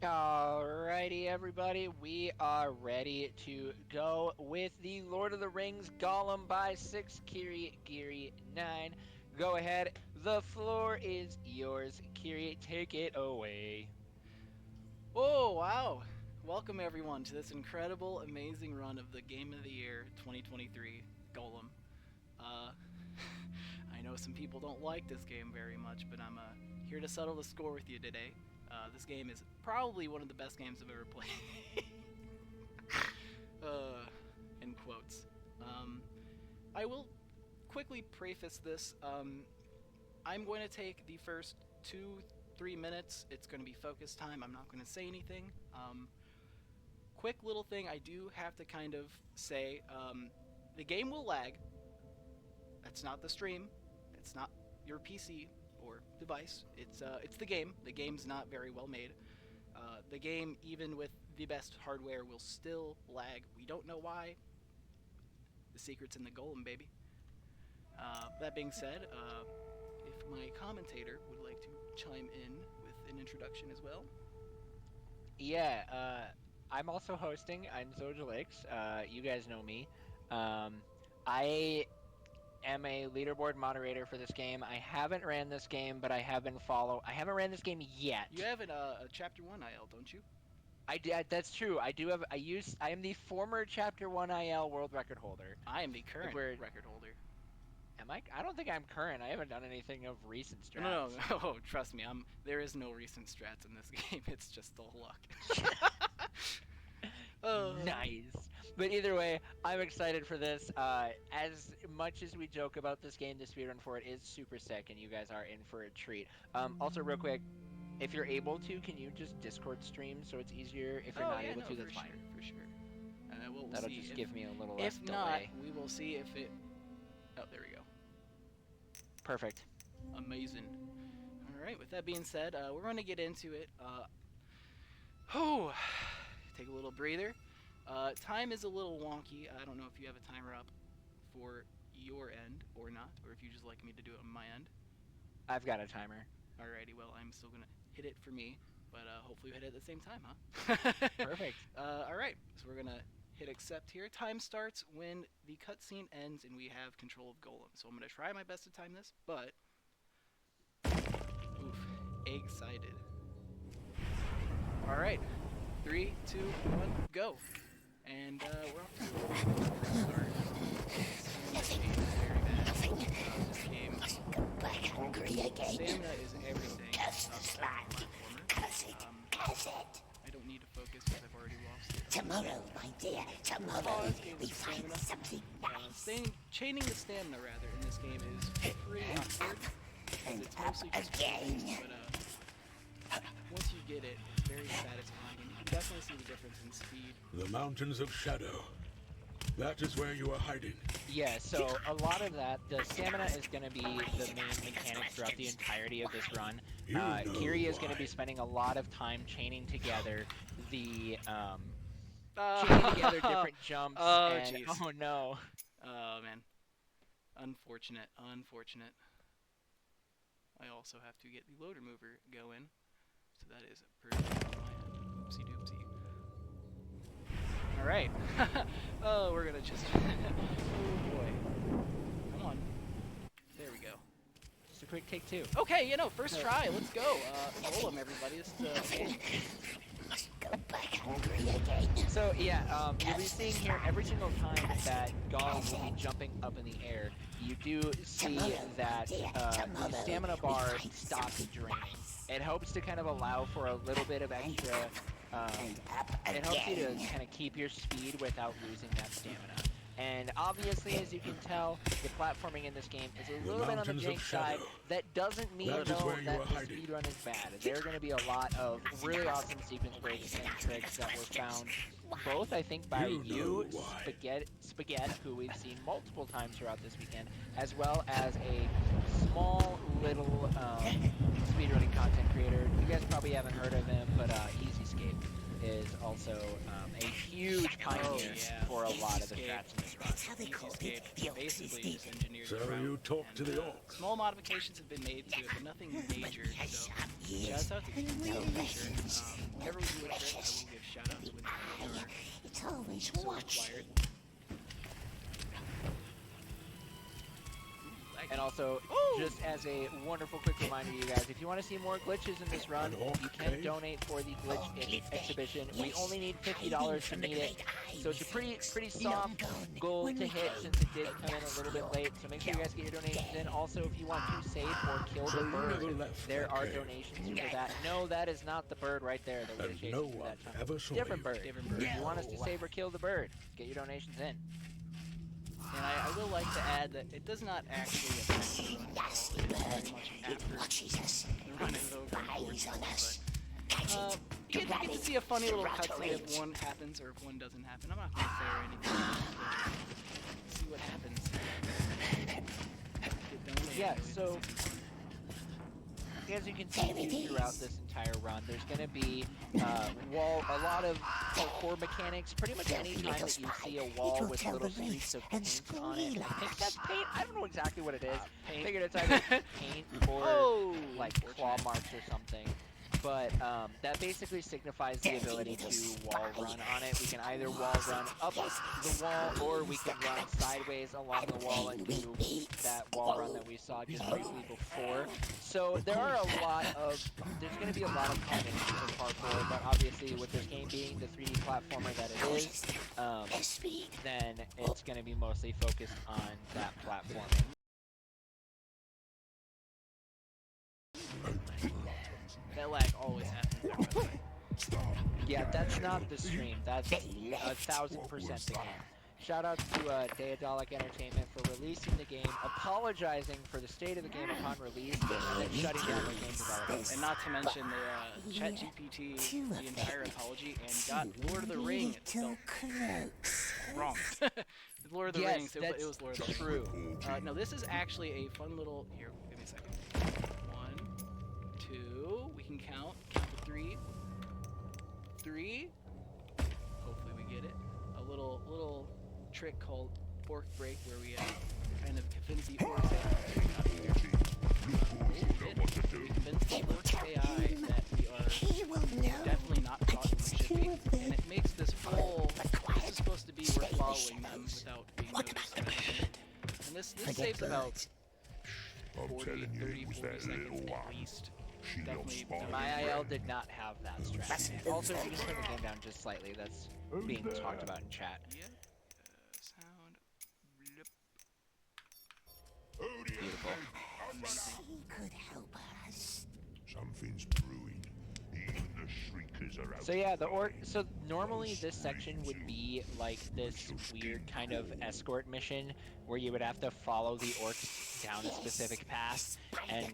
Alrighty, everybody, we are ready to go with the Lord of the Rings Gollum by 6kirigiri9. Go ahead, the floor is yours. Kiri, take it away. Oh, wow. Welcome, everyone, to this incredible, amazing run of the Game of the Year 2023, Golem. Uh, I know some people don't like this game very much, but I'm here to settle the score with you today. This game is probably one of the best games I've ever played. In quotes. I will quickly preface this. I'm going to take the first 2-3 minutes. It's going to be focus time. I'm not going to say anything. Quick little thing I do have to kind of say, the game will lag. That's not the stream. It's not your PC or device. It's the game. The game's not very well made. The game, even with the best hardware, will still lag. We don't know why. The secret's in the Golem, baby. That being said, if my commentator would like to chime in with an introduction as well. Yeah, I'm also hosting. I'm Zojalix. You guys know me. I am a leaderboard moderator for this game. I haven't ran this game, but I have been I haven't ran this game yet. You have a Chapter 1 IL, don't you? I did. That's true. I do have. I am the former Chapter 1 IL world record holder. I am the current record holder. Am I? I don't think I'm current. I haven't done anything of recent strats. No. Oh, trust me. There is no recent strats in this game. It's just all luck. Nice. But either way, I'm excited for this. As much as we joke about this game, the speedrun for it is super sick, and you guys are in for a treat. Also, real quick, if you're able to, can you just Discord stream so it's easier? If you're not able to, that's fine. For sure. That'll see just give me a little less delay. If not, we will see if it... Oh, there we go. Perfect. Amazing. Alright, with that being said, we're going to get into it. Take a little breather. Time is a little wonky. I don't know if you have a timer up for your end or not, or if you just like me to do it on my end. I've got a timer. Alrighty, well, I'm still going to hit it for me, but hopefully we hit it at the same time, huh? Perfect. Alright, so we're going to hit accept here. Time starts when the cutscene ends and we have control of Golem. So I'm going to try my best to time this, but... Oof. Excited. Alright. 3, 2, 1, go. And we're off to a great start. Nothing. This game. Go back hungry again. Stamina is everything. Curse the slag. Curse it. Curse it. I don't need to focus because I've already lost it. Tomorrow, my dear. Tomorrow, we find something nice. Chaining the stamina, rather, in this game is pretty awkward. And It's up mostly just again. but once you get it, it's very satisfying, and you can definitely see the difference in speed. The Mountains of Shadow. That is where you are hiding. Yeah, so a lot of that, the stamina is going to be the main mechanic throughout the entirety of this run. Kiri is going to be spending a lot of time chaining together the, different jumps. Oh, and, jeez. oh no. Oh, man. Unfortunate. I also have to get the loader mover going, so that is perfect on my end. Oopsie doopsie. Alright. Oh, we're gonna just... Oh boy. Come on. There we go. Just a quick take two. Okay, first try. Let's go. Golem, everybody. This is Must go back hungry again. So yeah, you'll be seeing here every single time that Gollum will be jumping up in the air, you do see that the stamina bar stops draining. It helps to kind of allow for a little bit of extra, it helps you to kind of keep your speed without losing that stamina. And obviously, as you can tell, the platforming in this game is a little bit on the jank side. That doesn't mean, though, that the speedrun is bad. There are going to be a lot of really awesome sequence breaks and tricks that were found, both, I think, by you, Spaghetti, who we've seen multiple times throughout this weekend, as well as a small little speedrunning content creator. You guys probably haven't heard of him, but EasyScape is also a huge pioneer for a lot of the strats in this run. That's how they call it. The basically just engineered So around. you talk to the And, orcs. Small modifications have been made to it, but nothing major. So Shouts out to you. Whenever we do a trick, I will give shout outs when they are It's always so watching. required. And also, just as a wonderful quick reminder, you guys, if you want to see more glitches in this run, you can donate for the glitch exhibition. We only need $50 to meet it, so it's a pretty soft goal to hit since it did come in a little bit late. So make sure you guys get your donations in. Also, if you want to save or kill the bird, there are donations for that. No, that is not the bird right there that we're chasing for that time. Different bird. If you want us to save or kill the bird, get your donations in. And I will like to add that it does not actually affect the run at all. It is very much after the run is over, unfortunately. But you get to see a funny little cutscene if one happens or if one doesn't happen. I'm not going to say or anything. See what happens. Yeah, so as you can see throughout this entire run, there's going to be a lot of parkour mechanics. Pretty much any time that you see a wall with little streaks of paint on it, I think that's paint. I don't know exactly what it is. I figured it's either paint or like claw marks or something. But that basically signifies the ability to wall run on it. We can either wall run up the wall, or we can run sideways along the wall and do that wall run that we saw just briefly before. So there's going to be a lot of combinations of parkour, but obviously with this game being the 3D platformer that it is, then it's going to be mostly focused on that platforming. That lag always happens. Yeah, that's not the stream. That's 1000% the game. Shout out to Daedalic Entertainment for releasing the game, apologizing for the state of the game upon release, and then shutting down the game development. And not to mention they ChatGPT the entire apology and got Lord of the Ring spelled wrong. Lord of the Rings, it was Lord of the Rings. No, this is actually a fun little. Here, give me a second. 1, 2. We can count. Count to 3. 3. Hopefully we get it. A little trick called Orc Break, where we kind of convince the orcs AI that we are definitely not caught when we should be, and it makes this whole. This is supposed to be we're following them without being noticed. And this saves about 40, 30, 40 seconds at least. Definitely. My IL did not have that strategy. Also, if you just turn the game down just slightly, that's being talked about in chat. Yeah. Sound. Blip. Beautiful. She could help us. Something's brewing. Even the shriekers are out. So yeah, so normally this section would be like this weird kind of escort mission where you would have to follow the orcs down a specific path and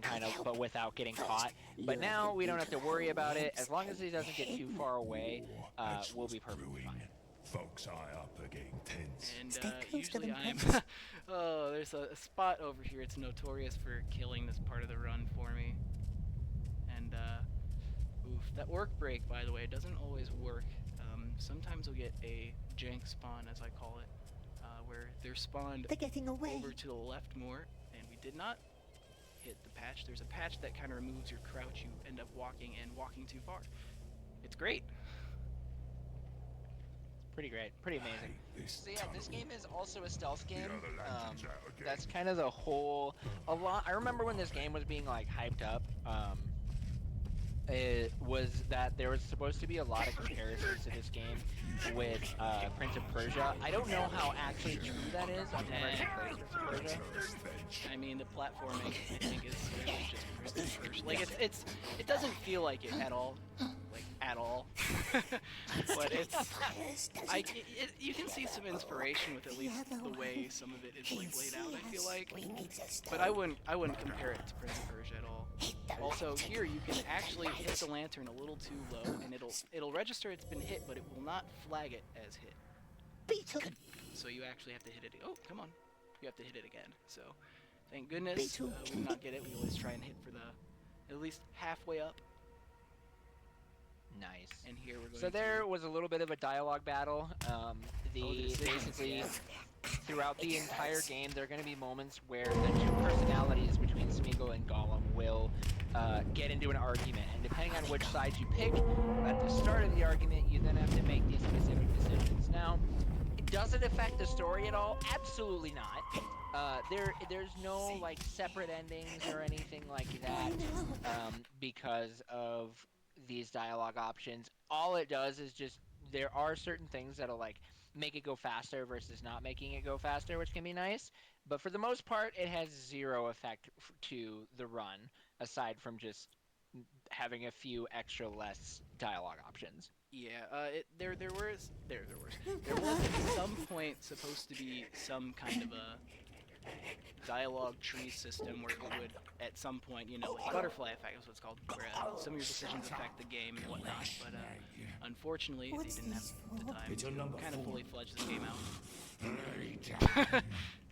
but without getting caught. But now we don't have to worry about it. As long as he doesn't get too far away, we'll be perfectly fine. Folks eye up are getting tense. And usually I'm oh, there's a spot over here. It's notorious for killing this part of the run for me. And oof, that orc break, by the way, doesn't always work. Sometimes we'll get a jank spawn, as I call it, where they're spawned over to the left more, and we did not hit the patch. There's a patch that kind of removes your crouch. You end up walking too far. It's great. Pretty great, pretty amazing. So yeah, this game is also a stealth game. That's kind of the whole. I remember when this game was being like hyped up. It was that there was supposed to be a lot of comparisons to this game with Prince of Persia. I don't know how actually true that is. I've never actually played Prince of Persia. I mean, the platforming I think is really just Prince of Persia. Like it doesn't feel like it at all. Like at all. But you can see some inspiration with at least the way some of it is like laid out, I feel like. But I wouldn't compare it to Prince of Persia at all. Also, here you can actually hit the lantern a little too low, and it'll register it's been hit, but it will not flag it as hit. So you actually have to hit it. Oh, come on! You have to hit it again. So, thank goodness we did not get it. We always try and hit for the at least halfway up. Nice. And here we're going. So there was a little bit of a dialogue battle. Basically, throughout the entire game, there are going to be moments where the two personalities between Smeagol and Gollum will get into an argument. And depending on which side you pick at the start of the argument, you then have to make these specific decisions. Now, does it affect the story at all? Absolutely not. There's no like separate endings or anything like that because of these dialogue options. All it does is just there are certain things that'll like make it go faster versus not making it go faster, which can be nice. But for the most part, it has zero effect to the run aside from just having a few extra less dialogue options. Yeah, there was at some point supposed to be some kind of a dialogue tree system where it would at some point, you know, like butterfly effect is what it's called, where some of your decisions affect the game and whatnot. But unfortunately, they didn't have the time to kind of fully fledge this game out.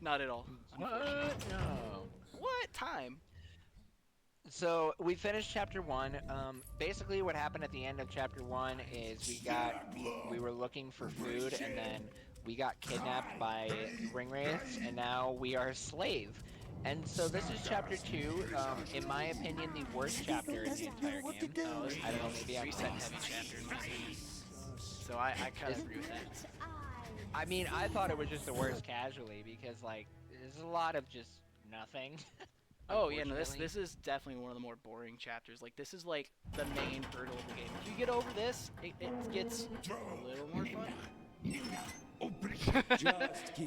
Not at all. What? No. What time? So we finished chapter 1. Basically, what happened at the end of chapter 1 is we were looking for food, and then we got kidnapped by ring wraiths, and now we are a slave. And so this is chapter 2. In my opinion, the worst chapter in the entire game. I don't know, maybe I'm Reset heavy chapter in my opinion. So I kind of agree with that. I mean, I thought it was just the worst casually because like there's a lot of just nothing. Oh yeah, no, this is definitely one of the more boring chapters. Like this is like the main hurdle of the game. If you get over this, it gets a little more fun.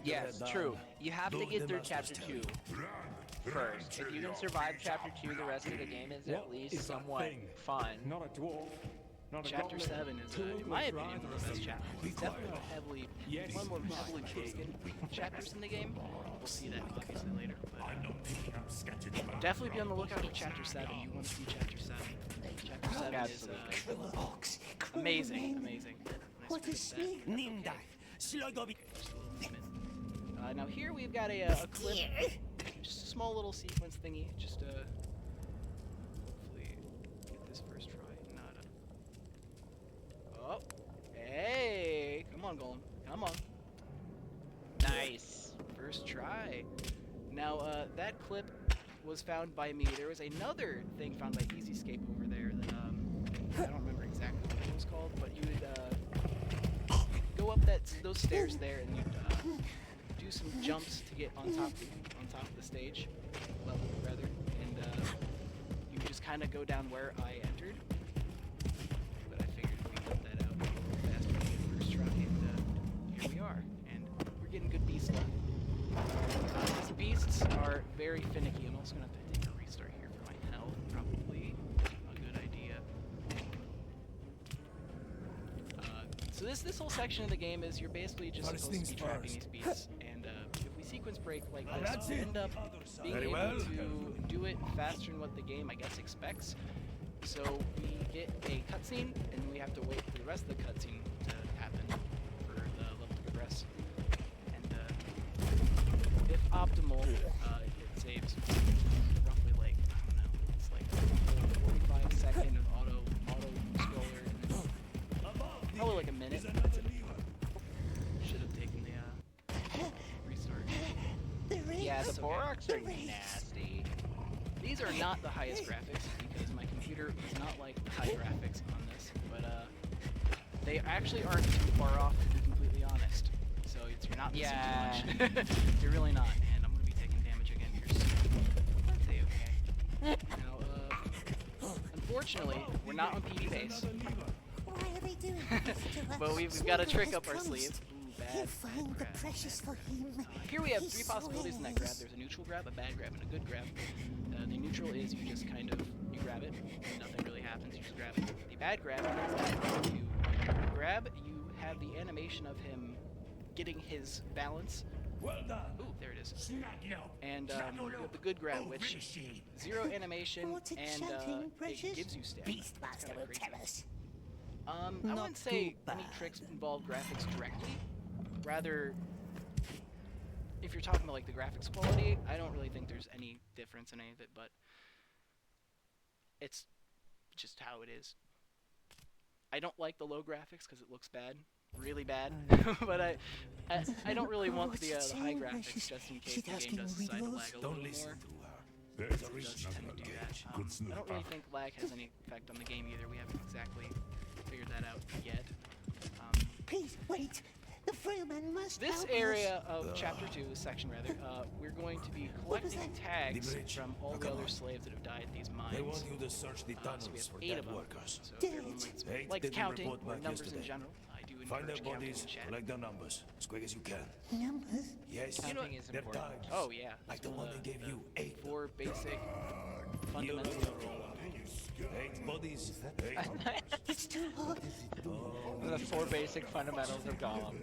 Yes, true. You have to get through chapter 2 first. If you can survive chapter 2, the rest of the game is at least somewhat fun. Not a dwarf. Not a Chapter goblin. 7 is, in my opinion, one of the best chapters. It's definitely one of the more heavily broken chapters in the game. We'll see that obviously later. But definitely be on the lookout for Chapter 7. You want to see Chapter 7. Chapter 7 is amazing. What a snake! Now here we've got a clip, just a small little sequence thingy, just hopefully get this first try. Not a... Oh, hey, come on Gollum, come on. Nice. First try. Now that clip was found by me. There was another thing found by EasyScape over there that I don't remember exactly what it was called, but you would go up those stairs there and you'd do some jumps to get on top of the stage level rather, and you just kind of go down where I entered. But I figured if we cut that out fast we get first try, and here we are, and we're getting good beast luck. These beasts are very finicky. I'm also gonna have to take a restart here for my health. Probably a good idea. So this whole section of the game is you're basically just supposed to be trapping these beasts, and if we sequence break like this, we end up being able to do it faster than what the game I guess expects. So we get a cutscene, and we have to wait for the rest of the cutscene to happen for the level to progress. And if optimal, it saves roughly like I don't know, it's like a 45-second auto scroller. Probably like a minute. Should have taken the restart. Yeah, the okay. Boroks are nasty. These are not the highest graphics because my computer does not like high graphics on this, but they actually aren't too far off to be completely honest. So you're not missing too much. You're really not, and I'm gonna be taking damage again here soon. That's okay. Now, unfortunately, we're not on PB base. Why are they doing this to us? But we've got a trick up our sleeve. Ooh, You bad find the grab. precious for him. Here we have He 3 possibilities in that grab. There's a neutral grab, a bad grab, and a good grab. The neutral is you just kind of, you grab it, nothing really happens, you just grab it. The bad grab is you grab, you have the animation of him getting his balance. Well done. Ooh, there it is. And you have the good grab, which 0 animation, What's it and shouting, it precious? gives you stamina. It's Beastmaster kinda will crazy. tell us. I Not wouldn't say too any bad. tricks involve graphics directly. Rather, if you're talking about like the graphics quality, I don't really think there's any difference in any of it, but it's just how it is. I don't like the low graphics because it looks bad, really bad. But I don't really want the high graphics just in case the game does decide to lag a little more. There's a Just reason tend to do that. Good I don't really think lag has any effect on the game either. We haven't exactly figured that out yet. Please wait. The frail man must This help area of Chapter 2, this section rather, we're going to be collecting tags from all the other slaves that have died at these mines. They want you to search the So we tunnels have for 8 dead of them. workers. So if everyone likes didn't counting, report or back numbers in yesterday. general, I do Find their encourage counting bodies, in chat. collect their numbers as quick as you can. Numbers? Yes, Counting is they're important. tags. Oh yeah, Like that's the one of they gave you, 8. 4 basic fundamentals of Gollum. 8 bodies, 8 It's too hard. The 4 basic fundamentals of Gollum.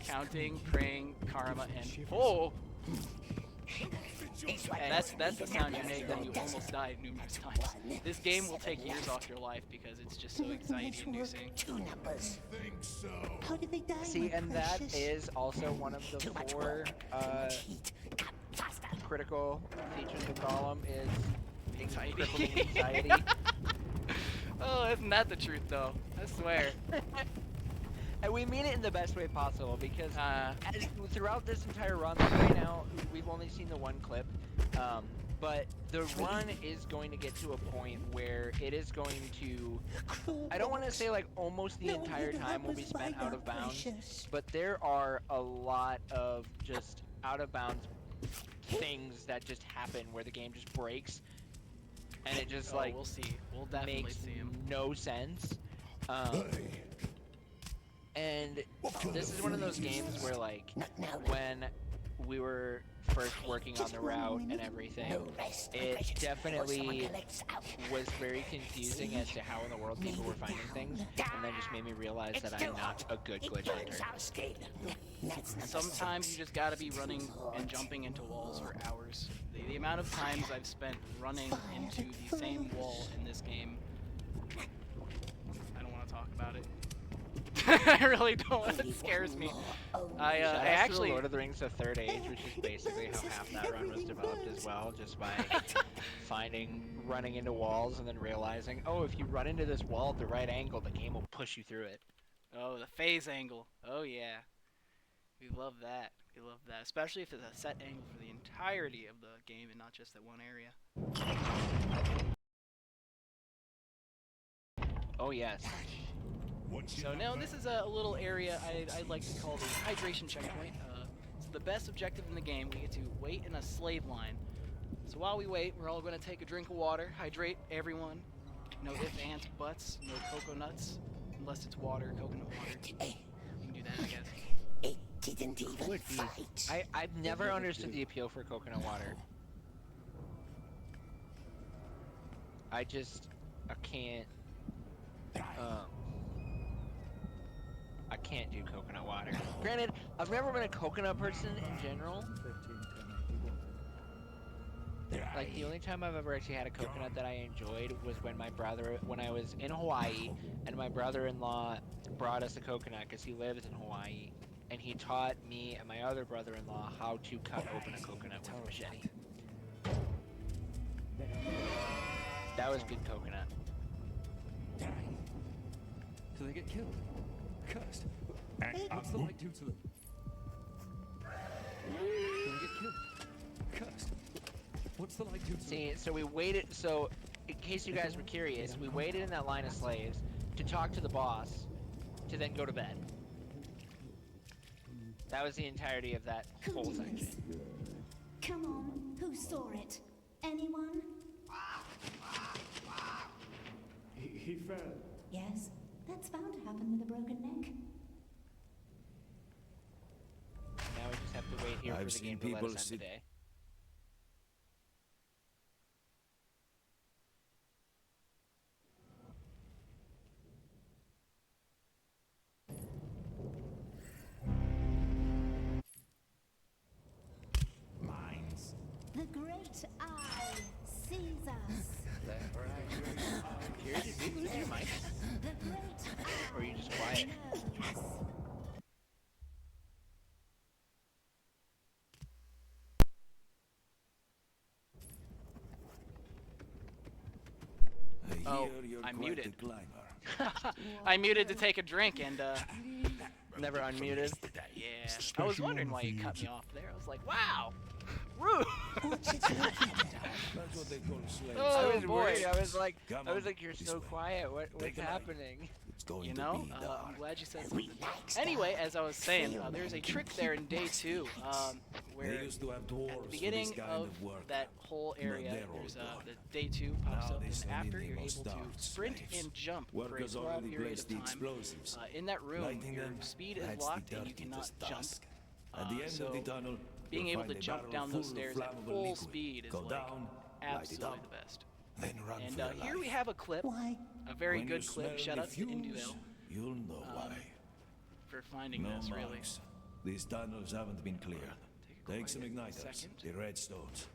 Counting, praying, karma, and oh! That's the sound you make when you almost died numerous times. This game will take years off your life because it's just so anxiety-inducing. 2 numbers. How did they die? See, my and that precious? is also one of the Too much 4 work. Heat. Come faster. critical features of Gollum is Anxiety. crippling anxiety. Oh, isn't that the truth though? I swear. And we mean it in the best way possible because Uh, throughout this entire run, like right now, we've only seen the 1 clip, but the run is going to get to a point where it is going to, I don't want to say like almost the entire time will be spent out of bounds, but there are a lot of just out of bounds things that just happen where the game just breaks, and it just like we'll see. We'll definitely makes see him. no sense. And this is one of those games where, like, when we were first working on the route and everything, it definitely was very confusing as to how in the world people were finding things, and then just made me realize that I'm not a good glitch hunter. Sometimes you just gotta be running and jumping into walls for hours. The amount of times I've spent running into the same wall in this game, I don't want to talk about it. I really don't. It scares me. I Shout out to actually. the Lord of the Rings: The Third Age, which is basically how half that run was developed as well, just by running into walls and then realizing, oh, if you run into this wall at the right angle, the game will push you through it. Oh, the phase angle. Oh yeah. We love that. We love that. Especially if it's a set angle for the entirety of the game and not just that one area. Oh yes. So now this is a little area I'd like to call the hydration checkpoint. It's the best objective in the game. We get to wait in a slave line. So while we wait, we're all going to take a drink of water, hydrate everyone. No ifs, ands, buts, no coconuts, unless it's water, coconut water. You can do that, I guess. It didn't even fight. I've never understood the appeal for coconut water. I can't. I can't do coconut water. Granted, I've never been a coconut person in general. Like, the only time I've ever actually had a coconut that I enjoyed was when I was in Hawaii, and my brother-in-law brought us a coconut because he lives in Hawaii, and he taught me and my other brother-in-law how to cut open a coconut with a machete. That was good coconut. So they get killed. Cursed. What's the light do to them? So they get killed. Cursed. What's the light do to them? See, so we waited, so in case you guys were curious, we waited in that line of slaves to talk to the boss, to then go to bed. That was the entirety of that whole section. Come on, who saw it? Anyone? He fell. Yes, that's bound to happen with a broken neck. Now we just have to wait here I've for the seen game to let people us end sit- today. The great eye sees us. Here, did we lose your mic? The great eye Or are you just quiet? knows. Oh, You're I'm quite muted. the climber. I muted to take a drink and Never unmuted. yeah. I was wondering why you cut me off there. I was like, wow. Rude. That's what they call slaves. Oh, I was boy. worried. I was like, Come I was on, like, you're this so way. quiet. What's Take a line. happening? It's going You to know, be dark. I'm glad you said something. Anyway, as I was saying, there's a trick there in day 2, where They used to have dwarves at the for beginning this kind of work. that whole area, they're all there's gone. the day 2 pops Now up, they and send in after the you're able most to armed sprint slaves. and jump for a Workers small already period placed of the time. explosives. In that room, Lighting your them, speed is that's locked the and you dirty cannot jump. task. At the end So of the tunnel, being you'll able to find a jump barrel down those full of stairs at flammable full liquid. speed is Go like down, light it absolutely up, the best. then run And for your here we life. have a clip, a very When good you clip. smell Shout the out to fumes, Induvale you'll know why. for finding No this. Really, marks. These tunnels haven't been cleared. Take a Take some quiet igniters, second. the red stones.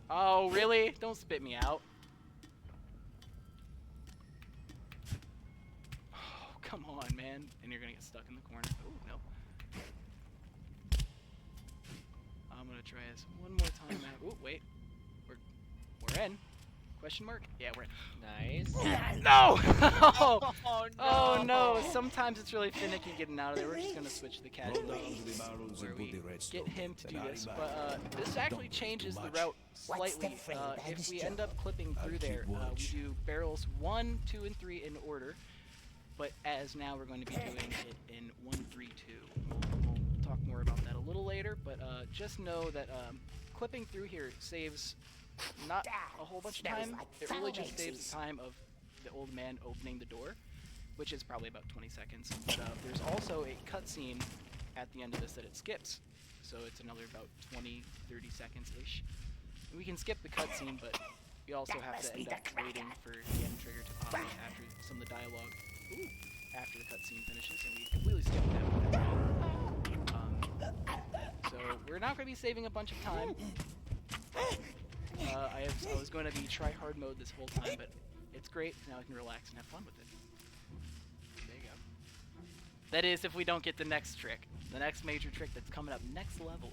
Oh, really? Don't spit me out. Oh, come on, man. And you're gonna get stuck in the corner. Oh, no. I'm gonna try this one more time. Oh, wait. We're in. Question mark? Yeah, we're in. Nice. No! Oh, Oh no! oh, no. Sometimes it's really finicky getting out of there. We're just gonna switch to the cat Roll down to the barrels where and we put the red get stone. him to do Then this, hurry but back. this actually Don't do changes too the much. route What's the slightly. frame, If we Mr. end up clipping I'll through keep there, watch. we do barrels 1, 2, and 3 in order, but as now we're going to be doing it in 1, 3, 2. We'll talk more about that a little later, but just know that clipping through here saves not a whole bunch of time. It really just saves the time of the old man opening the door, which is probably about 20 seconds. But there's also a cutscene at the end of this that it skips, so it's another about 20, 30 seconds-ish. We can skip the cutscene, but we also have to end up waiting for the end trigger to pop after some of the dialogue. After the cutscene finishes, and we completely skip that one. So we're not going to be saving a bunch of time. I was going to be try-hard mode this whole time, but it's great. Now I can relax and have fun with it. There you go. That is, if we don't get the next trick. The next major trick that's coming up next level.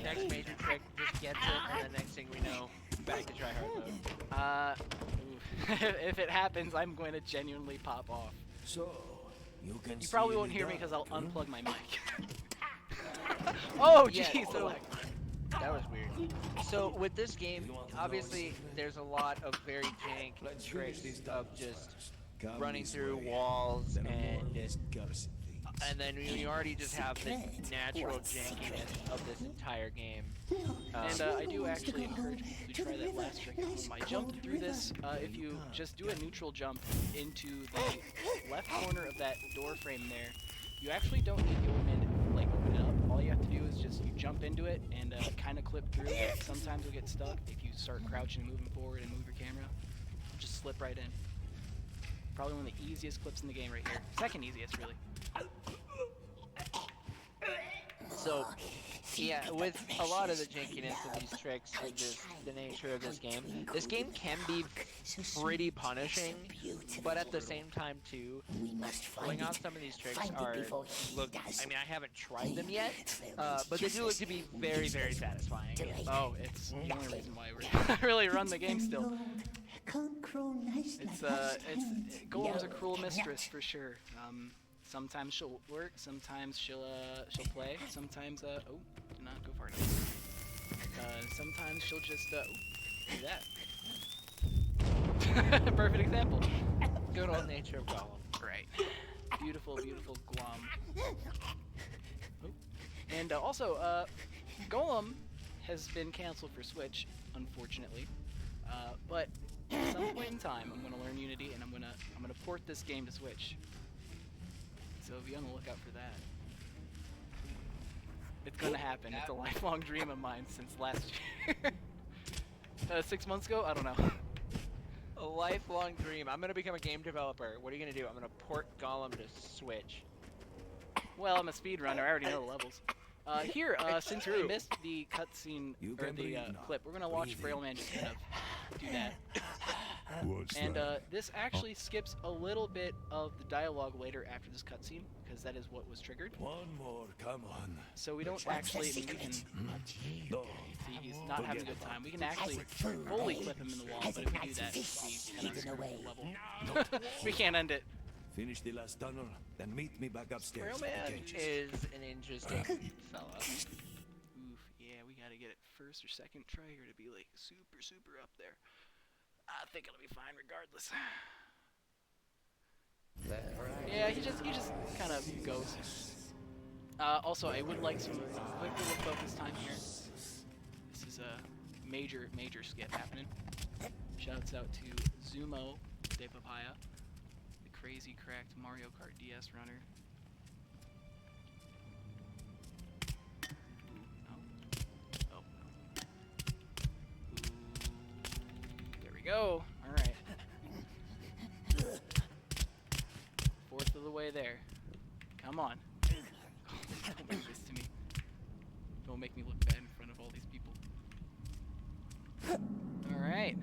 Next major trick just gets it, and the next thing we know, back to try hard mode. If it happens, I'm going to genuinely pop off. So, you can You probably see won't the hear me because I'll dark, huh? unplug my mic. Oh, Yeah, jeez. so that was weird. So with this game, obviously there's a lot of very jank Let's tricks finish this of tunnel just first. Come running this through way. walls Then and more cursed things. and then you already just have the natural jankiness of this entire game. And I do actually encourage people to try that last trick at home. I jumped through this. If you just do a neutral jump into the left corner of that door frame there, you actually don't need the old man to like open it up. All you have to do is just you jump into it and kind of clip through. Sometimes you'll get stuck if you start crouching and moving forward and move your camera. Just slip right in. Probably one of the easiest clips in the game right here. Second easiest, really. So, yeah, with a lot of the jankiness of these tricks and just the nature of this game can be pretty punishing, but at the same time too, pulling off some of these tricks look, I mean, I haven't tried them yet, but they do look to be very, very satisfying. Oh, it's the only reason why we really run the game still. It's Gollum's a cruel mistress for sure. Sometimes she'll work, sometimes she'll play, sometimes oh, did not go far enough. Sometimes she'll just do that. Perfect example. Good old nature of Gollum. Right. Beautiful, beautiful Glom. Oh. And also, Gollum has been canceled for Switch, unfortunately. But at some point in time, I'm gonna learn Unity and I'm gonna port this game to Switch. So be on the lookout for that. It's gonna happen. It's a lifelong dream of mine since last year. 6 months ago? I don't know. A lifelong dream. I'm gonna become a game developer. What are you gonna do? I'm gonna port Gollum to Switch. Well, I'm a speedrunner. I already know the levels. Here, since we missed the cutscene You or can the breathe now. clip, we're gonna watch Breathe in. Frailman just kind of do that. And this actually skips a little bit of the dialogue later after this cutscene, because that is what was triggered. One more, come on. So we don't actually, I mean, we can No. see he's not having a good time. We can actually fully clip him in the wall, but if we do that, we kind of screw the level. We can't end it. Finish the last tunnel, then meet me back upstairs. Squirrel at the Man cages. is an interesting fella. Oof, yeah, we gotta get it first or second try here to be like super up there. I think it'll be fine regardless. Yeah, he just kind of goes. Also, I would like some quick little focus time here. This is a major skip happening. Shouts out to Zumo de Papaya, the crazy cracked Mario Kart DS runner. Ooh, no. Oh, no. Ooh, there we go. All right. Fourth of the way there. Come on. Don't make this to me. Don't make me look bad in front of all these people. Alright.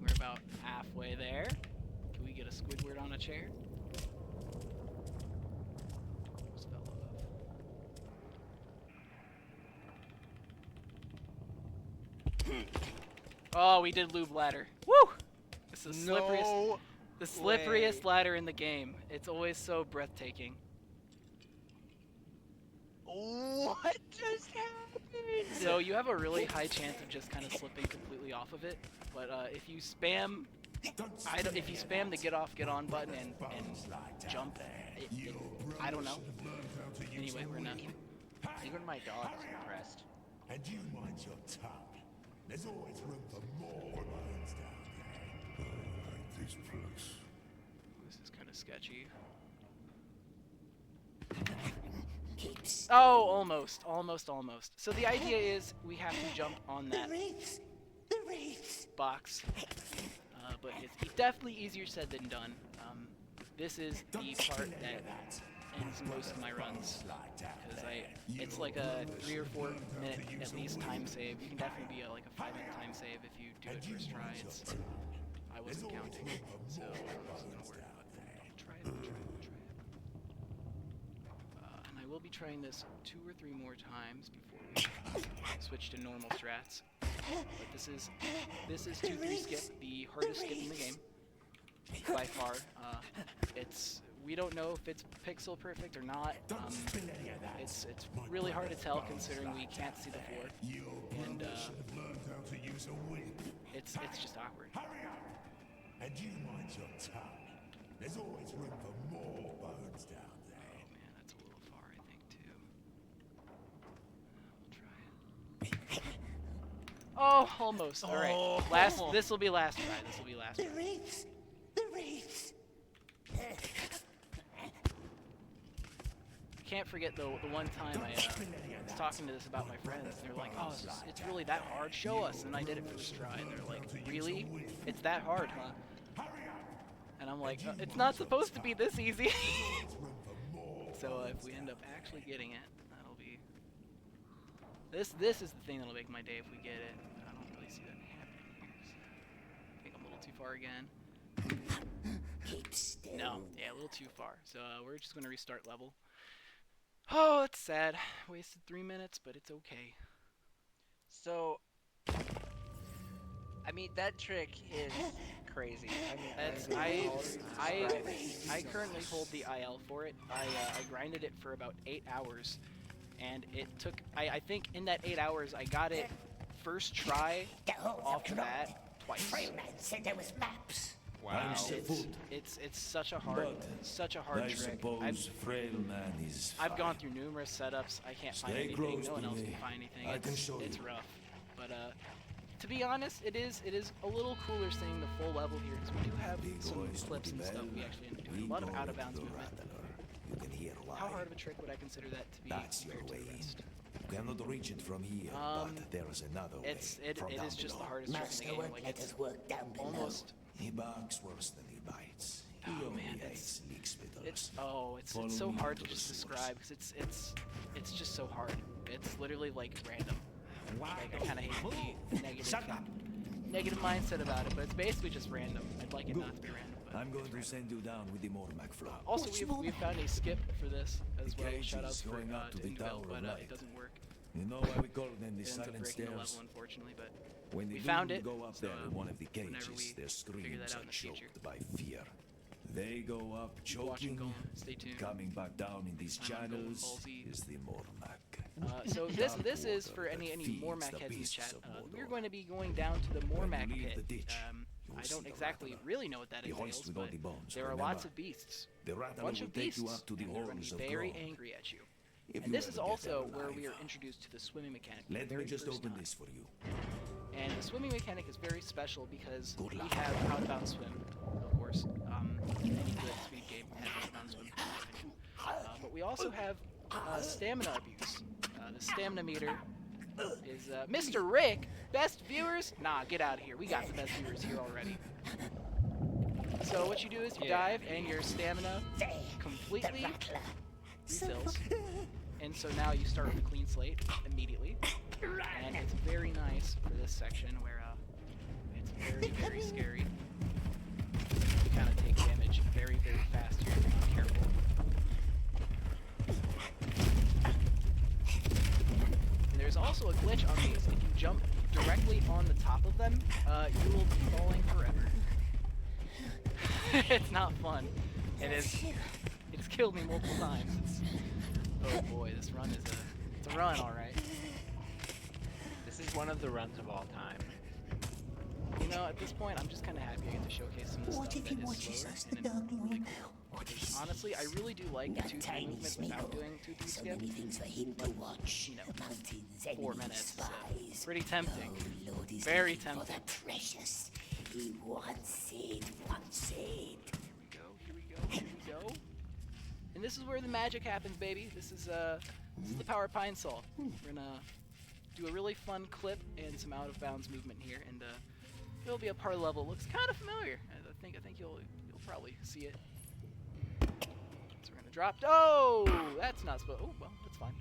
We're about halfway there. Can we get a Squidward on a chair? Where's Fella? Oh, we did lube ladder. Woo! This is the slipperiest ladder in the game. It's always so breathtaking. What just happened? So you have a really high chance of just kind of slipping completely off of it, but if you spam, if you spam the get off, get on button and jump, I don't know. Anyway, we're not. Even my dog is impressed. And you mind your tongue. There's always room for more lions down there. I like this place. This is kind of sketchy. Oh, almost. So the idea is we have to jump on that box, but it's definitely easier said than done. This is the part that ends most of my runs, because it's like a 3 or 4 minute at least time save. You can definitely be like a 5-minute time save if you do it first try. I wasn't counting, so it's gonna work. Try it. And I will be trying this 2 or 3 more times before we switch to normal strats. But this is 2-3 skip, the hardest skip in the game by far. We don't know if it's pixel perfect or not. It's really hard to tell considering we can't see the floor, and it's just awkward. And you mind your tongue. There's always room for more bones down there. Oh man, that's a little far, I think, too. We'll try it. Oh, almost. All right. This will be last try. The reefs. Can't forget the one time I was talking to this about my friends. They're like, "Oh, it's really that hard? Show us." And I did it first try, and they're like, "Really? It's that hard, huh?" And I'm like, "It's not supposed to be this easy." So if we end up actually getting it, that'll be. This is the thing that'll make my day if we get it. I don't really see that happening here. So I think I'm a little too far again. Keep still. No, yeah, a little too far. So we're just gonna restart level. Oh, that's sad. Wasted 3 minutes, but it's okay. So, I mean, that trick is crazy. I currently hold the IL for it. I grinded it for about 8 hours, and it took. I think in that 8 hours, I got it first try off the bat twice. Freeman said there was maps. Wow. It's such a hard I trick. suppose frail man is I've gone fine. through numerous setups. I can't find Stay anything. close No one to else me. can find anything. I can show It's you. rough. But to be honest, it is a little cooler seeing the full level here, because we do have some clips and stuff we actually end up doing. A lot of out of bounds movement. You can hear why. How hard of a trick would I consider that to be That's your compared to the way. rest? You cannot reach it from here, but there is another way. It from down is just the below. hardest trick Master in the game. won't Like let it's us work down below. almost. He barks worse than he bites. He Oh, only man, hates leak spitters. It's Follow so me hard to to the just source. describe, because it's just so hard. It's literally like random. Like I kind of hate the negative. negative mindset about it, but it's basically just random. I'd like it not to be random. But I'm going it's to random. send you down with the Mormac flow. Also, we've found a skip for this as The well. cage Shout out is for going up to the Invel, Tower of but Light. it doesn't work. You know why we call them the It ends up silent breaking the stairs? level, unfortunately, but When the we found demons it, go up so, there in one of the whenever cages, we their figure screams that out are in the future. choked by fear. They go up keep watching choking, Gollum. Stay tuned. coming back down in these I'm on Golden channels Ball Z. is the Mormac. So this is for any feeds Mormac the heads in the beasts chat. of We're Mordor. going to be going down to the When you Mormac leave the pit. ditch, you will I see don't the exactly rattler. really know what that The hoist entails, with all but the bones, there are remember? lots of beasts. The A rattler bunch will of take beasts, you up to the and they're going halls to of be very Groll. angry at you. If And you this ever is get also there where we alive. are introduced to the swimming mechanic. for the Let me very just first open time. this for you. And the swimming mechanic is very special because Good we luck. have outbound swim, of course. Any good speed game has outbound swim, in my opinion. But we also have stamina abuse. The stamina meter is Mr. Rick. Best viewers? Nah, get out of here. We got the best viewers here already. So what you do is you dive and your stamina completely refills. And so now you start with a clean slate immediately. And it's very nice for this section where it's very, very scary. You kind of take damage very, very fast here if you're not careful. And there's also a glitch on these. If you jump directly on the top of them, you will be falling forever. It's not fun. It's killed me multiple times. Oh boy, this run is it's a run, all right. This is one of the runs of all time. You know, at this point, I'm just kind of happy I get to showcase some of the stuff that is slower and really cool. Because honestly, I really do like the 2-3 movement without doing 2-3 So skip. many things for him to watch. You know, Mountains, 4 enemies, minutes. So spies. pretty tempting. Oh, Lord, he's Very looking tempting. for the precious. He wants it, wants it. Here we go. And this is where the magic happens, baby. This is the power of Pine Sol. We're gonna do a really fun clip and some out of bounds movement here, and it'll be a part of the level. It looks kind of familiar. I think you'll probably see it. So we're gonna drop. Oh, that's not supposed. Oh well, that's fine.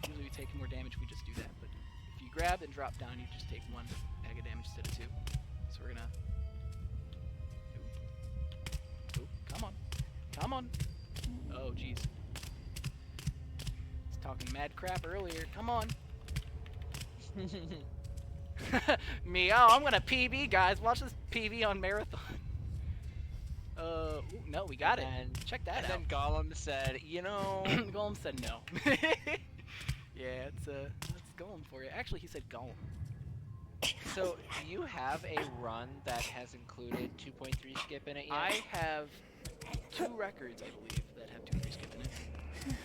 Usually we take more damage if we just do that, but if you grab and drop down, you just take 1 egg of damage instead of 2. So we're gonna. Ooh, come on. Oh jeez. He's talking mad crap earlier. Come on. Me, oh, I'm gonna PB, guys. Watch this PB on Marathon. Ooh, no, we got it. And- Check that out. And then Gollum said, you know... Gollum said no. Yeah, it's Gollum for you. Actually, he said Gollum. So, do you have a run that has included 2.3 skip in it yet? I have 2 records, I believe, that have 2-3 skip in it.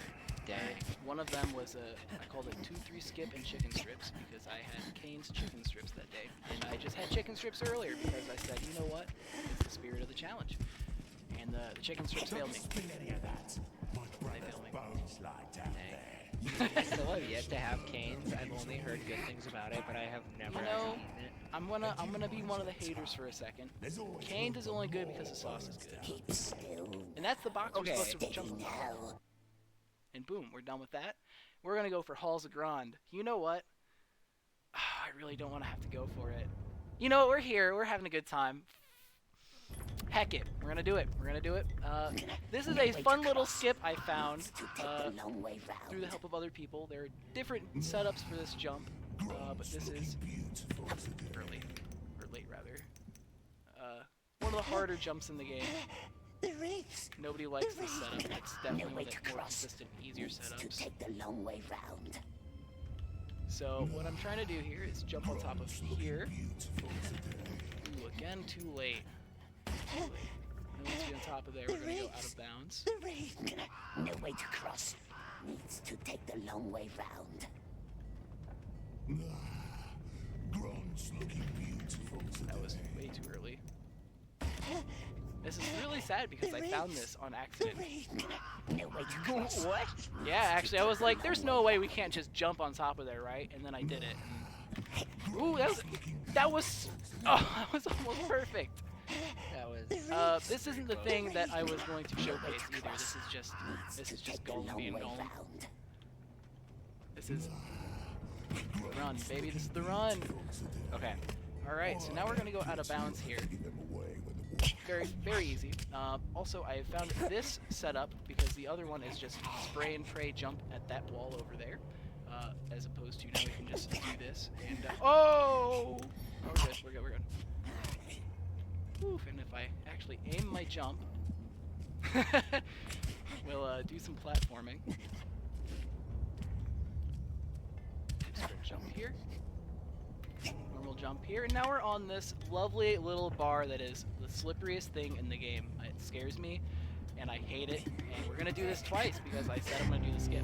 Dang. One of them was I called it 2-3 skip and chicken strips because I had Kane's chicken strips that day, and I just had chicken strips earlier because I said, you know what, it's the spirit of the challenge, and the chicken strips failed me. Spill any of that. My brother's failed me. bones lie down there. I still have yet to have Cane's. I've only heard good things about it, but I have never You know, actually eaten it. I'm gonna be one of the haters for a second. There's always Cane's room is for only good more because the sauce is bones good, down Keep still. and that's the box Okay. we're supposed to Steady jump on. now. And boom, we're done with that. We're gonna go for Halls of Grand. You know what? I really don't want to have to go for it. You know what? We're here. We're having a good time. Heck it. We're gonna do it. This is a fun little skip I found To take the long way round. through the help of other people. There are different setups for this jump, but this is beautiful today. early, or late rather. One of the harder jumps in the game. The race. Nobody likes this setup. It's definitely No one way of to the more cross. consistent, easier To setups. take the long way round. So what I'm trying to do here is jump on top of here. Beautiful today. Ooh, again, too late. Too late. And once we get on top of there, we're gonna go out of bounds. The ring. No way to cross. Needs to take the long way round. Grant's looking beautiful today. That was way too early. This is really sad because I found this on accident. No way to cross. What? Yeah, actually, I was like, there's no way we can't just jump on top of there, right? And then I did it. Ooh, that was almost perfect. That was... This isn't the thing that I was going to showcase either. This is just The Gollum long being way Gollum. round. This is the run, baby. This is the run. Okay. Alright, so now we're going to go out of bounds here. Very, very easy. Also, I have found this setup because the other one is just spray and pray jump at that wall over there. As opposed to now we can just do this and... oh! We're good, we're good, we're good. Oof, and if I actually aim my jump, we'll do some platforming. Sprint jump here. Normal jump here, and now we're on this lovely little bar that is the slipperiest thing in the game. It scares me, and I hate it, and we're gonna do this twice because I said I'm gonna do the skip.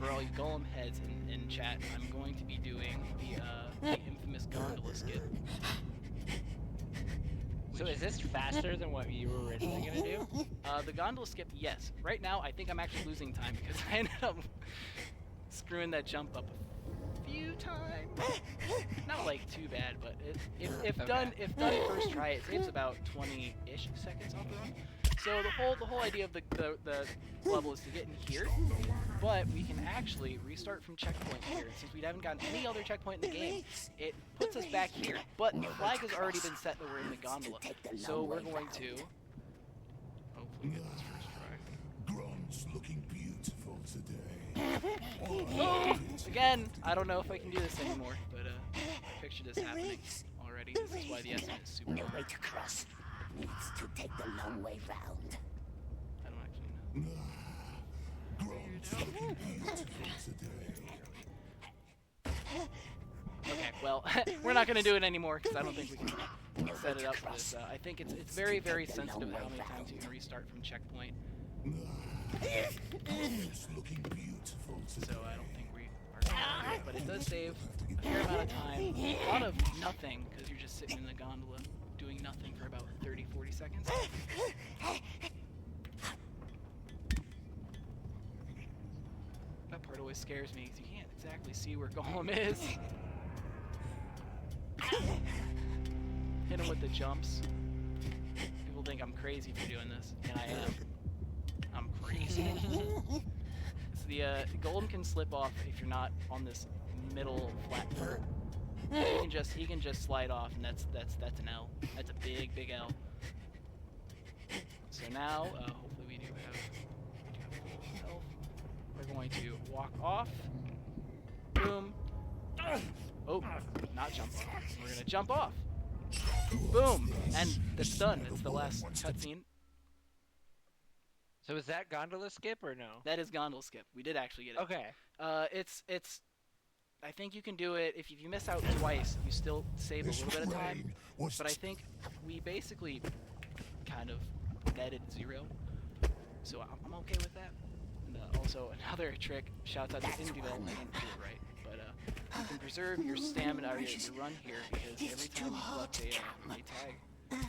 For all you Gollum heads in chat, I'm going to be doing the infamous gondola skip. So is this faster than what you were originally gonna do? The gondola skip, yes. Right now, I think I'm actually losing time because I ended up screwing that jump up a few times. Not like too bad, but if done first try, it saves about 20-ish seconds off the run. So the whole idea of the level is to get in here, but we can actually restart from checkpoint here. Since we haven't gotten any other checkpoint in the game, it puts us back here. But the flag has already been set that we're in the gondola, so we're going to hopefully get this first try. Grom's looking beautiful today. Oh! Again, I don't know if I can do this anymore, but picture this happening already. This is why the estimate is super No hard. way to cross. Needs to take the long way round. I don't actually know. Grom's looking beautiful today. Okay, well, we're not going to do it anymore because I don't think we can set it up for this. I think it's very, very sensitive how many times you can restart from checkpoint. Grom's looking beautiful So today. I don't think we are going to do it, but it does save a fair amount of time. A lot of nothing because you're just sitting in the gondola doing nothing for about 30-40 seconds. That part always scares me because you can't exactly see where Gollum is. Hit him with the jumps. People think I'm crazy for doing this, and I am. I'm crazy. So the Gollum can slip off if you're not on this middle flat part. He can just slide off, and that's an L. That's a big L. So now, hopefully we do have full health. We're going to walk off. Boom. Oh, not jump off. We're gonna jump off. Boom, and that's done. It's the last cutscene. So is that gondola skip or no? That is gondola skip. We did actually get it. Okay. It's. I think you can do it if you miss out twice. You still save a little bit of time. But I think we basically kind of netted 0, so I'm okay with that. And also another trick. Shouts out to In Development. I didn't do it right, but you can preserve your stamina or your run here because every time you collect a tag,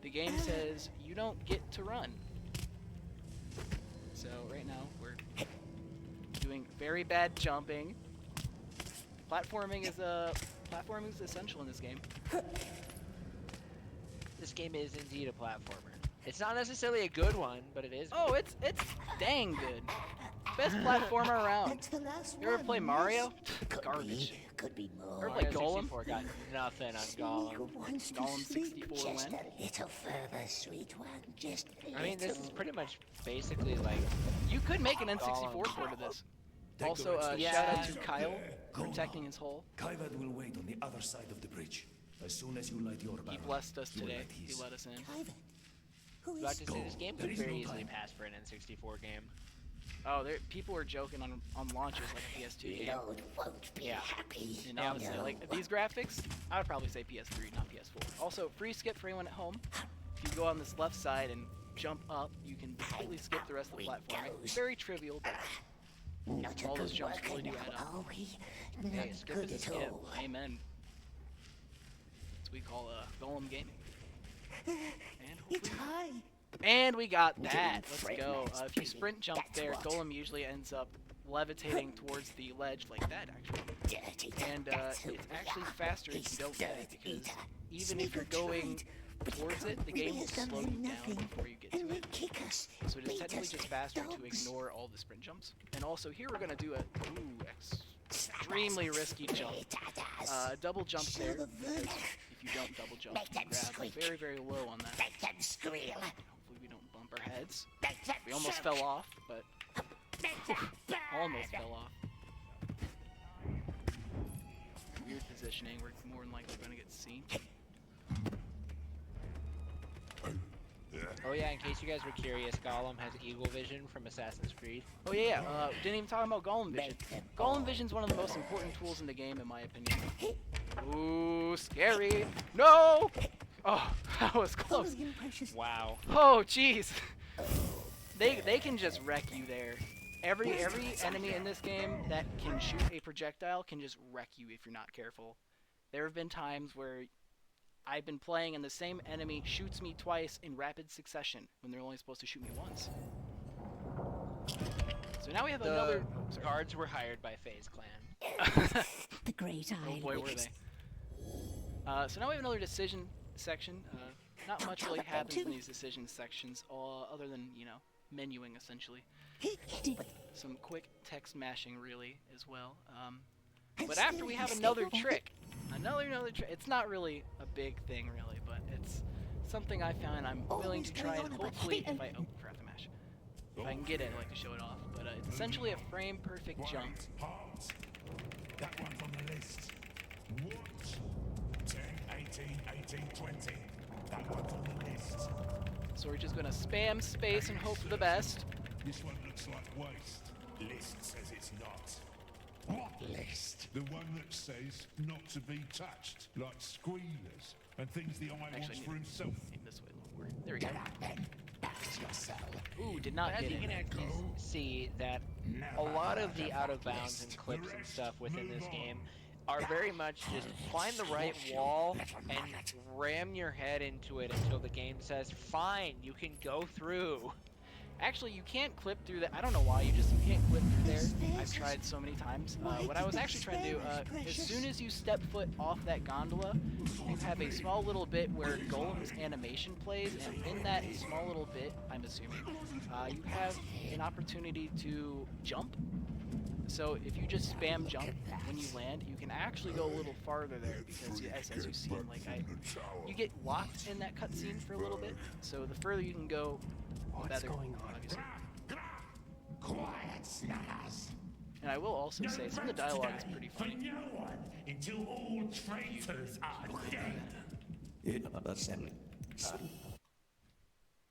the game says you don't get to run. So right now we're doing very bad jumping. Platforming is essential in this game. This game is indeed a platformer. It's not necessarily a good one, but it is. Oh, it's dang good. Best platformer around. That's the last You ever one. play Mario? Could Garbage. be, could be more. Ever play Mario Gollum? 64 got nothing on Who Gollum. wants to Gollum sleep 64 just win. a little further, sweet one? Just a I mean, this little. is pretty much basically like. You could make an N64 Gollum. port of this. Take Also, the Yeah. shout out to Kyle Go protecting now. his hole. Kaivad will wait on the other side of the bridge. As soon as you light your He barrel, blessed us you will today. light He his. let us in. Private. Who About is to say this game There could is very no easily time. pass for an N64 game. Oh, people were joking on launches like a PS2 game. Lord won't be Yeah. happy. And honestly, No. like these graphics, I would probably say PS3, not PS4. Also, free skip for anyone at home. If you go on this left side and jump up, you can completely skip the rest of the platforming. It's very trivial, but Not a all those good jumps worker really do now, add up. are we? Yeah, Not skip good is a at skip. all. Amen. That's what we call Gollum gaming. And It's hopefully, high. and we got that. Let's Fred go. Max If you Piggy, sprint jump that's there, what. Gollum usually ends up levitating towards the ledge like that, actually. Dirty. And That's who it's we actually are. faster if He's you don't get it, dirt because eater. even if you're Sneaker going trade, but he towards it, can't the game will really slow assemble you down nothing. before you get And to will it. kick us. So it is beat technically us just like faster to dogs. ignore all the sprint jumps. And also here we're gonna do a extremely risky jump. Double jump there, because if you don't double jump, you grab very, very low on that. Hopefully we don't bump our heads. We almost fell off, but almost fell off. Weird positioning, we're more than likely going to get seen. Oh yeah, in case you guys were curious, Gollum has eagle vision from Assassin's Creed. Oh yeah, didn't even talk about Gollum vision. Gollum vision's one of the most important tools in the game, in my opinion. Ooh, scary! No! Oh, that was close. Wow. Oh, jeez. They can just wreck you there. Every enemy in this game that can shoot a projectile can just wreck you if you're not careful. There have been times where I've been playing and the same enemy shoots me twice in rapid succession when they're only supposed to shoot me once. So now we have another... The guards were hired by FaZe Clan. The great eye. Oh boy, were they. So now we have another decision section. Not much really happens in these decision sections, other than, you know, menuing essentially. Some quick text mashing really as well. But after we have another trick. Another trick. It's not really a big thing really, but it's something I found I'm willing to try, and hopefully if I forgot to mash. If I can get it, I'd like to show it off. But it's essentially a frame perfect jump. Halt. That one's on the list. What? 10, 18, 18, 20. That one's on the list. So we're just gonna spam space and hope for the best. This one looks like waste. List says it's not. What list? The one that says not to be touched, like squealers and things the eye wants for himself. Aim this way a little more. There we go. That's your cell. Ooh, did not As get you it. can actually see that a lot of the out of bounds and clips and stuff within this game are very much just find the right wall and ram your head into it until the game says, fine, you can go through. Actually, you can't clip through that. I don't know why, you can't clip through there. I've tried so many times. What I was actually trying to do, as soon as you step foot off that gondola, you have a small little bit where Gollum's animation plays, and in that small little bit, I'm assuming, you have an opportunity to jump. So if you just spam jump when you land, you can actually go a little farther there, because as you've seen, like you get locked in that cutscene for a little bit. So the further you can go, the better, obviously. Quiet, snutters. And I will also say some of the dialogue is pretty funny. For no one until all traitors are dead.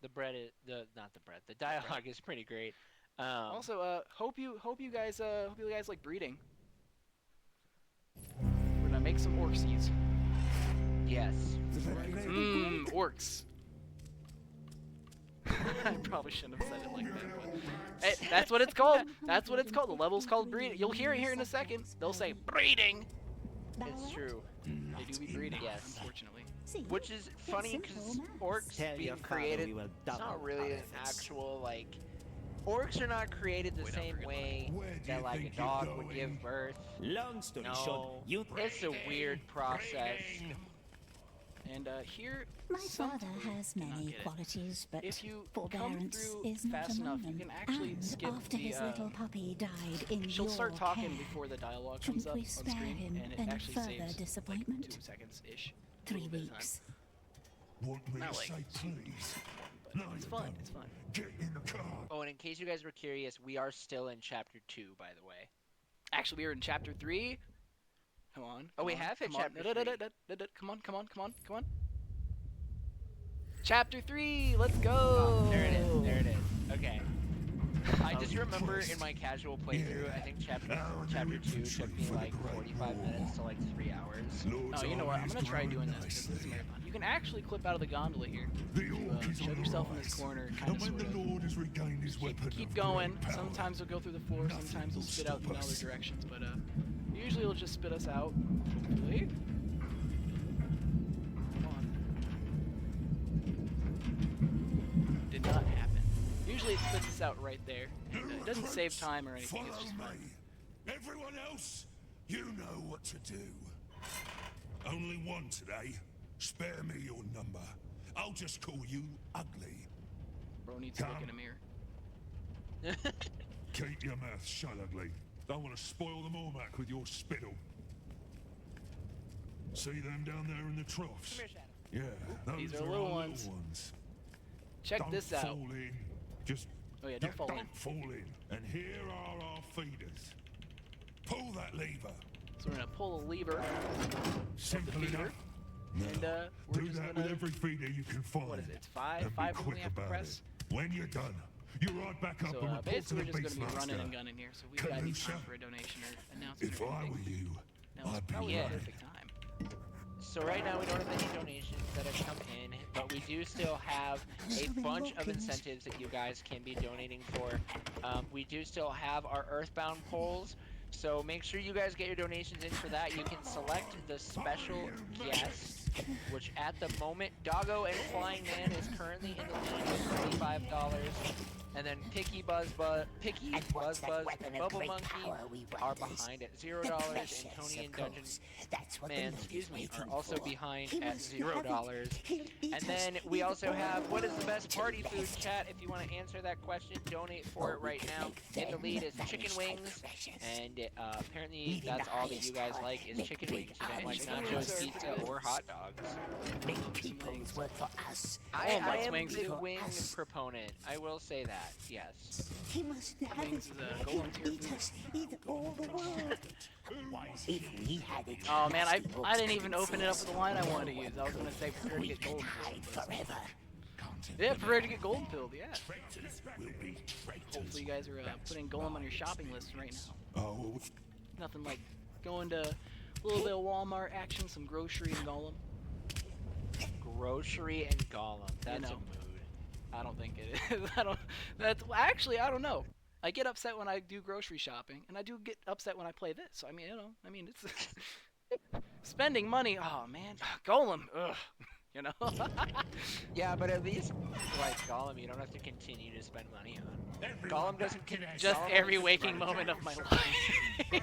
The bread is the dialogue is pretty great. Also, hope you guys like breeding. We're gonna make some orcsies. Yes. Orcs. I probably shouldn't have said it like that, but hey, that's what it's called. That's what it's called. The level's called breeding. You'll hear it here in a second. They'll say breeding. It's true. They do be breeding, Yes. unfortunately. Which is funny because orcs being created, it's not really an actual, like, orcs are not created the same way that, like, a dog would give birth. Long story No, short, you it's a weird process. And here, My some father people has do not many get it. qualities, but If you come forbearance through is not fast enough, among you them. can actually And skip after the, his little puppy died in She'll your start talking care, before the dialogue comes shouldn't up we on spare screen, him and it any actually further saves like disappointment? 2 seconds-ish. 3 weeks. Want me Not to like say please? No, It's you fun, don't. it's fun. Get in the car. Oh, and in case you guys were curious, we are still in chapter 2, by the way. Actually, we're in chapter 3. Come on. Oh, we come on, have hit come on. chapter 3. Come on. Chapter 3, let's go! Oh, there it is. Okay. I just remember in my casual playthrough, I think chapter 2 took me like 45 minutes to like 3 hours. Oh, you know what? I'm gonna try doing this because this is marathon. You can actually clip out of the gondola here. Shove yourself in this corner, kind of, And when sort the of. Lord has regained his weapon Keep of going. great power, Sometimes it'll go through the floor. Sometimes it'll spit out in other directions. But usually it'll just spit us out. Hopefully. Come on. Did not happen. Usually it spits us out right there. And, it doesn't save time or anything. It's follow just fun. me. Everyone else, you know what to do. Only one today. Spare me your number. I'll just call you ugly. Bro needs to look in a mirror. Keep your mouth shut, ugly. Don't want to spoil the Mormac with your spittle. See them down there in the troughs? Come here, Shadow. Yeah, those These are are little our ones. little ones. Check Don't this out. fall in. Just Oh yeah, don't fall in. don't fall in. And here are our feeders. Pull that lever. So we're gonna pull a lever, Simple feeder. enough. Now, and we're do just that gonna. with every feeder you can find. What is it? It's five. And Five be of them we quick have to about press. it. When you're done, you ride back up So and report to basically, the we're just gonna be running Beastmaster. and gunning here. So we've got any time Calusha, for a donation or announcement If or I anything. were you, Now it's I'd be probably the running. perfect time. So right now we don't have any donations that have come in, but we do still have a bunch of incentives that you guys can be donating for. We do still have our Earthbound polls, so make sure you guys get your donations in for that. You can select the special guest, which at the moment, Doggo and Flying Man is currently in the lead with $35. And then Picky Buzz Buzz, and Bubble Monkey are behind at $0, and Tony and Dungeon Man, are also behind at $0. And then we also have, what is the best party food, chat? If you want to answer that question, donate for it right now. In the lead is chicken wings, and apparently that's all that you guys like is chicken wings. You don't like nachos, pizza, or hot dogs. Many peoples work for us. I am wings. the wing proponent. I will say that, yes. He must have Wings is a Gollum tier food. eat all the world. If we had it, Oh man, I didn't even open it up with the line I wanted to use. I was gonna say prepare to get golden hide pilled. forever. Yeah, prepare to get golden pilled. Yeah. Traitors will be traitors. Hopefully you guys are putting Golem on your shopping list right now. Oh, Nothing like going to a little bit of Walmart action, some grocery and Golem. Grocery and Gollum. That's know. a mood. I don't think it is. I don't. That's actually I don't know. I get upset when I do grocery shopping, and I do get upset when I play this. So I mean, it's spending money. Oh man, Golem. Ugh. You know. Yeah, but at least, like Gollum, you don't have to continue to spend money on. Gollum doesn't Just every waking moment of my life.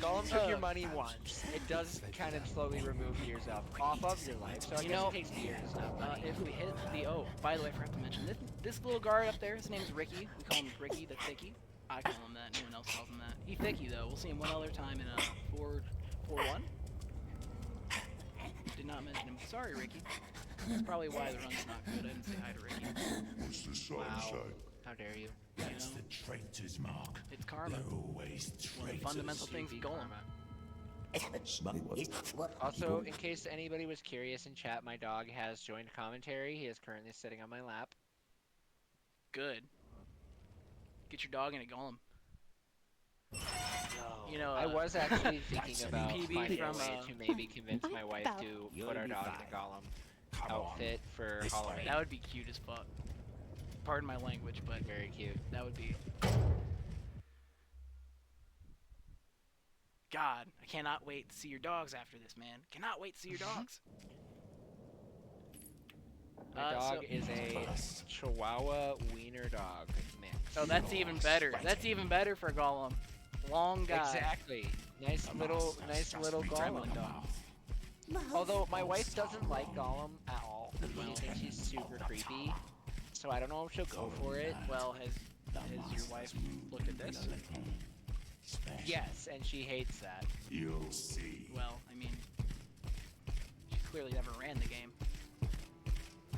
Gollum took your money once. It does kind of slowly remove years off of your life, so I You guess know, it takes years. If we hit the by the way, I forgot to mention this little guard up there. His name's Ricky. We call him Ricky the Thicky. I call him that. No one else calls him that. He Thicky though. We'll see him one other time in 4-1. Did not mention him. Sorry, Ricky. That's probably why the run's not good. I didn't say hi to Ricky. what's the sign Wow. say? How dare you? That's the traitor's mark. It's karma. They're always One of the traitors. fundamental things of Golem. Also, in case anybody was curious in chat, my dog has joined commentary. He is currently sitting on my lap. Good. Get your dog in a Golem. You know, I was actually thinking about PB finding a from, way to maybe convince my wife to put our dog in a Gollum outfit for Halloween. that would be cute as fuck. Pardon my language, but Very cute. that would be. God, I cannot wait to see your dogs after this, man. Cannot wait to see your dogs. My dog so- is a Chihuahua wiener dog mix. Oh, that's even better. That's even better for Gollum. Long guy. Exactly. Nice little Gremlin Gollum. dog. Although my wife doesn't like Gollum at all. She thinks he's super creepy. So I don't know if she'll go for it. Well, has your wife looked at this? Yes, and she hates that. You'll see. Well, I mean, she clearly never ran the game.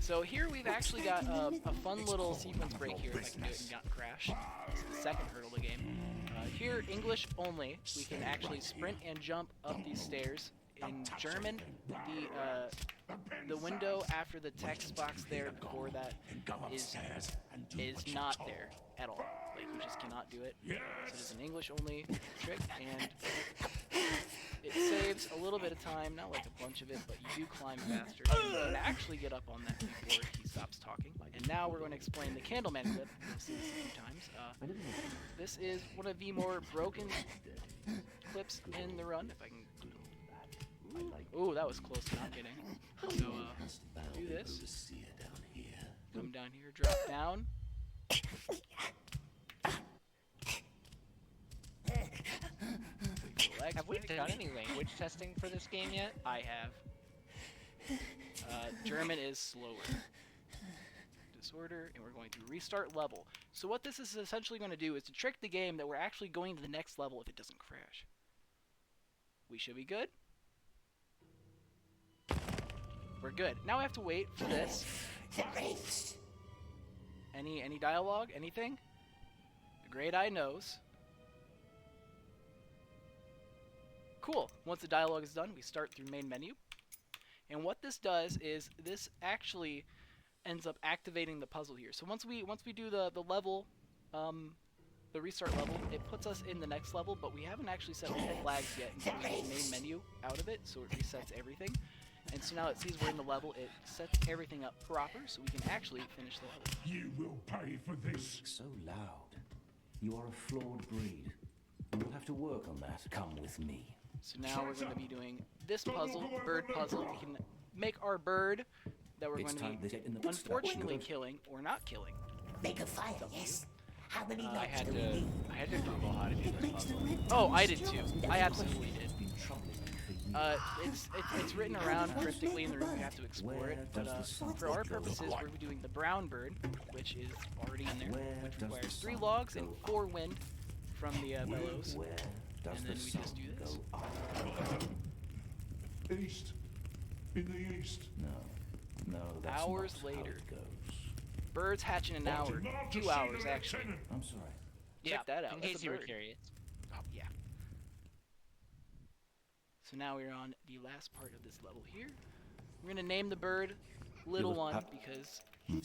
So here we've actually got a fun little sequence break here, if I can do it and not crash. It's the second hurdle of the game. Here, English only, we can actually sprint and jump up these stairs. In German, the window after the text box there before that is not there at all. Like, you just cannot do it. So it's an English only trick, and it saves a little bit of time, not like a bunch of it, but you do climb faster. You can actually get up on that before he stops talking. And now we're going to explain the Candleman clip. You've seen this a few times. This is one of the more broken clips in the run, if I can. Ooh, that was close, not kidding. So, do this. Come down here, drop down. Have we done any language testing for this game yet? I have. German is slower. Disorder, and we're going to restart level. So what this is essentially going to do is to trick the game that we're actually going to the next level if it doesn't crash. We should be good. We're good. Now I have to wait for this. Any dialogue? Anything? The Great Eye knows. Cool. Once the dialogue is done, we start through main menu. And what this does is this actually ends up activating the puzzle here. So once we do the level, the restart level, it puts us in the next level, but we haven't actually set all the flags yet until we get the main menu out of it, so it resets everything. And so now it sees we're in the level, it sets everything up proper, so we can actually finish the level. You will pay for this. So loud. You are a flawed breed. You will have to work on that. Come with me. So now we're going to be doing this puzzle, bird puzzle. We can make our bird that we're It's going to time be to get unfortunately killing or not killing. Make a fire, yes? How many I logs had do we to need? Google how to do this puzzle. Oh, I did too. I absolutely did. Been troubling me for years. It's written around cryptically in the room. You have to explore it. But for our purposes, we're doing the brown bird, which is already in there, which requires 3 logs and 4 wind from the bellows. Where does And the then we sun just do this. go up? East. In the east. No, that's Hours not how later. it goes. Birds hatch in an hour, 2 hours actually. I'm sorry. Check that out. In That's case a you were bird. curious. Oh, yeah. So now we're on the last part of this level here. We're going to name the bird Little will One have- because You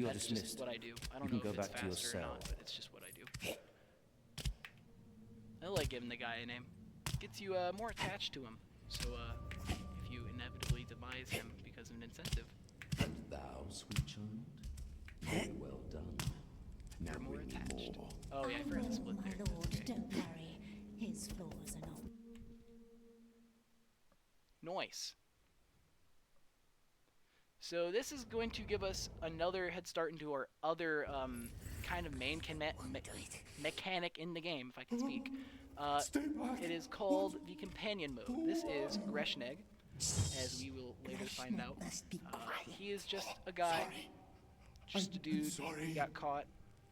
are that's dismissed. just what I do. I don't You know can if go it's back to your faster or not, cell. but it's just what I do. I like giving the guy a name. Gets you more attached to him. So if you inevitably demise him because of an incentive, Thou, sweet child. Very well done. Now you're more bring me attached. more. Oh yeah, I I forgot to will, split my there. lord. That's okay. Don't worry. His flaws are not. Nice. So this is going to give us another head start into our other kind of main mechanic in the game, if I can speak. It is called the companion mode. This is Greshneg, as we will later find out. He is just a guy, just a dude. He got caught.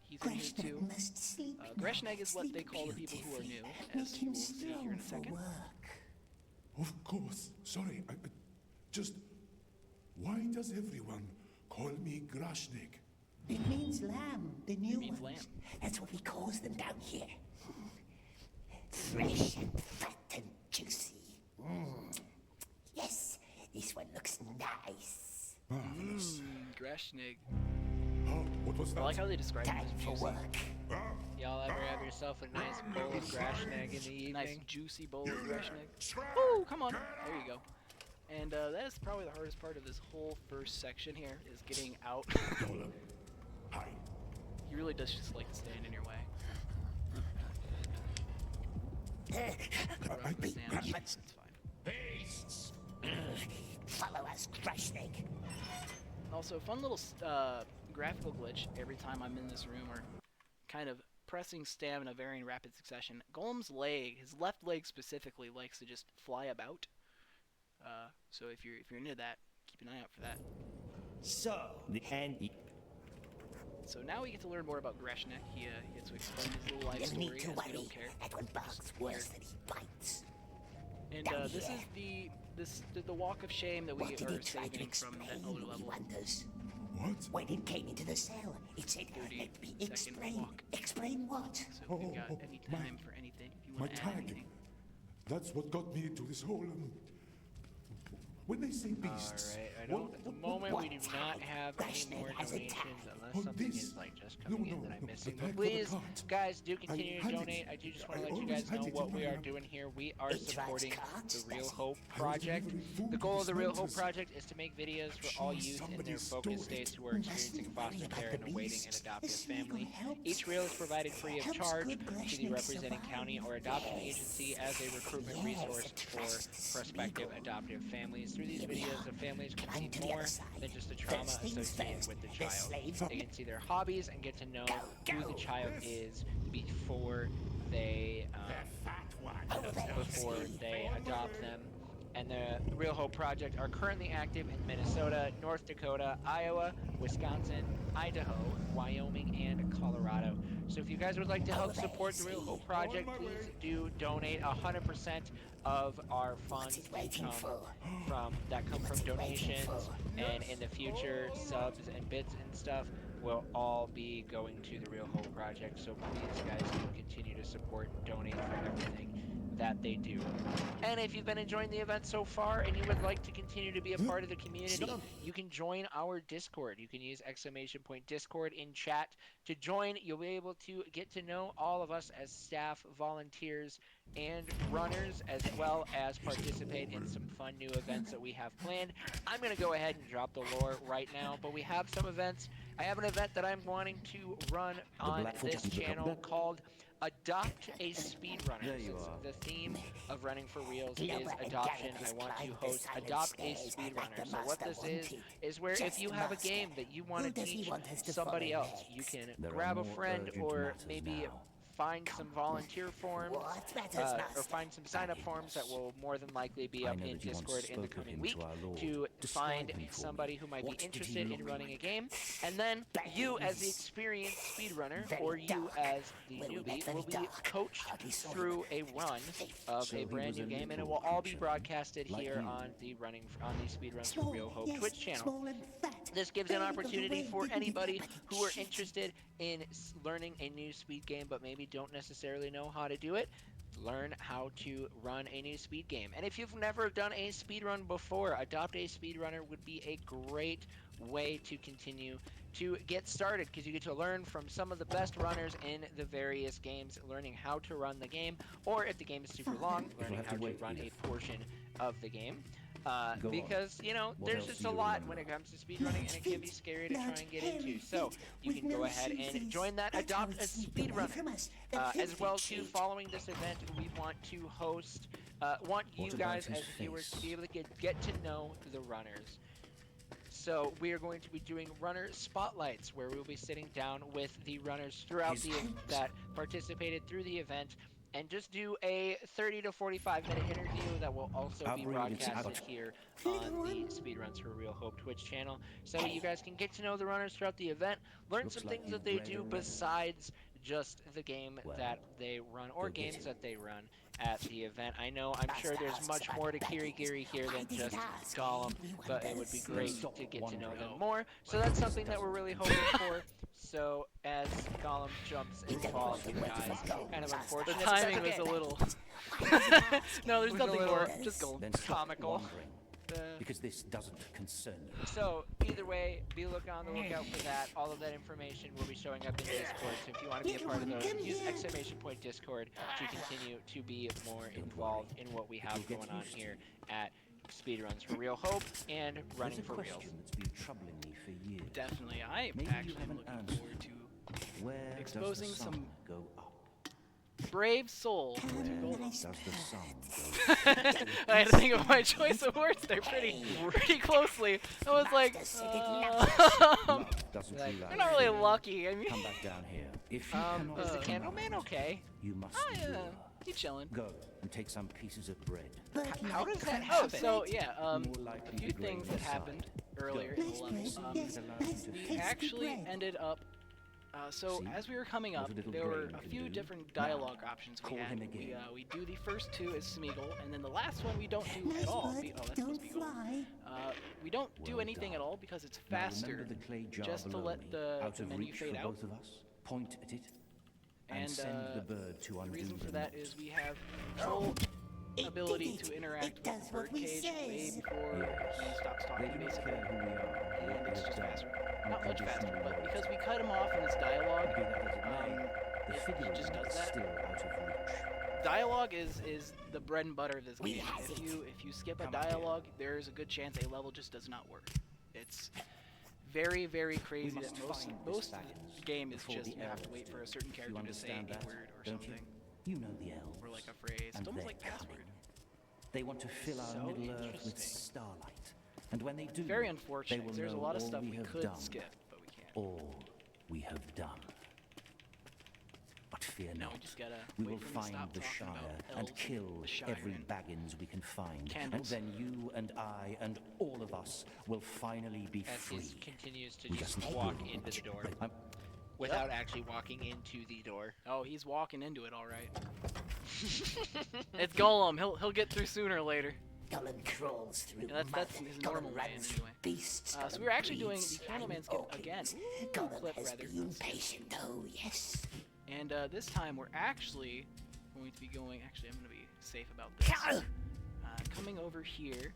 He's in here too. Greshneg is what they call the people who are new, as you will see here in a second. Of course. Sorry. Just... Why does everyone call me Grashnik? It means lamb, the new means ones. lamb. That's what we call them down here. Fresh and fat and juicy. Yes, this one looks nice. Marvelous. Greshneg. Oh, what was that? I like how they describe him Time as for juicy. work. Y'all ever have yourself a nice bowl of Grashnag in the evening? Nice juicy bowl of Greshneg. Oh, come on. There you go. And that is probably the hardest part of this whole first section here, is getting out. Gollum. Hi. He really does just like to stand in your way. I The sandwich, it's fine. Beasts. Follow us, Grashnik. Also, fun little graphical glitch every time I'm in this room, or kind of pressing stamina very in rapid succession. Gollum's leg, his left leg specifically, likes to just fly about. So if you're into that, keep an eye out for that. So, the end. So now we get to learn more about Greshnek. He gets to explain his little life You story, need as to we worry. don't care. That one barks worse than he bites. And Down this here. is the walk of shame that we What did are it try to saving from that explain, other he level. wonders? What? When it came into the cell, it said, 30 let me second explain. walk. Explain what? So if you've got Oh, any my- time for anything, if you My want to add tag. anything. That's what got me into this whole... when they say beasts... Alright, I don't. At the moment, we do not have any Greshnek more has a donations tag. unless Oh, something this- is like just No, coming in no, that I'm no, missing. the But tag for the please, cart. guys, do continue to had it. donate. I do just want I to let you always guys had know it what in we my are hand. doing here. We are It drives supporting carts, the Real does it? Hope I was Project. delivering food The to goal of these the Real Hope mentors. Project is to make videos for all Sure, youth in their somebody focus stole it. states who are experiencing foster care and awaiting an adoptive family. Each reel is provided free of charge to the representing county or adoption agency as a recruitment resource for prospective adoptive families. Through these videos, the families can see more than just the trauma associated with the child. They can see their hobbies and get to know who the child is before they adopt them. and the Real Hope Project are currently active in Minnesota, North Dakota, Iowa, Wisconsin, Idaho, Wyoming, and Colorado. So if you guys would like to help support the Real Hope Project, please do donate. 100% of our funds come from donations, and in the future, subs and bits and stuff will all be going to the Real Hope Project. So please, guys, do continue to support and donate for everything that they do. And if you've been enjoying the event so far and you would like to continue to be a part of the community, you can join our Discord. You can use !Discord in chat to join. You'll be able to get to know all of us as staff, volunteers, and runners, as well as participate in some fun new events that we have planned. I'm going to go ahead and drop the lore right now, but we have some events. I have an event that I'm wanting to run on this channel called Adopt a Speedrunner. Since the theme of Running for Reels is adoption, I want to host Adopt a Speedrunner. So what this is where if you have a game that you want to teach somebody else, you can grab a friend or maybe find some volunteer forms or find some sign-up forms that will more than likely be up in Discord in the coming week to find somebody who might be interested in running a game. And then you as the experienced speedrunner or you as the newbie will be coached through a run of a brand new game, and it will all be broadcasted here on the Speedruns for Real Hope Twitch channel. This gives an opportunity for anybody who are interested in learning a new speed game but maybe don't necessarily know how to do it, learn how to run a new speed game. And if you've never done a speed run before, Adopt a Speedrunner would be a great way to continue to get started, because you get to learn from some of the best runners in the various games, learning how to run the game, or if the game is super long, learning how to run a portion of the game. Because, you know, there's just a lot when it comes to speedrunning, and it can be scary to try and get into. So you can go ahead and join that Adopt a Speedrunner. As well, too, following this event, we want to host, want you guys as viewers to be able to get to know the runners. So we are going to be doing runner spotlights, where we will be sitting down with the runners throughout that participated through the event, and just do a 30 to 45-minute interview that will also be broadcasted here on the Speedruns for Real Hope Twitch channel, so you guys can get to know the runners throughout the event, learn some things that they do besides just the game that they run, or games that they run at the event. I'm sure there's much more to Kirigiri here than just Gollum, but it would be great to get to know them more. So that's something that we're really hoping for. So as Gollum jumps and falls, you guys, kind of unfortunate. The timing was a little. No, there's nothing more. Just Gollum. Comical. Because this doesn't concern you. So either way, be on the lookout for that. All of that information will be showing up in Discord. So if you want to be a part of those, use !Discord to continue to be more involved in what we have going on here at Speedruns for Real Hope and Running for Reals. That's been troubling me for years. Definitely, I'm actually looking forward to exposing some go up. brave soul to Where Gollum. does the sun go? I had to think of my choice of words there pretty closely. I was like, Love doesn't you're not really lucky. I mean, Come back down here. If you cannot Is the come Candleman out, okay? You must yeah, endure. he's chilling. Go and take some pieces of bread. How does that Oh, happen? so yeah, More a likely few to graze things that inside. happened earlier in the level. It allows you to We actually ended up. So See? as we were coming up, What a little there were brain a can few do. different dialogue options we Call had. him again. We do the first two as Smeagol, and then the last one we don't do at all. Oh, that's supposed to be Gollum. We don't do Well anything done. at all because it's Now faster. remember the clay jar just to below let me, the out of menu reach fade for out. both of us. Point at it and And send the bird to the undo reason for the that knot. is we have full ability to interact with the birdcage way before he stops They talking, do not basically. care who we are, And what it's we have just done, faster. on Not much condition faster, we but wait. because we cut him off in his dialogue, Be that as it may, the it figure just does is that. still out of reach. Dialogue is the bread and butter of this game. If you skip a dialogue, there's a good chance a level just does not work. It's very, very crazy that must most find most this of the balance game is before just the you have to elves wait do. for a certain You character to say understand a that, word or don't something, you? You know the elves. or like a phrase. and It's almost they're like password. cunning. They want to fill our So Middle Earth with interesting. starlight. And when they do, Very they unfortunate. will There's a know lot of all stuff we we have could done. skip, but we can't. All we have done. But fear No, not. we just gotta We wait will for him to find stop the talking Shire about and elves, kill the Shire, every and Baggins we can find. candles. And then you and I and all of us will finally be As free. he continues to We just just walk into the door I'm- without actually walking into the door. Oh, he's walking into it all right. It's Gollum. He'll get through sooner or later. Gollum crawls through Yeah, that's mud. his Gollum normal way, runs anyway. beasts. So Gollum we're actually doing breeds the Candleman slimy skin again. orcans. Ooh, Gollum clip, has rather. been patient, oh yes. And this time we're actually going to be going. Actually, I'm going to be safe about this. Coming over here.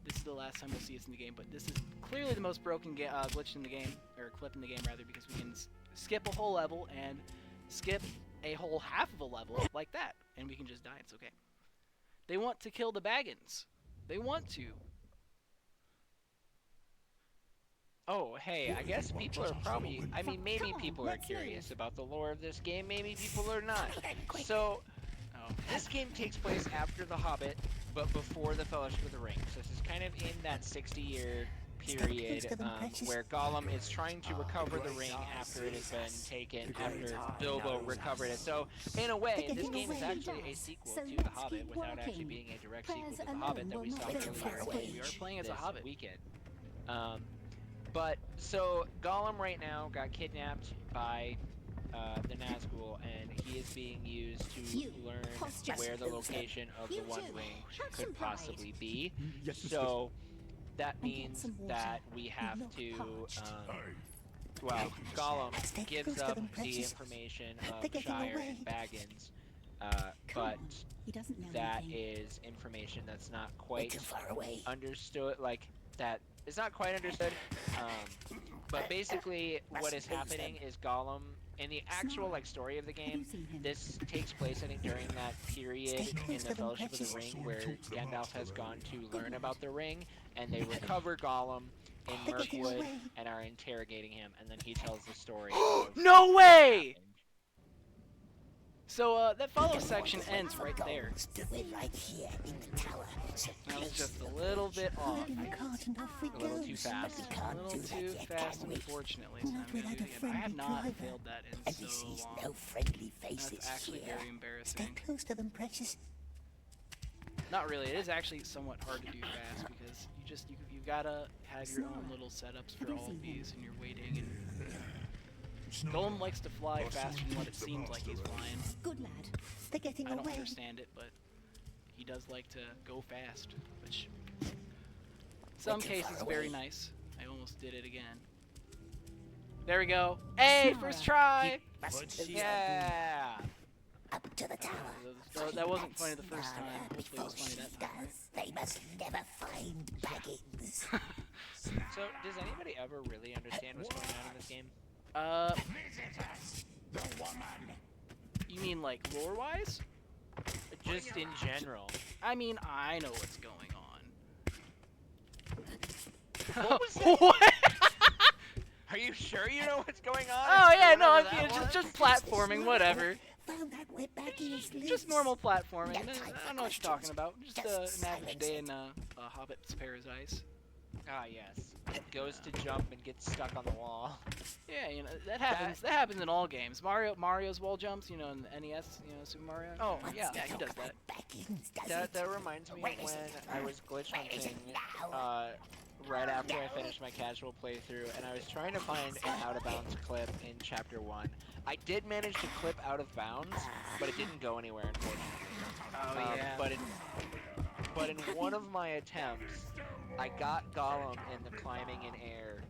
This is the last time we'll see us in the game, but this is clearly the most broken glitch in the game, or clip in the game rather, because we can skip a whole level and skip a whole half of a level like that, and we can just die. It's okay. They want to kill the Baggins. They want to. Oh, hey, I guess people are probably... I mean, maybe Come on, people are let's curious move. about the lore of this game. Maybe people are not. So, Oh, this game takes place after The Hobbit, but before the Fellowship of the Ring. So this is kind of in that 60-year period where Gollum is trying to recover the ring after it has been taken, after Bilbo recovered it. So, in a way, this game is actually a sequel So to The let's Hobbit keep without actually working. being a direct Prayers sequel to The alone Hobbit that we will saw not earlier suffice. we are playing as a this hobbit. weekend. But, so, Gollum right now got kidnapped by the Nazgul, and he is being used to You, learn posture. where the location of the You One too. Ring Have some could pride. possibly be. Yes, mistress. So, that And get means some water. that we have look to, parched. well, Gollum Stay gives close to up them, the precious. information They're of getting Shire away. and Baggins, Come but on. He doesn't know that anything. is information that's not We're quite too far away. understood, like, that is not quite understood, but basically what is happening is Gollum, in the actual, like, story of the Have you game, seen him? this takes place, I think, during that period Stay in close the to them, Fellowship of the precious. Ring where Gandalf has gone to learn about the ring, and they recover Gollum in They're getting Mirkwood away. and are interrogating him, and then he tells the story of No what way! happened. So that follow section ends right there. Do it right here in the tower. So That was just a little bit off. in the cart and off we A little go. too fast. We A can't little do that too yet, fast, can we? unfortunately. So I'm Not gonna do without it a again. I have friendly not driver. failed that in And he so sees long. no friendly faces That's actually here. very Stay embarrassing. close to them, precious. Not really. It is actually somewhat hard to do fast because you gotta have your own little setups for all of these, and you're waiting. And Gollum likes to fly faster than what it seems like he's flying. Good lad. They're getting I don't away. understand it, but he does like to go fast, which in some too cases far is very away. nice. I almost did it again. There we go. Hey, first try. Yeah! Up to the tower. That wasn't funny the first Nana, time. Hopefully it before was funny she that time. right? does, they must never find Baggins. So, does anybody ever really understand what's going on in this game? You mean like lore-wise? Just in general. I mean, I know what's going on. What was that? What? Are you sure you know what's going on? Oh yeah, no, Whatever I'm that was? just platforming, whatever. Found out where Baggins lives. Just normal platforming. I don't know what you're talking about. Just an average day in a Hobbit's paradise. Ah, yes. It goes to jump and gets stuck on the wall. Yeah, you know that happens. That happens in all games. Mario's wall jumps, you know, in the NES, you know, Super Mario. Oh, What's yeah. Yeah, he to does talk that. about Baggins, does That it? reminds me Where of is when it? I was glitch Where is it hunting now? right after I finished my casual playthrough, and I was trying to find an out of bounds clip in chapter 1. I did manage to clip out of bounds, but it didn't go anywhere, unfortunately. Oh yeah. But in one of my attempts, I got Gollum in the climbing in air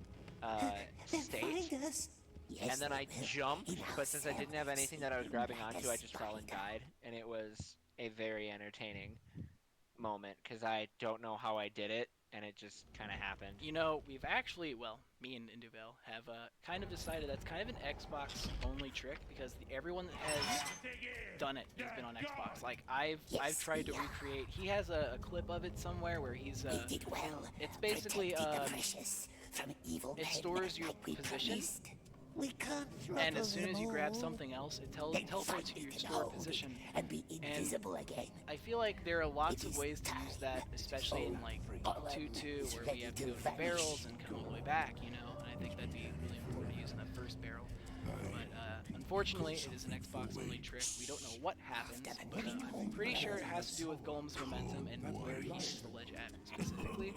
They'll state, find us. Yes, and then I they will. jumped, In but since I didn't have ourselves. anything that I was grabbing onto, I Let just us fell and find died, and it was a very entertaining moment, because I don't know how I did it, and it just kind of happened. You know, we've actually, well, me and Induvel have kind of decided that's kind of an Xbox-only trick because everyone that has done it has been on Xbox. Like I've Yes, tried to we are. recreate. He has a clip of it somewhere where he's We did well. it's basically Protecting the precious from evil it men stores your like we position. promised. We can't and as trouble soon as you them grab all. something else, it Then teleports you find your it and stored hold it position. and be invisible again. I feel like there are lots It of is ways to use that, time. especially in like Gollum 2-2 is where ready we have to to go to the vanish. barrels and come all the way back, you know. And I think that'd be really important to use in that first barrel. But Unfortunately, it is an Xbox-only trick. We don't know what happens, but I'm pretty sure it has to do with Gollum's momentum and where he hits the ledge at specifically.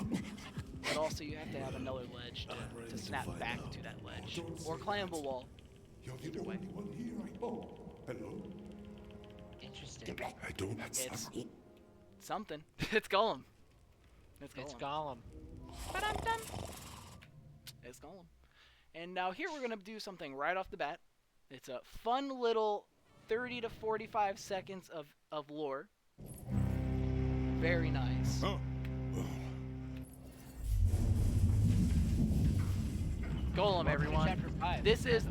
But also, you have to have another ledge to snap back to that ledge, or climb a wall. You're the Either way. only one here, I know. Hello? Interesting. I don't... It's something. It's Gollum. It's Gollum. Ba-dum-dum. It's Gollum. And now here we're going to do something right off the bat. It's a fun little 30 to 45 seconds of lore. Very nice. Oh. Gollum, everyone. Chapter 5. This is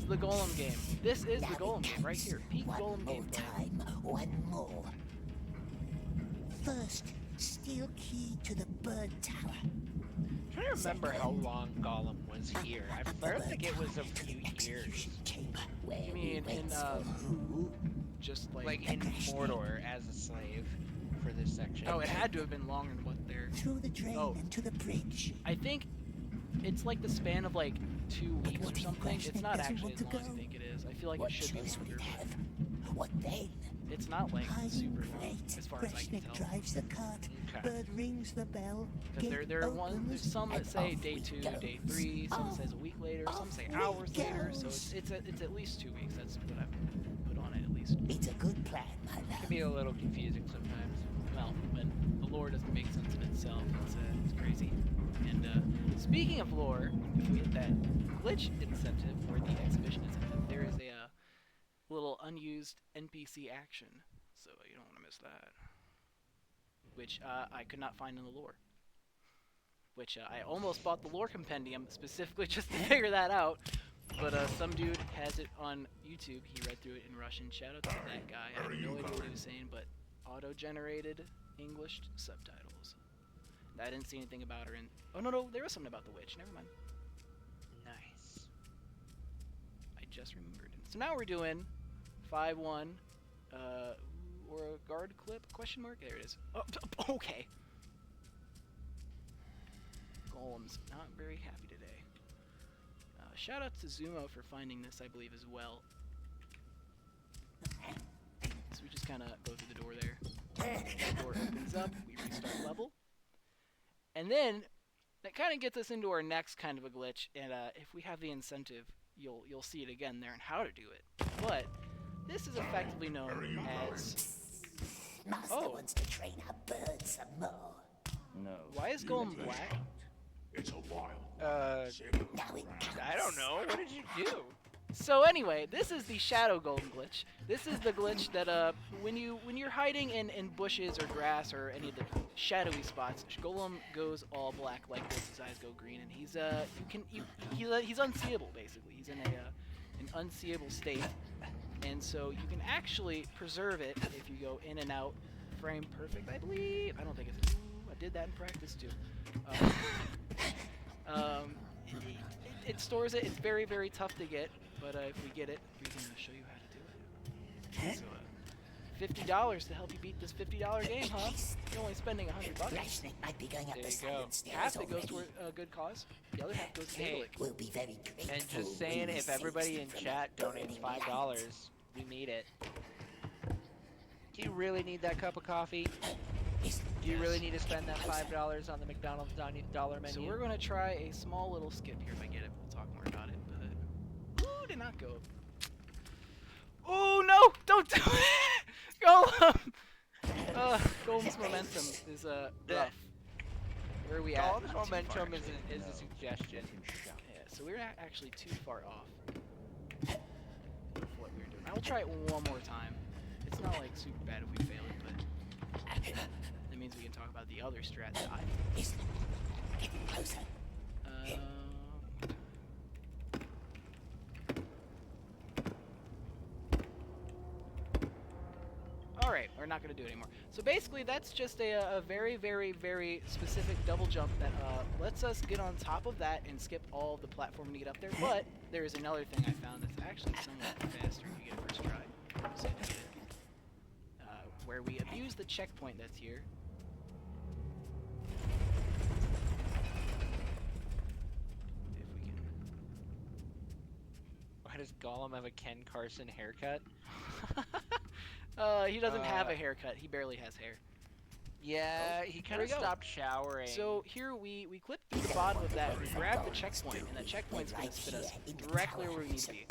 the Gollum game. This is the Gollum game right here. Peak Gollum gameplay. One more. First, steal key to the bird tower. I'm trying to remember how long Gollum was here. I felt like it was a few years. Chamber. Where You mean in just Like in Mordor as a slave for this section. Oh, it had to have been longer than what they're. through the drain Oh. and to the bridge. I think it's like the span of like 2 weeks or something. It's not Doesn't actually want as to long as I go. think it is. I feel like What it should be choice would longer. it have? What then? It's not like Hiding super long freight. as far as I can Brezhnev tell. drives the cart. Okay. Bird rings the bell. Because Gate there are ones, opens, there's some that and say off day we 2, go. day 3, some Off- says a week later, some say off we hours later. So goes. it's at least 2 weeks. That's what I've put on it at least. It's a good plan, my It love. can be a little confusing sometimes. Well, when the lore doesn't make sense of itself, it's crazy. And speaking of lore, if we hit that glitch incentive or the exhibition incentive, there is a little unused NPC action, so you don't want to miss that. Which I could not find in the lore. Which I almost bought the lore compendium specifically just to figure that out. But some dude has it on YouTube. He read through it in Russian. Shout out to that guy. I have no idea what he was saying, but auto-generated English subtitles. I didn't see anything about her in. Oh no, there was something about the witch. Never mind. Nice. I just remembered. So now we're doing 5-1, or a guard clip? Question mark. There it is. Oh, okay. Gollum's not very happy today. Shout out to Zumo for finding this, I believe, as well. So we just kind of go through the door there. The door opens up. We restart level. And then that kind of gets us into our next kind of a glitch. And if we have the incentive, you'll see it again there and how to do it. But this is effectively known as. Master wants to train our birds some more. No. Why is Gollum black? It's a wild. Now it I don't know. What did you do? So anyway, this is the shadow Gollum glitch. This is the glitch that when you're hiding in bushes or grass or any of the shadowy spots, Gollum goes all black like this. His eyes go green, and he's unseeable basically. He's in an unseeable state, and so you can actually preserve it if you go in and out frame perfect. I believe. I don't think it's. Ooh, I did that in practice too. It stores it. It's very, very tough to get, but if we get it, we can show you how to do it. So, $50 to help you beat this $50 game, huh? You're only spending $100. Brezhnev might be going up There the you go. silent stairs Half it goes already. toward a good cause. The other half goes to Hey. Gaelic. We'll be very grateful. And just when saying, we if save everybody you in from chat a burning donates light. $5, we need it. Do you really need that cup of coffee? Do you really need to spend that $5 on the McDonald's dollar menu? So we're going to try a small little skip here. If I get it, we'll talk more about it. But ooh, did not go. Oh no! Don't do it! Gollum! Gollum's momentum is rough. Where are we at? Gollum's Not too far, momentum actually. is a suggestion. Yeah, so we're not actually too far off of what we were doing. I will try it one more time. It's not like super bad if we fail it, but that means we can talk about the other strat that I. Listen, get closer. Alright, we're not going to do it anymore. So basically, that's just a very, very, very specific double jump that lets us get on top of that and skip all of the platform to get up there. But there is another thing I found that's actually somewhat faster if you get it first try. So you get it. Where we abuse the checkpoint that's here. If we can. Why does Gollum have a Ken Carson haircut? He doesn't have a haircut. He barely has hair. Yeah, he kind we of go. stopped showering. So here we clip through the bottom of that, we grab the checkpoint, and that checkpoint's going to spit us directly where we need to be.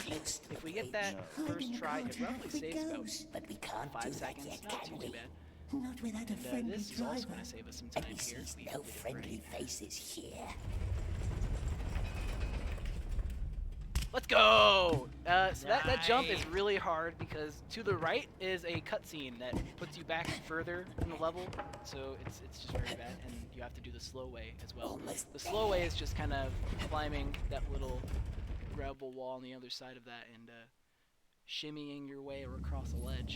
If we get that first try, it roughly saves about 5 seconds, not too bad. Not without a And friendly this is driver. also going to save us some time here. Sees We no get it friendly right. faces here. Let's go! So that jump is really hard because to the right is a cutscene that puts you back further in the level, so it's just very bad, and you have to do the slow way as well. The slow way is just kind of climbing that little gravel wall on the other side of that and shimmying your way across a ledge.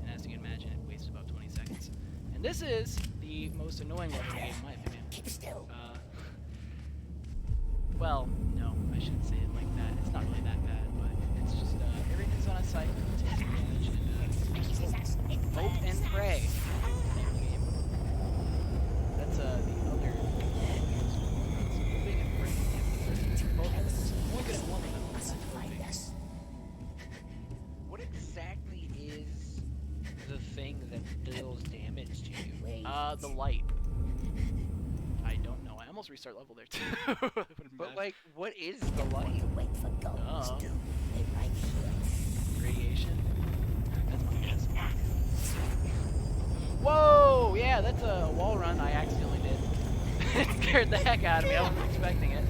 And as you can imagine, it wastes about 20 seconds. And this is the most annoying level in the game, in my opinion. Keep still. Well, no, I shouldn't say it like that. It's not really that bad, but it's just everything's on a cycle. Take advantage and hope and pray. That's the other. Hoping and praying. Both of them. Only good at one of them. That's hoping. What exactly is the thing that deals damage to you? The light. I don't know. I almost restart level there too. But like, what is the light? Wait for Gollum to do. They're right here. Radiation. That's my guess. Whoa! Yeah, that's a wall run I accidentally did. It scared the heck out of me. I wasn't expecting it.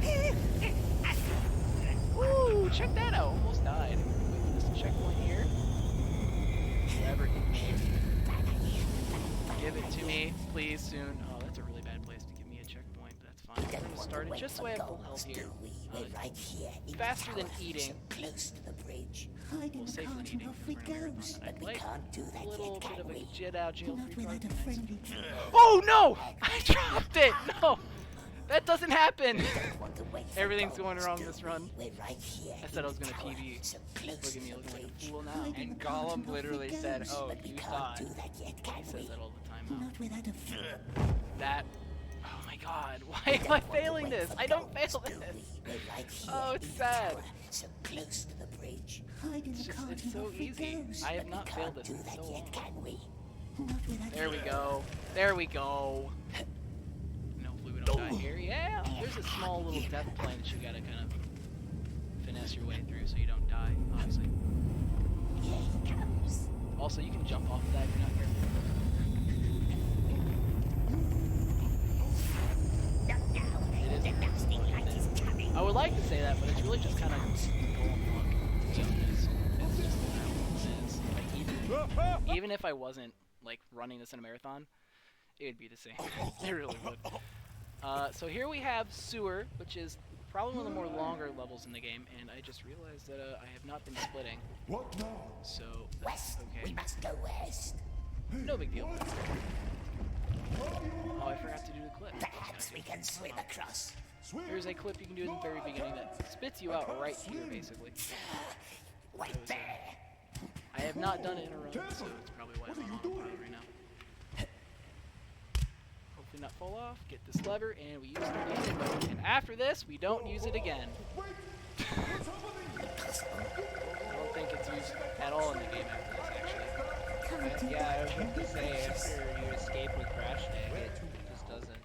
Woo! Check that out. Almost died. Wait for this checkpoint here. Whatever it may be. Give it to me, please, soon. Oh, that's a really bad place to give me a checkpoint, but that's fine. We're gonna start it just so I have full health here. Faster than eating. Close to the bridge. Well, Hiding the safer cart than and eating. off we If we're in a goes. marathon that I But we play. can't do that A little yet, bit can of a we? jet out jail Not free card. without a friendly Oh no! I dropped it! No! That doesn't happen! Want to wait for Everything's Gollum, going wrong do this we? run. We're right here. I said I was in the gonna tower, PB. so Look close at me to looking the like a bridge. fool now. Hiding And the cart Gollum and off literally we said, goes. "Oh, But we you can't thought." do that yet, can He we? says that all the time now. Not without a friend. That. Oh my god, why am I failing this? I don't fail this! Oh, it's sad. So close to the bridge. It's so easy. I have not failed this in so long. Can we? There we go. There we go. And hopefully we don't die here. Yeah, there's a small little death plane that you gotta kind of finesse your way through so you don't die, obviously. Here he comes. Also, you can jump off of that if you're not careful. It is a nasty light is coming. I would like to say that, but it's really just kind of Gollum look. It's just how it is. Even if I wasn't like running this in a marathon, it would be the same. It really would. So here we have Sewer, which is probably one of the more longer levels in the game, and I just realized that I have not been splitting. What now? So that's West. We okay. must go west. No big deal. Oh, I forgot to do the clip. Perhaps we can swim across. There's a clip you can do in the very beginning that spits you out right here, basically. Wait there. I have not done it in a run, so it's probably why I'm on autopilot right now. Hopefully not fall off. Get this lever, and we use the landing mode. And after this, we don't use it again. I don't think it's used at all in the game after this, actually. Yeah, I was going to say, after you escape with Crash Tag, it just doesn't.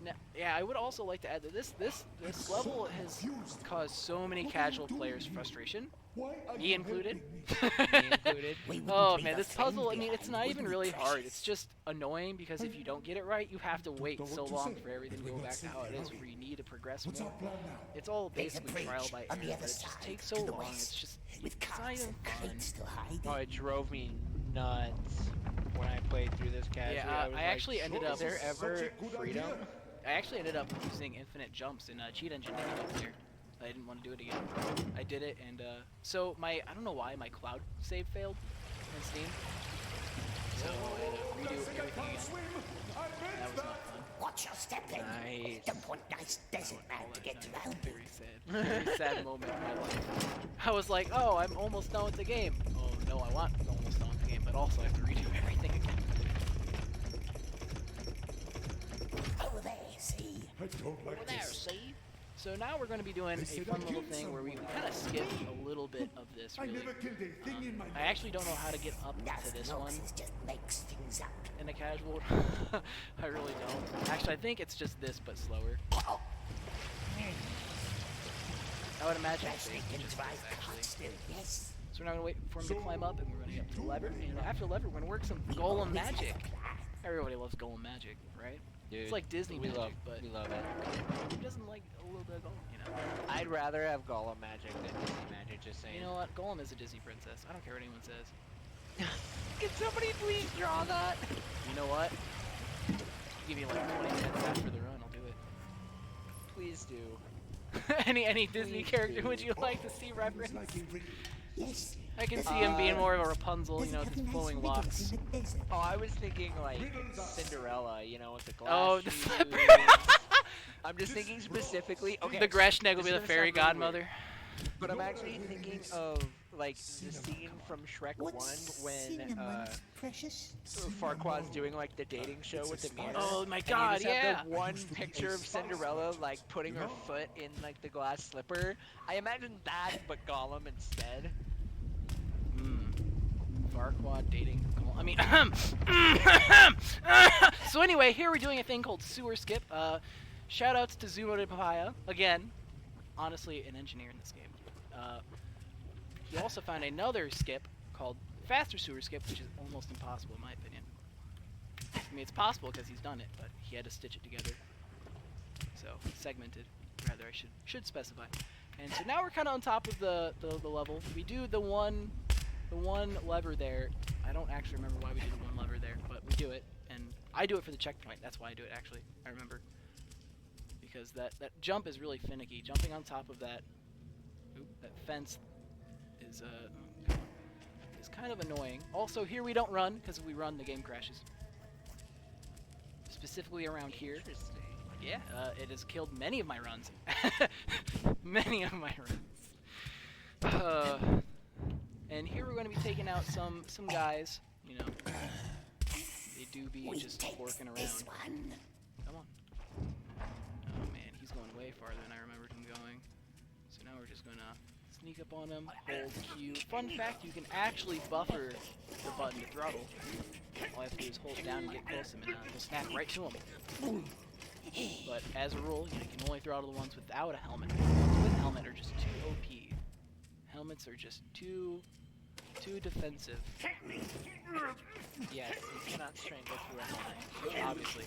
Now, yeah, I would also like to add that this level has caused so many casual players frustration, me included. Oh man, this puzzle, I mean, it's not even really hard. It's just annoying because if you don't get it right, you have to wait so long for everything to go back to how it is where you need to progress more. It's all basically trial by error, but it just takes so long. It's just, it's not even fun. Oh, it drove me nuts when I played through this casually. Yeah, was I like, actually ended up. Is there ever freedom? I actually ended up using infinite jumps in Cheat Engine to get up there. I didn't want to do it again. I did it, and so I don't know why my cloud save failed in Steam. So I had to redo everything again. That was not fun. Watch your step then. Nice. Don't want nice desert man to get drowned. Very sad. Very sad moment in my life. I was like, oh, I'm almost done with the game. Oh no, I want almost done with the game, but also I have to redo everything again. Over there, see? I don't like this. See? So now we're going to be doing a fun little thing where we kind of skip a little bit of this, really. I actually don't know how to get up to this one in a casual. I really don't. Actually, I think it's just this, but slower. I would imagine it's just this, actually. So we're not going to wait for him to climb up, and we're going to get up to the lever. And after the lever, we're going to work some Gollum magic. Everybody loves Gollum magic, right? Dude, it's like Disney magic, but we love it. who doesn't like a little bit of Gollum, you know? I'd rather have Gollum magic than Disney magic, just saying. You know what? Gollum is a Disney princess. I don't care what anyone says. Can somebody please draw that? You know what? I'll give you like 20 minutes after the run, I'll do it. Please do. any Disney character would you like to see reference? Yes. I can see him being more of a Rapunzel, you know, with his flowing locks. Oh, I was thinking like Cinderella, you know, with the glass. Oh, the shoes. slipper. I'm just thinking specifically. Okay. The Greshneck will this be is the gonna fairy sound really godmother. weird, but I'm actually thinking of like the scene from Shrek 1 when precious? Farquaad's doing like the dating show with the mirror. Oh my and god, you just yeah! have the one picture of Cinderella like putting her foot in like the glass slipper. I imagine that, but Gollum instead. Farquaad dating Gollum. I mean, so anyway, here we're doing a thing called sewer skip. Shoutouts to Zumo de Papaya again. Honestly, an engineer in this game. He also found another skip called faster sewer skip, which is almost impossible in my opinion. I mean, it's possible because he's done it, but he had to stitch it together. So segmented, rather I should specify. And so now we're kind of on top of the level. We do the one lever there. I don't actually remember why we do the one lever there, but we do it, and I do it for the checkpoint. That's why I do it, actually. I remember. Because that jump is really finicky. Jumping on top of that fence is kind of annoying. Also, here we don't run, because if we run, the game crashes. Specifically around here. Interesting. Yeah, it has killed many of my runs. Many of my runs. And here we're going to be taking out some guys, you know. They do be just working around. Come on. Oh man, he's going way farther than I remembered him going. So now we're just going to sneak up on him, hold Q. Fun fact, you can actually buffer the button to throttle. All I have to do is hold it down and get close to him, and he'll snap right to him. But as a rule, you can only throttle the ones without a helmet. The ones with helmet are just too OP. Helmets are just too defensive. Yes, you cannot strangle through a helmet. Obviously.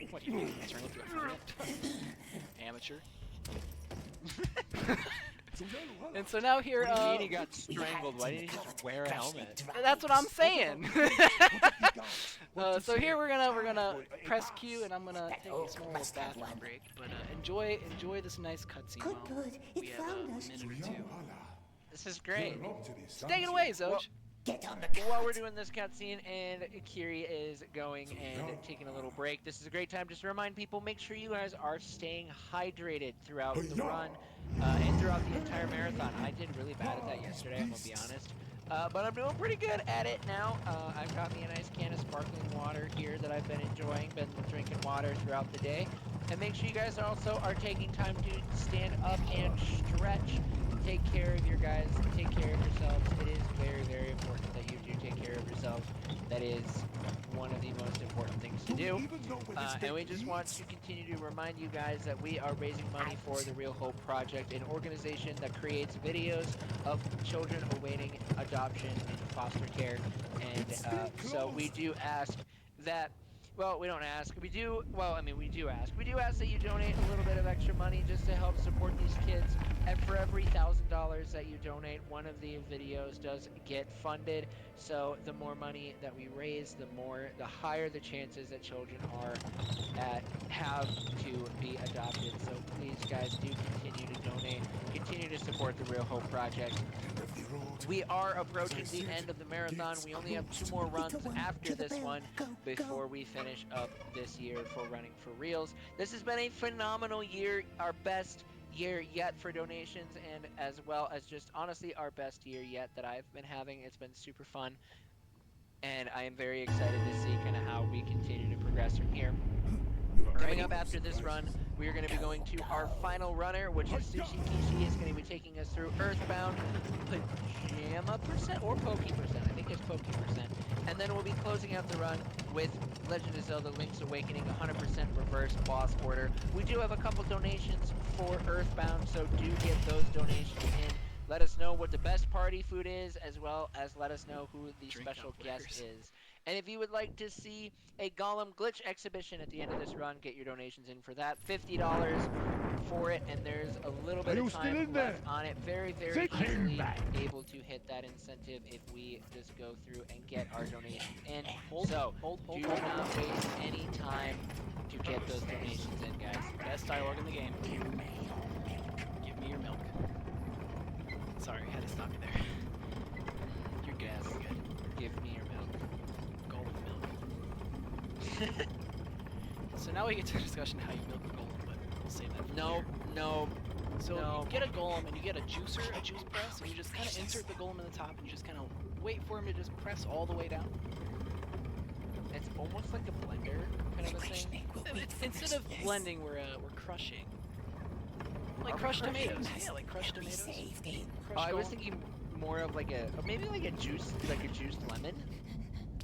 What do you mean? Strangle through a helmet? Amateur. And so now here, What do you mean he got strangled? Why didn't he just wear a helmet? That's what I'm saying. So here we're gonna press Q, and I'm gonna take a small bathroom break. But enjoy this nice cutscene while we have a minute or two. This is great. Take it away, Zoj. While we're doing this cutscene and Kiri is going and taking a little break, this is a great time just to remind people, make sure you guys are staying hydrated throughout the run and throughout the entire marathon. I did really bad at that yesterday, I'm going to be honest. But I'm doing pretty good at it now. I've got me a nice can of sparkling water here that I've been enjoying, been drinking water throughout the day. And make sure you guys also are taking time to stand up and stretch. Take care of your guys, take care of yourselves. It is very, very important that you do take care of yourselves. That is one of the most important things to do. And we just want to continue to remind you guys that we are raising money for the Real Hope Project, an organization that creates videos of children awaiting adoption and foster care. And so we do ask that, well, we don't ask. We do, well, I mean, we do ask. We do ask that you donate a little bit of extra money just to help support these kids. And for every $1,000 that you donate, one of the videos does get funded. So the more money that we raise, the higher the chances that children have to be adopted. So please, guys, do continue to donate. Continue to support the Real Hope Project. We are approaching the end of the marathon. We only have 2 more runs after this one before we finish up this year for Running for Reals. This has been a phenomenal year, our best year yet for donations, and as well as just honestly our best year yet that I've been having. It's been super fun, and I am very excited to see kind of how we continue to progress from here. Coming up after this run, we are going to be going to our final runner, which is 6kirigiri9 is going to be taking us through Earthbound, Pajama percent or Pokey percent. I think it's Pokey percent. And then we'll be closing out the run with Legend of Zelda Link's Awakening 100% reverse boss order. We do have a couple donations for Earthbound, so do get those donations in. Let us know what the best party food is, as well as let us know who the special guest is. And if you would like to see a Gollum glitch exhibition at the end of this run, get your donations in for that. $50 for it, and there's a little bit of time left on it. Very, very easily able to hit that incentive if we just go through and get our donations in. So, do not waste any time to get those donations in, guys. Best dialogue in the game. Give me your milk. Sorry, I had to stop you there. You're good. Yes. You're good. Give me your milk. Golden milk. So now we get to a discussion how you milk a golem, but we'll save that for later. No. So no. you get a golem and you get a juicer, a juice press, and you just kind of insert the golem in the top and you just kind of wait for him to just press all the way down. It's almost like a blender kind of a thing. Instead of blending, we're crushing. Like crushed tomatoes. Yeah, like crushed tomatoes. I was thinking more of like maybe like a juiced lemon.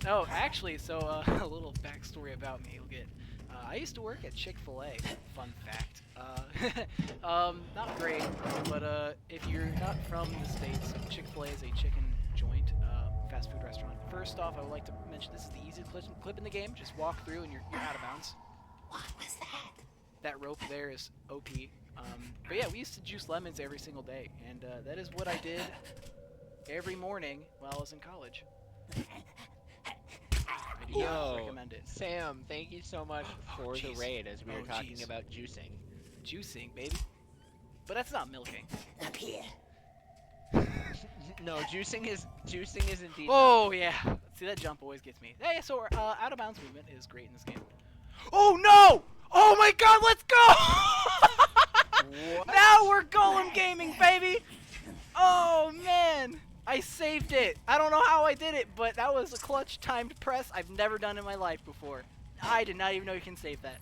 Oh, actually, so a little backstory about me. You'll get. I used to work at Chick-fil-A. Fun fact. Not great, but if you're not from the States, Chick-fil-A is a chicken joint, fast food restaurant. First off, I would like to mention this is the easiest clip in the game. Just walk through and you're out of bounds. What was that? That rope there is OP. But yeah, we used to juice lemons every single day, and that is what I did every morning while I was in college. I do not recommend it. Sam, thank you so much for the raid as we were talking jeez. about juicing. Juicing, baby. But that's not milking. Up here. No, juicing is indeed. Oh yeah. See, that jump always gets me. Yeah, so out of bounds movement is great in this game. Oh no! Oh my God, let's go! What? Now we're Golem gaming, baby! Oh man! I saved it! I don't know how I did it, but that was a clutch timed press I've never done in my life before. I did not even know you can save that.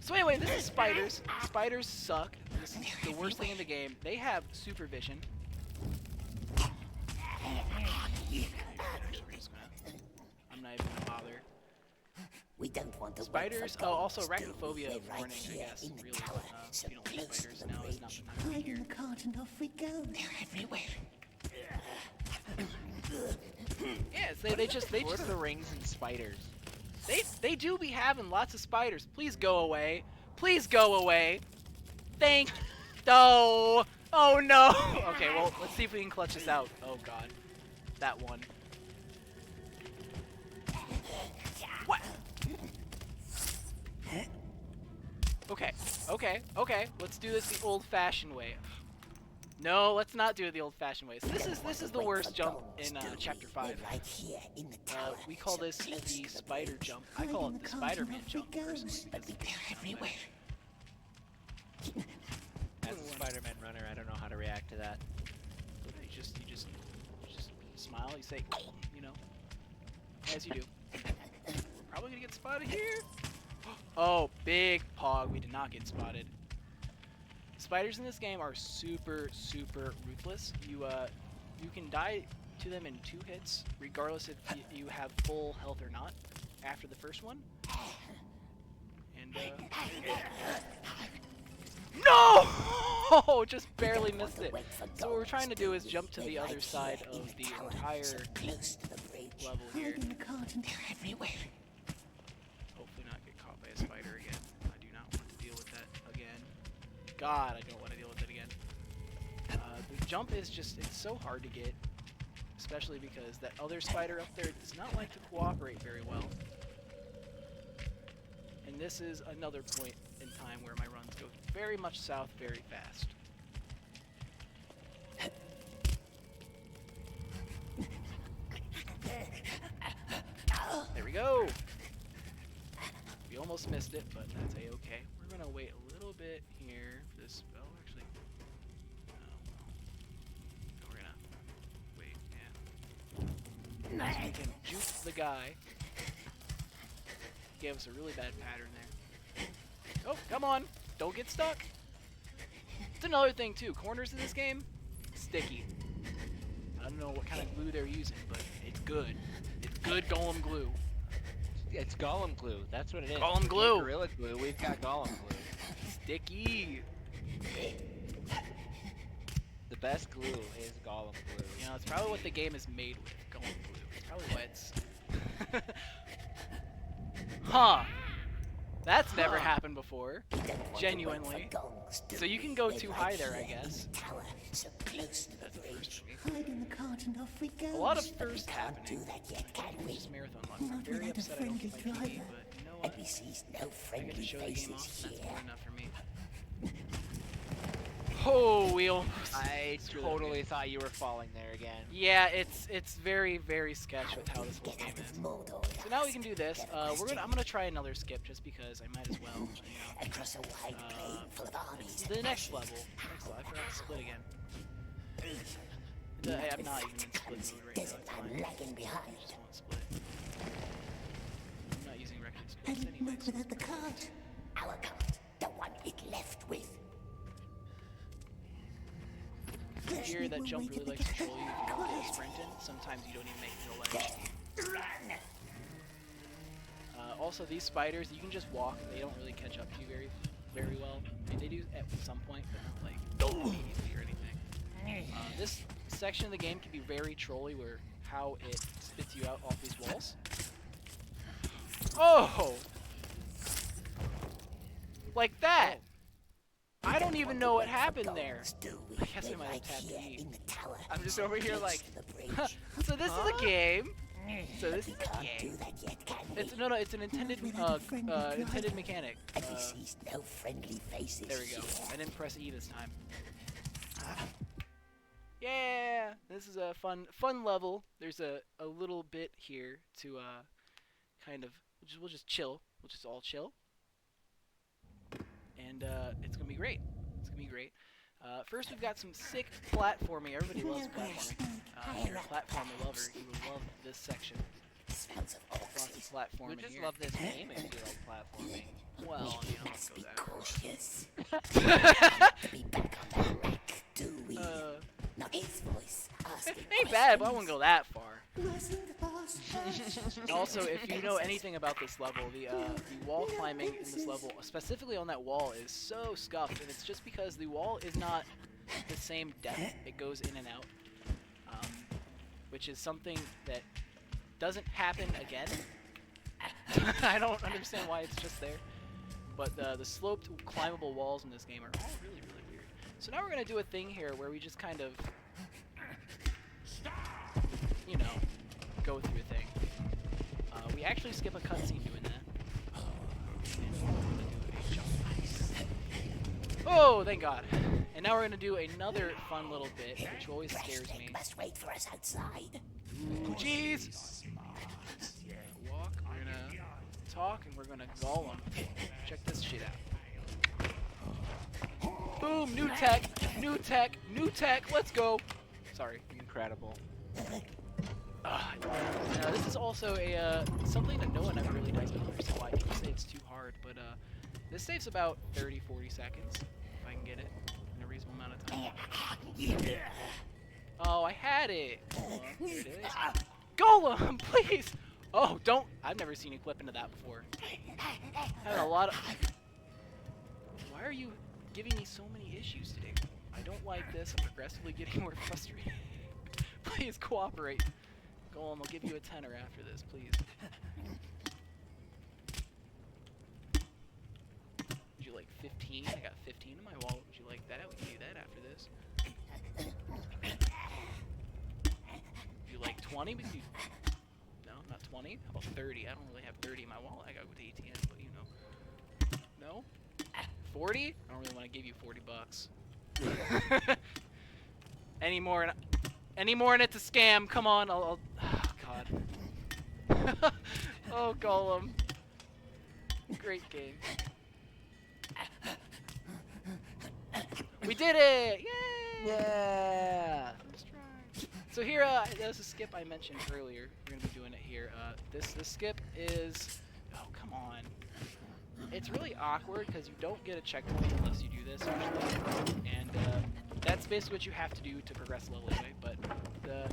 So anyway, this is spiders. Spiders suck. This is the worst thing in the game. They have supervision. I'm not even gonna bother. We don't want to Spiders. Oh, also arachnophobia warning, I guess. Really, if you don't like spiders, now is not the time to be Hide in here. the cart and off we go. They're everywhere. Yes, they just Lord of the Rings and spiders. they do be having lots of spiders. Please go away. Please go away. Thank. Oh. Oh no. Okay, well let's see if we can clutch this out. Oh God, that one. What? Okay. Let's do this the old-fashioned way. No, let's not do it the old-fashioned way. So this is the worst jump in Chapter 5. Right here in the tower. We call this the spider jump. I call it the Spider-Man jump personally because They're everywhere. As a Spider-Man runner, I don't know how to react to that. you just smile. You say, you know, as you do. Probably gonna get spotted here. Oh, big pog. We did not get spotted. Spiders in this game are super, super ruthless. You can die to them in 2 hits, regardless if you have full health or not, after the first one. And, no! Oh, just barely missed it. So what we're trying to do is jump to the other side of the entire level here. Hide in the cart and they're everywhere. Hopefully not get caught by a spider again. I do not want to deal with that again. God, I don't want to deal with it again. The jump is just, it's so hard to get, especially because that other spider up there does not like to cooperate very well. And this is another point in time where my runs go very much south very fast. There we go! We almost missed it, but that's a-okay. We're gonna wait a little bit here for this spell, actually. No, we're gonna wait, yeah. So we can juke the guy. Gave us a really bad pattern there. Oh, come on. Don't get stuck. It's another thing, too. Corners in this game, sticky. I don't know what kind of glue they're using, but it's good. It's good Gollum glue. It's Gollum glue. That's what it is. Gollum We glue. can't Gorilla glue. We've got Gollum glue. Sticky. The best glue is Gollum glue. You know, it's probably what the game is made with. Gollum glue. It's probably why it's... Huh. That's never happened before. Genuinely. So you can go too high there, I guess. That's the first for me. Hide in the cart and off we go. A lot of first happening. Do that yet, can we? This marathon luck. I'm Not very without a upset I don't friendly get my TV, driver. but you know what? NPC's no I get to friendly show the game off, faces and that's here. good enough for me. Oh, we almost I screwed that totally game. thought you were falling there again. Yeah, it's very, very sketch with how this whole game is. So now we can do this. I'm gonna try another skip just because I might as well. You know. Across a wide plain full of armies. The next level. I forgot to split again. I'm not even in split mode right now. Desert It's fine. land lagging behind. I just want split. I'm not using record And splits anyway. not without the cart. Our cart, the one it left with. Here, that jump really likes to troll you if you don't get a sprint in. Sometimes you don't even make it to the ledge. Also, these spiders, you can just walk. They don't really catch up to you very well. I mean, they do at some point, but not like immediately or anything. This section of the game can be very trolly, where how it spits you out off these walls. Oh! Like that! I don't even know what happened there. I guess I might have tapped E. I'm just over here like, So this is a game. So this is a game. It's it's an intended intended mechanic. No friendly faces. There we go. I didn't press E this time. Yeah, this is a fun level. There's a little bit here to kind of we'll just chill. We'll just all chill. And it's gonna be great. It's gonna be great. First, we've got some sick platforming. Everybody loves platforming. If you're a platformer lover, you will love this section. Smells of Lots of platforming we just here. love this game if you like platforming. Well, you know, must let's be go there. cautious. To be back on the rack, do we? Not his voice. Ain't bad, but I wouldn't go that far. Wasn't the boss just Also, if you know anything about this level, the wall climbing in this level, specifically on that wall, is so scuffed, and it's just because the wall is not the same depth. It goes in and out, which is something that doesn't happen again. I don't understand why it's just there. But the sloped, climbable walls in this game are all really, really weird. So now we're going to do a thing here where we just kind of, you know, go through a thing. We actually skip a cutscene doing that. And we're gonna do a jump. Oh, thank God. And now we're going to do another fun little bit, which always scares me. must wait for us outside. Ooh, jeez! Walk, we're gonna talk, and we're gonna Gollum. Check this shit out. Boom! New tech! New tech! New tech! Let's go! Sorry. Incredible. This is also a something that no one ever really does. I don't understand why people say it's too hard, but this saves about 30-40 seconds if I can get it in a reasonable amount of time. Oh, I had it! Hold on, here it is. Gollum, please! Oh, don't! I've never seen you clip into that before. Having a lot of... Why are you giving me so many issues today? I don't like this. I'm progressively getting more frustrated. Please cooperate. Gollum, I'll give you a tenner after this, please. Would you like 15? I got 15 in my wallet. Would you like that? We can do that after this. Would you like 20? We can do... No, not 20. How about 30? I don't really have 30 in my wallet. I gotta go to ATM, but you know. No? 40? I don't really want to give you 40 bucks. Any more and it's a scam. Come on, I'll oh, God. Oh, Gollum. Great game. We did it! Yay! Yeah! First try. So here, there's a skip I mentioned earlier. We're gonna be doing it here. This skip is... Oh, come on. it's really awkward because you don't get a checkpoint unless you do this usually, and that's basically what you have to do to progress the level anyway. But the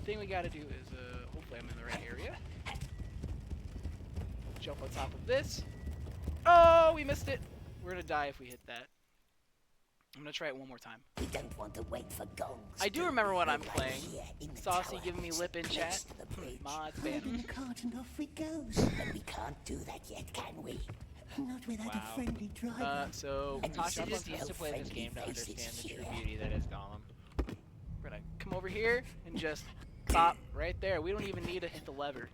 thing we gotta do is, hopefully I'm in the right area. Jump on top of this. Oh, we missed it. We're gonna die if we hit that. I'm gonna try it one more time. We don't want to wait for gongs. I do remember what I'm playing. Here in the Saucy tower, giving me lip in chat. close to the bridge. Mods Put ban. in the cart and off we goes. But we can't do that yet, can we? Not without Wow. a friendly driver. So And Tasha some just needs to play this game to friendly understand faces the true here. beauty that is Gollum. We're gonna come over here and just pop right there. We don't even need to hit the lever.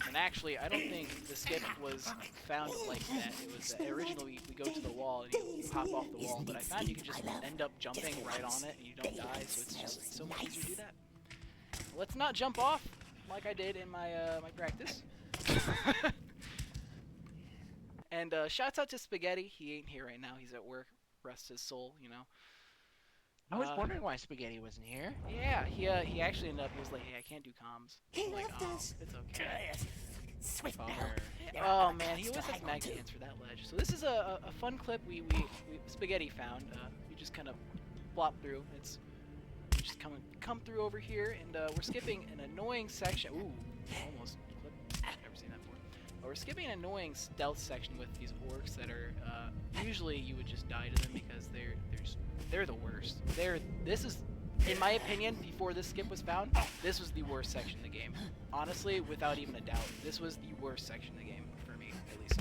And actually, I don't think the skip was found like that. It was originally we go to the wall and you pop off the wall, but I found you can just end up jumping right on it and you don't die, so it's just so much easier to do that. Let's not jump off like I did in my my practice. And shouts out to Spaghetti. He ain't here right now. He's at work. Rest his soul, you know. I was wondering why Spaghetti wasn't here. Yeah, he actually ended up. He was like, "Hey, I can't do comms." He I'm like, left "Oh, us. it's okay." Swift now. Bummer. There are Oh other man, he cuts always to has hang on mag to. cans for that ledge. So this is a fun clip we Spaghetti found. We just kind of plop through. It's we just come through over here, and we're skipping an annoying section. Ooh, almost clip. Never seen that before. But we're skipping an annoying stealth section with these orcs that are usually you would just die to them because they're the worst. This is, in my opinion, before this skip was found, this was the worst section of the game. Honestly, without even a doubt, this was the worst section of the game, for me, at least.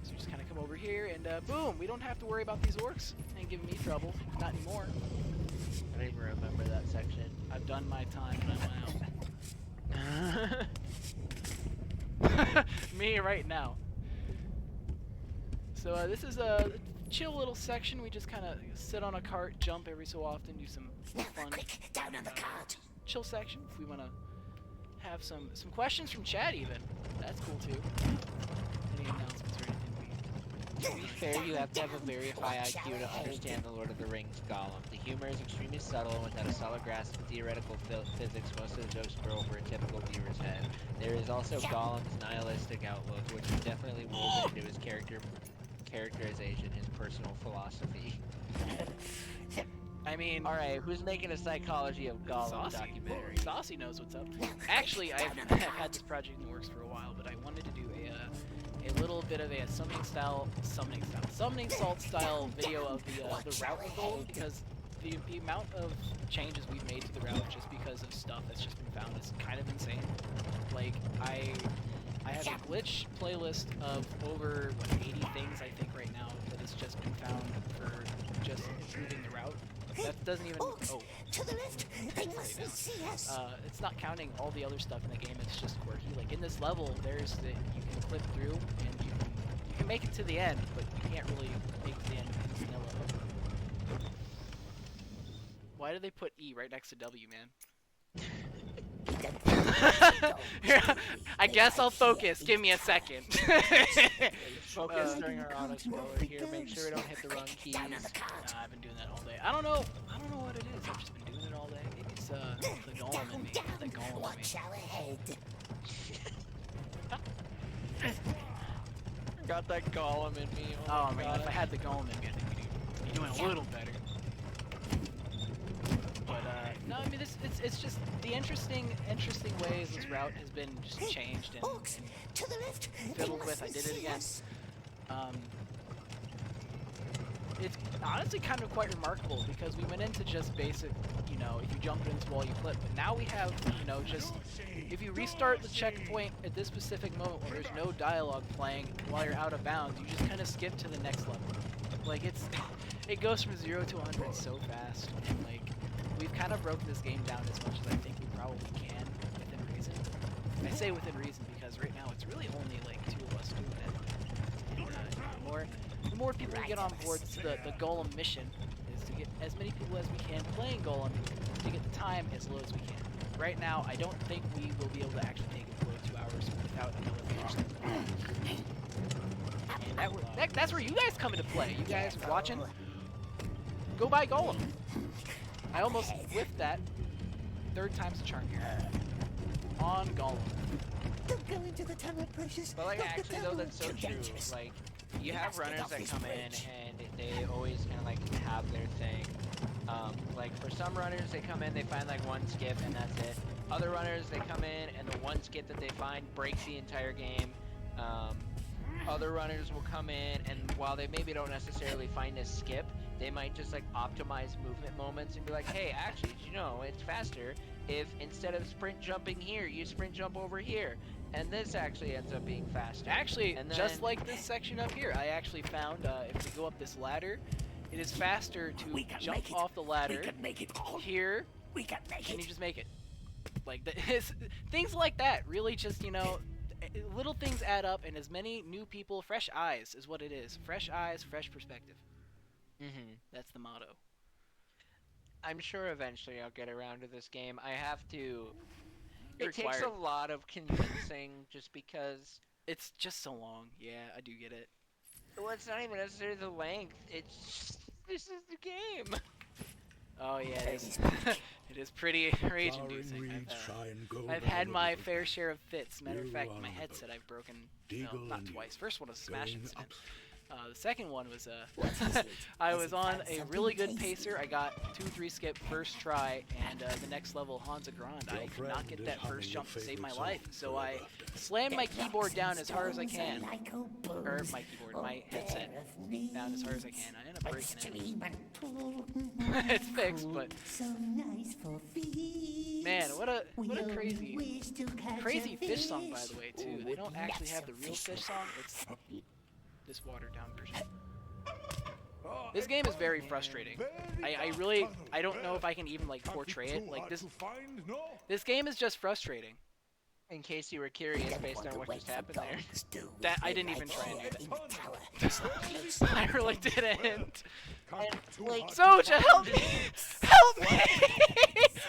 So just kind of come over here, and boom, we don't have to worry about these orcs and giving me trouble. Not anymore. I don't even remember that section. I've done my time, and I'm out. Me right now. So this is a chill little section. We just kind of sit on a cart, jump every so often, do some fun Quick, down on the cart. chill section. If we want to have some questions from chat, even that's cool too. Any announcements or anything? To be fair, you have to have a very high IQ to understand the Lord of the Rings Gollum. The humor is extremely subtle, and without a solid grasp of theoretical physics, most of the jokes go over a typical viewer's head. There is also Gollum's nihilistic outlook, which is definitely woven into his characterization, his personal philosophy. I mean, Alright, who's making a psychology of Gollum Saucy. documentary? Saucy knows what's up. Actually, I've had this project in the works for a while, but I wanted to do a little bit of a summoning salt style video of the route of Gollum, because the amount of changes we've made to the route just because of stuff that's just been found is kind of insane. Like, I have a glitch playlist of over 80 things I think right now that has just been found for just improving the route. That doesn't even To the left. They mustn't see us. it's not counting all the other stuff in the game. It's just quirky. Like in this level, there's the you can clip through and you can make it to the end, but you can't really make it to the end in vanilla. Why did they put E right next to W, man? I guess I'll focus. Give me a second. Focus during our auto-scroller here, make sure we don't hit the wrong keys. I've been doing that all day. I don't know what it is. I've just been doing it all day. Maybe it's the Gollum in me. The Gollum in me. Watch our head. Got that Gollum in me. Oh my man, God. if I had the Gollum in me, I think we'd be doing a little better. But no, I mean it's just the interesting ways this route has been just changed and Orcs, to the left. They fiddled with. I mustn't did it see again. us. It's honestly kind of quite remarkable because we went into just basic, you know, if you jump into this wall, you clip. But now we have, you know, just if you restart the checkpoint at this specific moment where there's no dialogue playing while you're out of bounds, you just kind of skip to the next level. Like it goes from 0 to 100 so fast, and like we've kind of broken this game down as much as I think we probably can within reason. I say within reason because right now it's really only like 2 of us doing it. And, the more people we get on board the Gollum mission is to get as many people as we can playing Gollum to get the time as low as we can. Right now, I don't think we will be able to actually take it below 2 hours without an elevator. And that's where you guys come into play. You guys watching? Go buy Gollum. I almost whiffed that. 3rd time's the charm here. On Gollum. Don't go into the tunnel, precious. But like Not the actually though, tunnel. that's so Too true. dangerous. Like you You have must get runners off that this come in bridge. and they always kind of like have their thing. Like for some runners, they come in, they find like one skip and that's it. Other runners, they come in and the one skip that they find breaks the entire game. Other runners will come in and while they maybe don't necessarily find a skip, they might just like optimize movement moments and be like, hey, actually, did you know it's faster if instead of sprint jumping here, you sprint jump over here. And this actually ends up being faster. Actually, and just then- like this section up here, I actually found if we go up this ladder, it is faster We to can jump make it. off the ladder We can make it all. here, We can make and you it. just make it. Like things like that, really, just little things add up, and as many new people, fresh eyes is what it is. Fresh eyes, fresh perspective. That's the motto. I'm sure eventually I'll get around to this game. I have to. You're It takes a required. lot of convincing just because. It's just so long. Yeah, I do get it. Well, it's not even necessarily the length. It's just, this is the game. Oh yeah, it is. It is pretty rage-inducing. I've had my fair share of fits. Matter of fact, my headset I've broken. No, not twice. First one was a smash incident. The second one was I was on a really good pacer. I got 2-3 skip first try, and the next level Hansa Grand. I could not get that first jump to save my life, so I slammed my keyboard down as hard as I can. Or my keyboard, my headset down as hard as I can. I ended up breaking it. It's fixed, but So nice for feet. man, what a We crazy wish to catch crazy a fish song, by fish. the way, too. They don't actually have the real fish song. It's this watered down version. This game is very frustrating. I don't know if I can even like portray it. Like this game is just frustrating. In case you were curious based on what just happened there. That I didn't even try and do In the tower. I really didn't. Like, Soja, help me! Help me!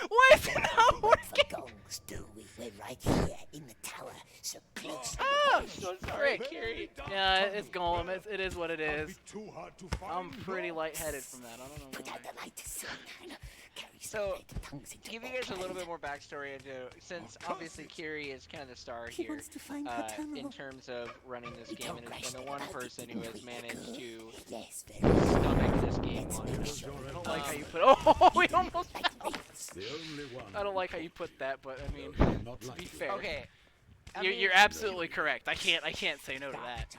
Why is it not working? Gongs do we? We're right here in the tower, so close. to the Ah, bridge. so sorry, frick. Kiri. Yeah, it's Gollum. It is what it is. Too hard to find. I'm pretty lightheaded from that. I don't know Put why. out the light, sunshine. Carry So, some tongues into To give you all guys a little kind. bit more backstory into, since obviously Kiri is kind of the star He here, wants to find the in tunnel. terms of running this We game, don't and has rush been the it one about it person in who has quick managed good. to Yes, very well. stomach this game Let's on make it. sure I it don't like how goes you put. Oh, we almost like fell. this. The only one. I don't like how you put that, but I mean, Not to like be it. fair, Okay. I you're, mean, you're absolutely correct. I can't say no to that.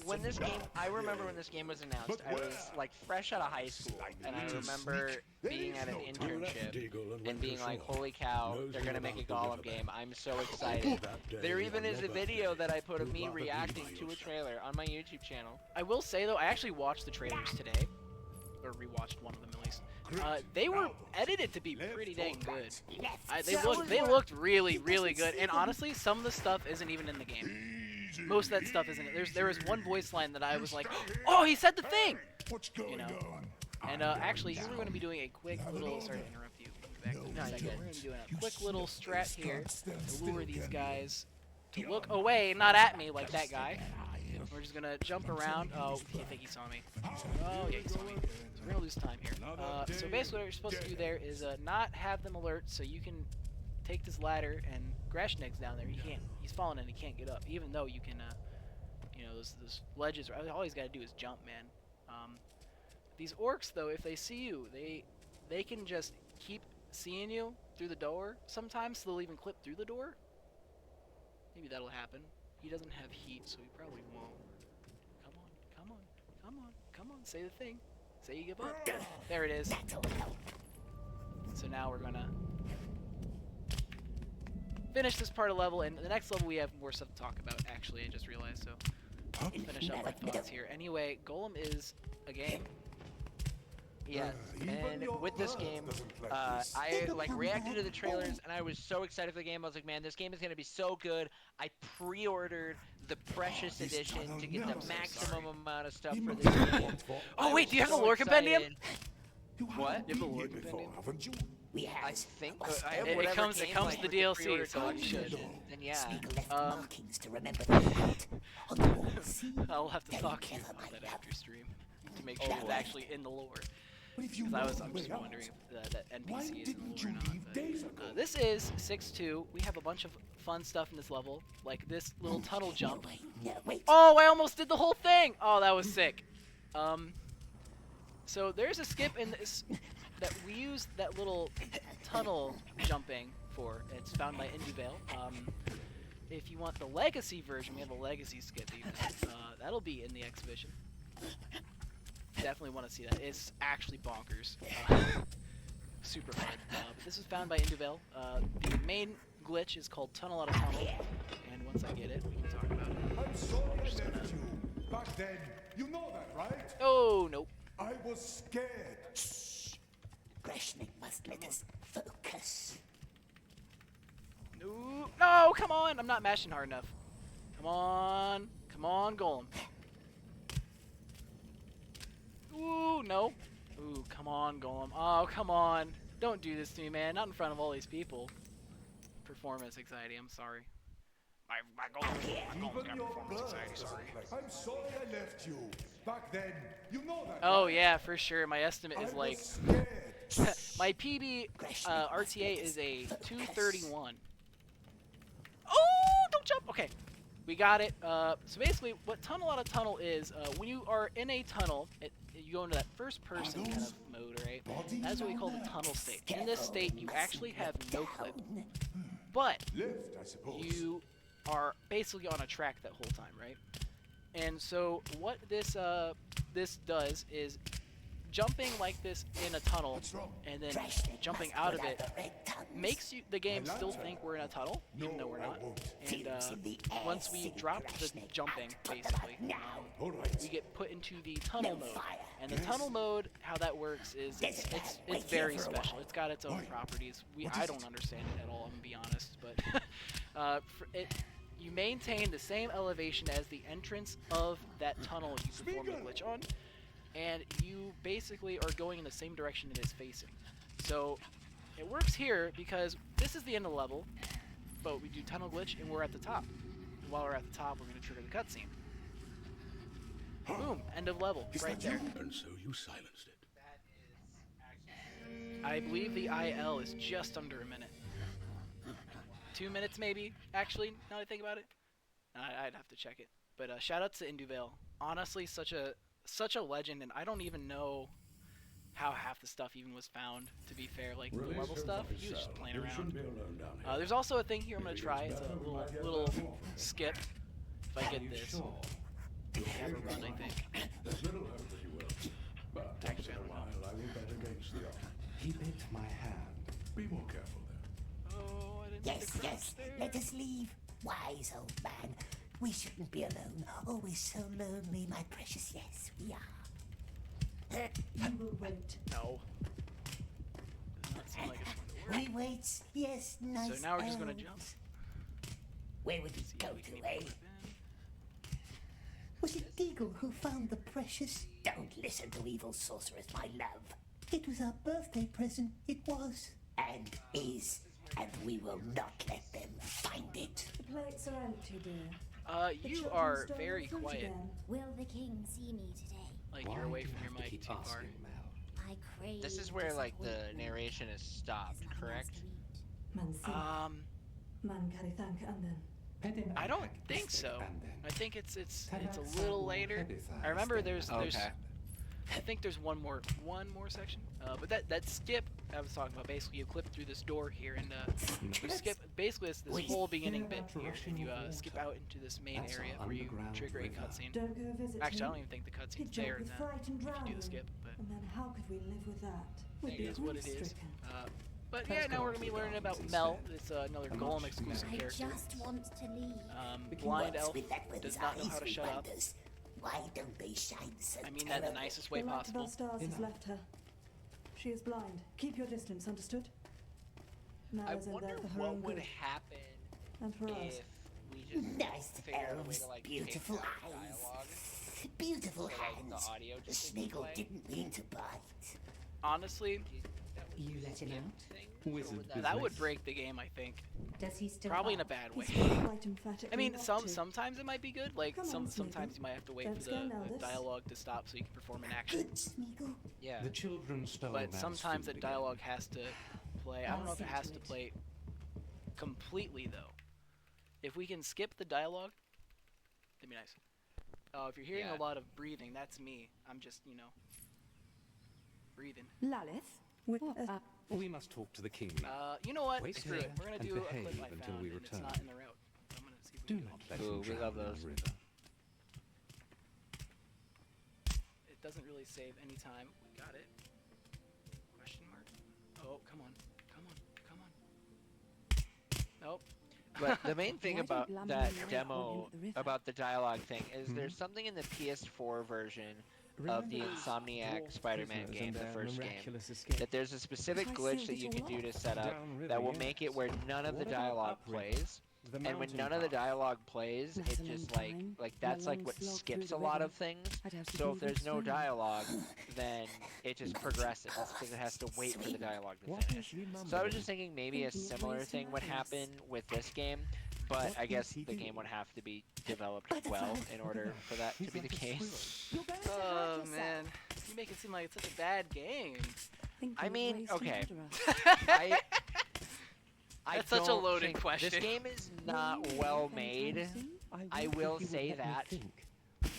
when this game, I remember when this game was announced, I was like fresh out of high school, and I remember being at an internship and being like, holy cow, they're gonna make a Gollum game. I'm so excited. There even is a video that I put of me reacting to a trailer on my YouTube channel. I will say though, I actually watched the trailers today, or rewatched one of them at least. They were edited to be pretty dang good. They looked really good, and honestly, some of the stuff isn't even in the game. Most of that stuff isn't. There was one voice line that I was like, oh, he said the thing. What's going You know. on? And actually, here we're going to be doing a quick little. Sorry to interrupt you. Back in a second. We're going to be doing a quick little strat here to lure these guys to look away, not at me like that guy. We're just going to jump around. Oh, I think he saw me. Oh, yeah, he saw me. So we're going to lose time here. So basically, what you're supposed to do there is not have them alert, so you can take this ladder, and Grashnik's down there. He can't. He's falling and he can't get up, even though you can. You know, those ledges. All he's got to do is jump, man. These orcs, though, if they see you, they can just keep seeing you through the door. Sometimes they'll even clip through the door. Maybe that'll happen. He doesn't have heat, so he probably won't. Come on, say the thing. Say you give up. There it is. So now we're gonna finish this part of level, and the next level we have more stuff to talk about, actually, I just realized, so finish up my thoughts here. Anyway, Gollum is a game. Yes, and with this game, I like reacted to the trailers, and I was so excited for the game. I was like, man, this game is gonna be so good. I pre-ordered the Precious Edition to get the maximum amount of stuff for this game. Oh wait, do you have the So lore compendium? excited. What? You have the lore compendium? Haven't you? We have. I think I have It whatever comes came, with like, the the DLC, pre-order so you collection should. edition. Then yeah. Smeagol left um, markings to remember the night on the wall. See? I'll have to There talk to you never about might that have. after stream to make sure it's actually in the lore. Because I'm just wondering if that NPC is in the lore or not. But, this is 6-2. We have a bunch of fun stuff in this level, like this little tunnel jump. Oh, I almost did the whole thing! Oh, that was sick. So there's a skip in this that we use that little tunnel jumping for. It's found by Induvale. If you want the legacy version, we have a legacy skip even. That'll be in the exhibition. Definitely want to see that. It's actually bonkers. Super hard. But this was found by Induvale. The main glitch is called Tunnel Out of Tunnel. And once I get it, we can talk about it. I'm sorry I left you. Back then, you know that, right? Oh, nope. I was scared. Shh. Greshnik must let us focus. No, no, come on! I'm not mashing hard enough. Come on. Come on, Gollum. Ooh, no. Ooh, come on, Gollum. Oh, come on. Don't do this to me, man. Not in front of all these people. Performance anxiety, I'm sorry. My Gollum's got performance anxiety, sorry. I'm sorry I left you. Back then, you know that. Oh, right? yeah, for sure. My estimate is like... my PB RTA is a 231. Oh, don't jump! Okay, we got it. So basically, what Tunnel Out of Tunnel is, when you are in a tunnel, you go into that first-person kind of mode, right? That's what we call the tunnel state. In this state, you actually have no clip, but Lift, I suppose. you are basically on a track that whole time, right? And so what this this does is jumping like this in a tunnel and then jumping out of it makes the game still think we're in a tunnel, even though we're not. And once we drop the jumping, basically, we get put into the tunnel mode. And the tunnel mode, how that works is it's very special. It's got its own properties. I don't understand it at all, I'm gonna be honest, but you maintain the same elevation as the entrance of that tunnel you perform the glitch on. And you basically are going in the same direction it is facing. So it works here because this is the end of the level, but we do tunnel glitch and we're at the top. And while we're at the top, we're going to trigger the cutscene. Boom, end of level, right there. And so you silenced it. I believe the IL is just under a minute. 2 minutes maybe, actually, now that I think about it. I'd have to check it. But shout out to Induvale. Honestly, such a legend, and I don't even know how half the stuff even was found, to be fair. Like, the level stuff, he was just playing around. There's also a thing here I'm going to try. It's a little skip. If I get this, have a run, I think. There's little hope that you will. But Actually, I don't know. I will bet against the odds. He bit my hand. Be more careful there. Oh, I didn't mean to crouch Yes, there. let us leave. Wise old man. We shouldn't be alone. Oh, we're so lonely, my precious. Yes, we are. You will wait. No. Does not seem like it's going to work. We wait. Yes, nice. So now we're just going to elves. jump. Where would it See go if we can to, even eh? put it in. Was it Deagle who found the precious? Don't listen to evil sorcerers, my love. It was our birthday present. It was. And is. And we will not let them find it. The plates are empty, dear. The You children are stole very the fruit quiet. again. Will the king see me today? Like, Why you're away do from you your have to mic keep too far. asking, Mel? I crave This is where like the disappointment. narration is stopped, There's nothing else correct? to eat. Man see. Man carry thank and then. I don't think so. I think it's a little later. I remember there's Okay. I think there's one more section. But that skip I was talking about, basically you clip through this door here and you skip basically this whole beginning bit here. If you skip out into this main That's area our where you underground trigger a river. cutscene. Don't go visit Actually, I him. don't even think the He'd cutscene's jump there with then fright and if drown you do him. the skip. But And then how could we live with that? We'd it be is what it is. grief-stricken. But yeah, now we're gonna be learning about Mel. It's another Gollum exclusive I character. just want to leave. Blind What's elf with that with does his not know eyes, how to we shut up. wonders? Why don't they shine so I mean that in the terrible? nicest way The light of our possible. stars has left her. She is blind. Keep your distance, understood? Now I is in wonder there for her what own would good. happen And for us. if we just Nice figured out a way elves, to like beautiful take out eyes, dialogue. beautiful So, like, the hands. audio The just didn't sniggle play. didn't mean to bite. Honestly, That You let him out? thing? Wizard That would business. break the game, I think. Does he still Probably in a bark? bad way. He's quite emphatic. I mean, not to. sometimes it might be good. Like Come on, sometimes Smeagol. you might have to wait Don't for scare the Naldis. dialogue to stop so you can perform an action. Good, Smeagol. Yeah. The children stole But Val's sometimes food the again. dialogue has to play. I don't I'll know if it see has to to it. play completely though. If we can skip the dialogue, that'd be nice. If you're hearing Yeah. a lot of breathing, that's me. I'm just, breathing. Lalith? We must talk to the king now. You know what? Wait Screw it. here We're gonna and do a clip behave I until found, we and it's return. not in the route. I'm gonna see if we Do can not get let Ooh, him we drown love in the those. river. It doesn't really save any time. We got it. Question mark? Oh, come on. Come on. Come on. Nope. But the main thing Why about don't that Lamb demo, in the river? about the dialogue thing, is there's something in the PS4 version of the Insomniac Spider-Man game, the first game, that there's a specific I glitch sealed that it you all can do to off. set up Downriver, that will yes. make it where none of the What about dialogue upriver? plays. The And when mountain none of the path. dialogue plays, That's it a long just time. that's A like long what slog skips through a the lot of river. things. I'd have to So do if there's this no round. dialogue, then it just progresses because it has to wait for the dialogue to What finish. is he So I was mumbling? just thinking maybe a Thinking of similar ways to thing would madness. happen with this game, but What I guess is he the game doing? would have to be developed well in order for that to He's be the like a case. squirrel. You're going to hurt Oh yourself. man, you make it seem like it's such a bad game. Thinking I of mean, ways to okay. murder us. I That's such a don't loaded think- question. This game is Will not you well leave anytime made. soon? I wondered will if you would say let me that. think.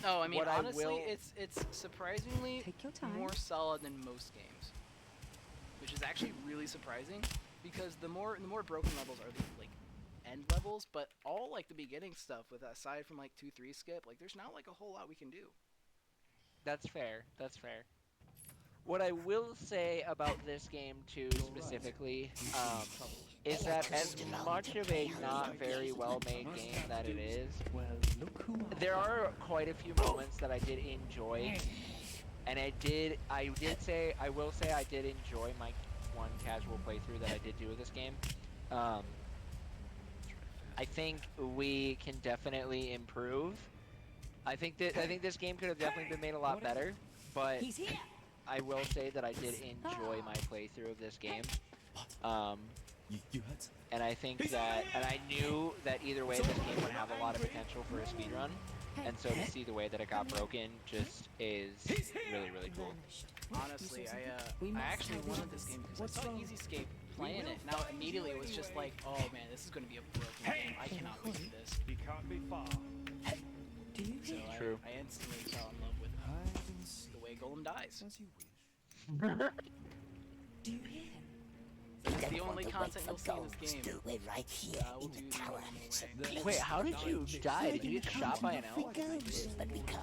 No, I mean What I honestly, will- it's surprisingly Take your time. more solid than most games, which is actually really surprising because the more broken levels are the like end levels, but all like the beginning stuff with aside from like 2-3 skip, like there's not like a whole lot we can do. That's fair. That's fair. What I will say about this game too, specifically, is that as much of a not very well-made game that it is, Well, look who I there are quite a few moments that I did enjoy, and I will say I did enjoy my one casual playthrough that I did do of this game. I think we can definitely improve. I think this game could have definitely been made a lot better, but He's here. I will say that I did enjoy my playthrough of this game. You heard something? And I think that, and I knew that either way this game would have a lot of potential for a speedrun. And so to see the way that it got broken just is really, really cool. Honestly, I actually wanted this game because I saw EasyScape playing it. Now immediately it was just like, oh man, this is going to be a broken game. I cannot wait for this. He can't be far. Do you So hear? True. I instantly fell in love with the way Gollum dies. As you wish. Do you hear him? That's the only content you'll see in this game. We're right here We'll in do the the tower. normal So way. please Wait, how did you die? Did you get shot by an we elk? goes, but we can't.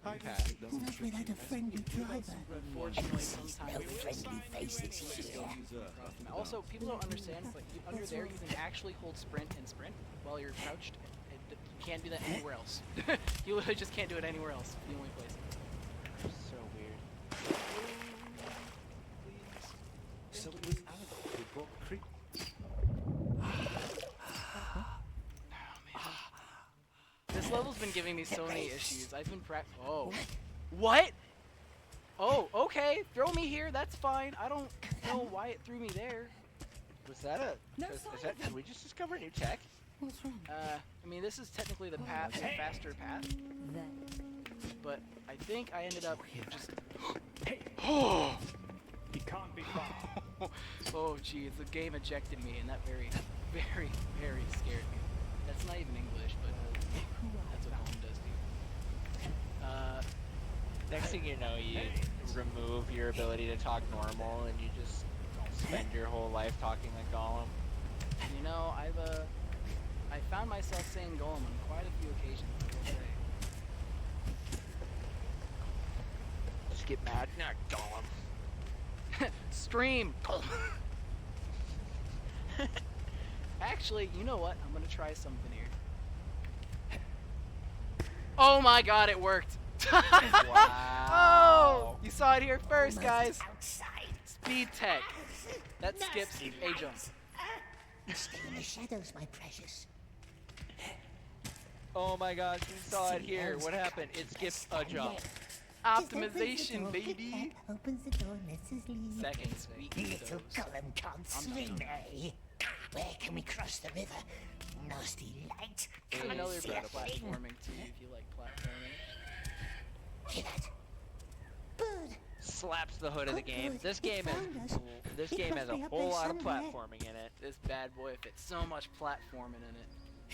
Okay. Not without a friendly driver. Unfortunately, sometimes No they just friendly faces here. cross them out. Also, people don't understand, but under there you can actually hold sprint and sprint while you're crouched. You can't do that anywhere else. You literally just can't do it anywhere else. The only place. So weird. So it was Aragorn who brought Creep. This level's been giving me so many issues. I've been Oh. What? Oh, okay. Throw me here. That's fine. I don't know why it threw me there. Was that did we just discover new tech? What's wrong? I mean, this is technically the path, the faster path, but I think I ended up just. He can't be far. Oh, geez, the game ejected me, and that very, very, very scared me. That's not even English, but that's what Gollum does to you. Next thing you know, you remove your ability to talk normal, and you just spend your whole life talking like Gollum. You know, I found myself saying Gollum on quite a few occasions, I will say. Just get mad, not Gollum. Stream! Actually, you know what? I'm gonna try something here. Oh my god, it worked! Wow. Oh! You saw it here first, guys! Outside. Speed tech. That skips a jump. Stay in the shadows, my precious. Oh my gosh, we saw it here. What happened? It skips a jump. Optimization, baby. Opens the door and lets us leave. Seconds, we eat Little those. Gollum can't swim, eh? Where can we cross the river? Nasty light. There's another bit of Unsettling. platforming too, if you like platforming. Hear that? Bird. Slaps the hood of the Oh, game. good. This It game found us. is this It game must has a be up whole there lot of somewhere. platforming in it. This bad boy fits so much platforming in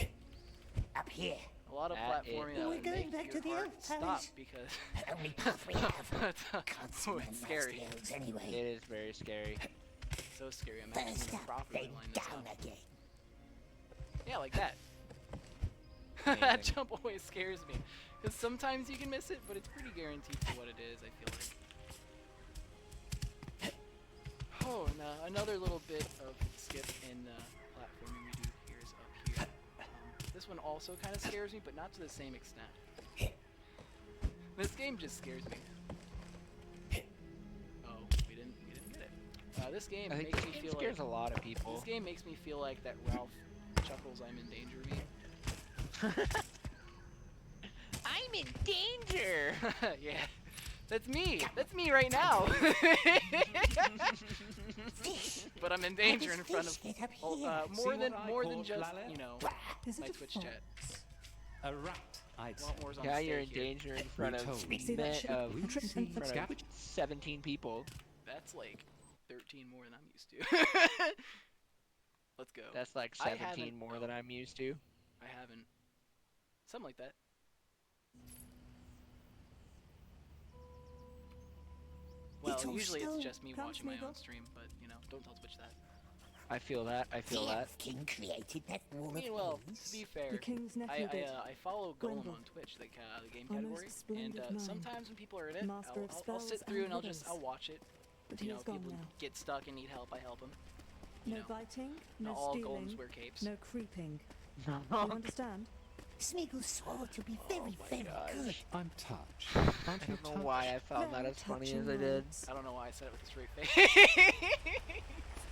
it. Up here. A lot of That is- platforming Well, that we're would going make back your to the heart elf stop palace. because Only path we have. Can't oh, swim it's scary. nasty elves anyway. It is very scary. So scary. I'm actually First gonna up, properly then line this down up. again. Yeah, like that. That Amazing. jump always scares me. Because sometimes you can miss it, but it's pretty guaranteed for what it is, I feel like. Oh, and another little bit of skip in platforming we do here is up here. This one also kind of scares me, but not to the same extent. This game just scares me. Oh, we didn't get it. This game I think makes this me game feel scares like a lot of people. this game makes me feel like that Ralph chuckles I'm in danger meme. I'm in danger. Yeah, that's me. That's me right now. But I'm in danger in front of Get up oh, here. more than just you know Is my it a Twitch fox? chat. A rat, I'd say. Want wars on Yeah, stage you're in here. danger in front of told. See that men ship? of We Trip see and front Scab- of 17 people. That's like 13 more than I'm used to. Let's go. That's like I 17 haven't- more than I'm used to. I haven't. Something like that. Well, Little usually it's stone. just me Come, watching my Smeagol. own stream, but you know, don't tell Twitch that. I feel that. I feel The that. elf king created that wall I of mean, well, to haze. be fair, The king's nephew did. I follow Gollum Gwendolyn. on Twitch, the game Our category, most and splendid mind. sometimes when people are in it, Master of I'll sit spells through and and riddles. I'll watch it. But You he know, is gone people now. get stuck and need help, I help them. You No know, biting, no not all stealing, Golems wear capes. no creeping. You understand? Smeagol swore to be very, very good. I'm touched. I Aren't you don't know touched? why I found that Very as funny touching as I did. words. I don't know why I said it with a straight face.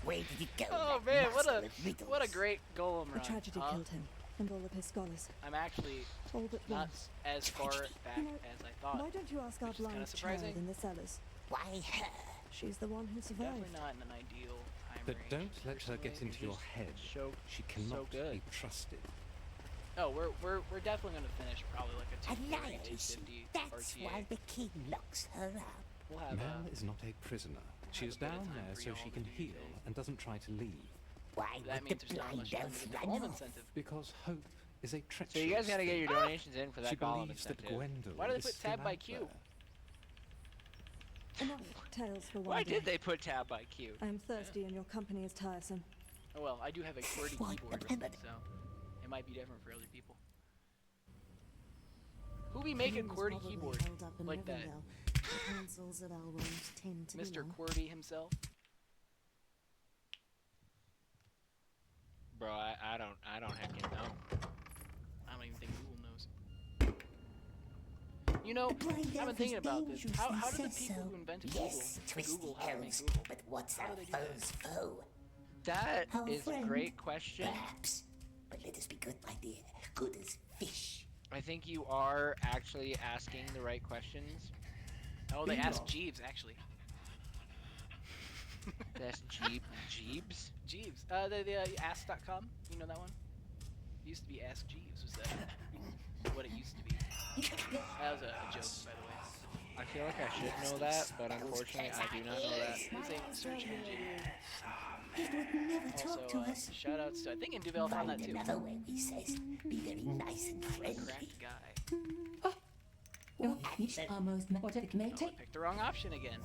Where did it go? Oh that man, master of riddles? what a great Golem A run. tragedy huh? killed him, and all of his scholars. I'm actually All but one. not as far back You know, as I thought. Why don't you ask our which is kinda blind surprising. child in the cellars? Why her? She's the one who survived. Definitely not in an ideal time But range, don't let her get personally. into your head. So She cannot good. be trusted. Oh, we're definitely gonna finish probably like a 240, Annihilation. 250 That's RTA. why the king locks her up. We'll have Mel is not a prisoner. She is a bit of down time there for so y'all she to can do your heal thing. and doesn't try to leave. Why that would means the there's not blind much elf development run off? incentive. Because hope is a treacherous So you guys gotta get your thing. donations in for that She Gollum believes that incentive. Gwendolyn Why do they is put still tab by out Q? there. Enough tales for one Why day. did they put tab by Q? I am thirsty, and your company is tiresome. Oh well, I do have a QWERTY Why keyboard, the- so it might be different for other people. Who be making QWERTY keyboard like that? The councils of our world tend to Mr. belong. QWERTY himself? Bro, I don't heckin' know. I don't even think Google knows. You know, The blind I've been elf thinking is about this. dangerous, How he did the says people so. who invented Yes, twisty Google how to make elves. Google? But what's How our do they do that? foe's foe? That Our is a friend, great question. Perhaps. But let us be good, my dear. Good as fish. I think you are actually asking the right questions. Oh, they Bingo. asked Jeeves, actually. That's Jeebs? Jeeves. The ask.com, you know that one? It used to be Ask Jeeves, was that what it used to be. That was a joke, by the way. I feel like I should know that, but unfortunately I do not know that. It was a search engine. It would never talk to Also, us. shout outs to, I think Induvel found that Find too. another way, he says. Be very nice and friendly. Cracked guy. Your fish are most Oh, I checkmated. picked the wrong option again.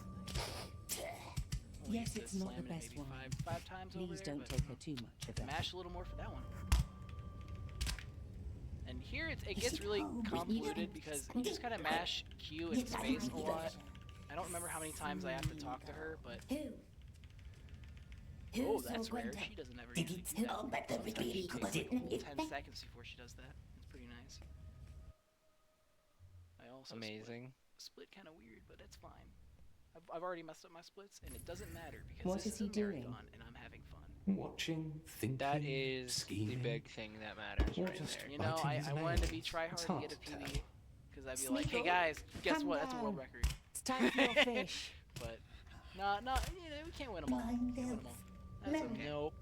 Only Yes, used to it's not the slam it best maybe one. five times over Please there, don't but take her too much of it. mash a little more for that one. And here it Is gets it really home? convoluted because you just kind of mash Q and space a lot. I don't remember how many times I have to talk to her, but Who? oh, Who's that's so rare. Gwenda? She doesn't ever Did usually it do that. sound like the Sometimes really she takes good? like a whole It 10 seconds before she does that. It's pretty nice. I also Amazing. split kind of weird, but it's fine. I've already messed up my splits, and it doesn't matter because What this is is he a doing? marathon, and I'm having fun. Watching, thinking, That is scheming. the big thing that matters Or right just there. You know, biting his I wanted to be nails. try hard It's to hard get a to tell. PB because I'd be like, hey guys, guess what? That's a world record. It's time for your fish. But, no, you know, we can't win them all. Blind Can't win elf. them all. That's okay. Nope.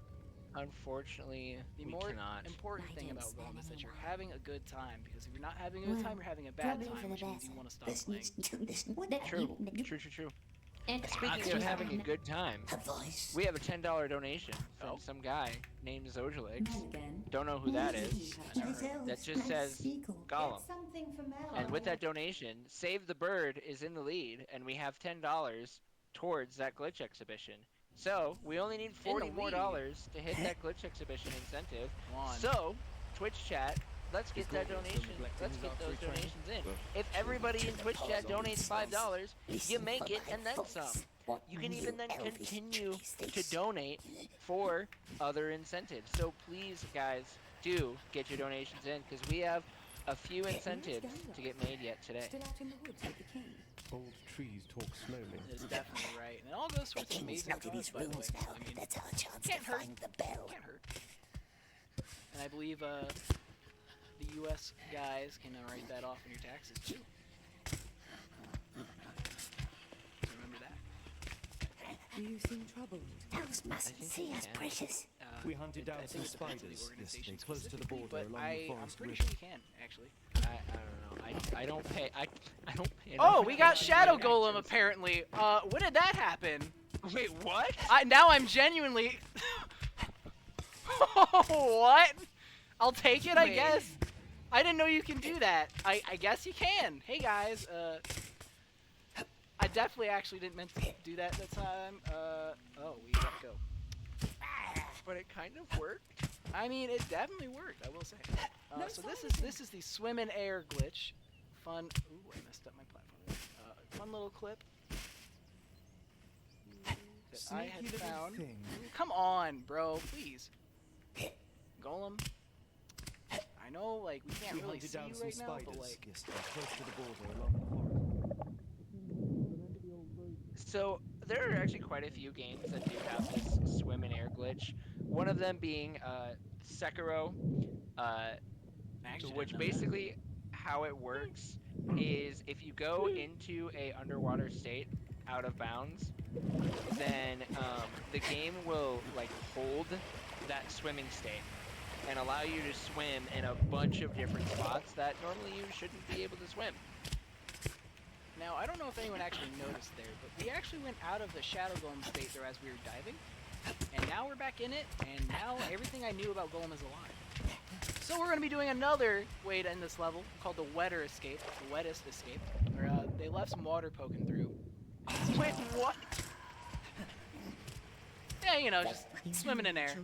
Unfortunately, The we more cannot. important thing about Gollum is that you're having a good time, because if you're not having a good time, you're having a bad Probably for time, the which means best. you want to stop Listen, playing. listen, what True. Speaking of having a good time, A voice. we have a $10 donation from Oh. some guy named Zojalex. Again. Don't know who that is. It is elves That just like says seagull. Gollum. Something from And with that donation, Save the Bird is in the lead, and we have $10 towards that glitch exhibition. So we only need $40 more dollars to hit that glitch exhibition incentive. Come on. So, Twitch chat, let's get that donation. Let's get those donations in. If everybody in Twitch chat donates $5, you make it and then some. You can even then continue to donate for other incentives. So please, guys, do get your donations in, because we have a few incentives to get made yet today. Still out in the woods with the king. Old trees talk slowly. That is definitely right. And it all goes towards King's amazing not in cause, his by the way. rooms now. I mean, That's our chance to can't hurt. find the bell. can't hurt. And I believe the U.S. guys can write that off in your taxes too. Remember that. You seem troubled. Elves mustn't see us, precious. We hunted down I some think it depends on the spiders organization yesterday, close to the specifically, border but along the I'm forest pretty river. sure you can actually. I don't know. I don't pay. I don't pay. Oh, enough we got attention to Shadow my Golem actions. apparently. When did that happen? Wait, what? Now I'm genuinely. What? I'll take it, I Wait. guess. I didn't know you can do that. I guess you can. Hey guys, I definitely actually didn't meant to do that time. Oh, we gotta go. But it kind of worked. I mean, it definitely worked, I will say. So this is the swim in air glitch. Fun. Ooh, I messed up my platform. Fun little clip that I had Sneaky little found. thing. Ooh, come on, bro, please. Golem. I know, like, we can't We really hunted see down you some right now, spiders but like, yesterday, close to the border along the forest. So there are actually quite a few games that do have this swim in air glitch. One of them being Sekiro, I actually which didn't know that. basically how it works is if you go into a underwater state out of bounds, then the game will like hold that swimming state and allow you to swim in a bunch of different spots that normally you shouldn't be able to swim. Now, I don't know if anyone actually noticed there, but we actually went out of the Shadow Golem state there as we were diving, and now we're back in it, and now everything I knew about Golem is alive. So we're going to be doing another way to end this level, called the Wetter Escape, the Wettest Escape, where they left some water poking through. Wait, what? Yeah, you know, just swimming in air.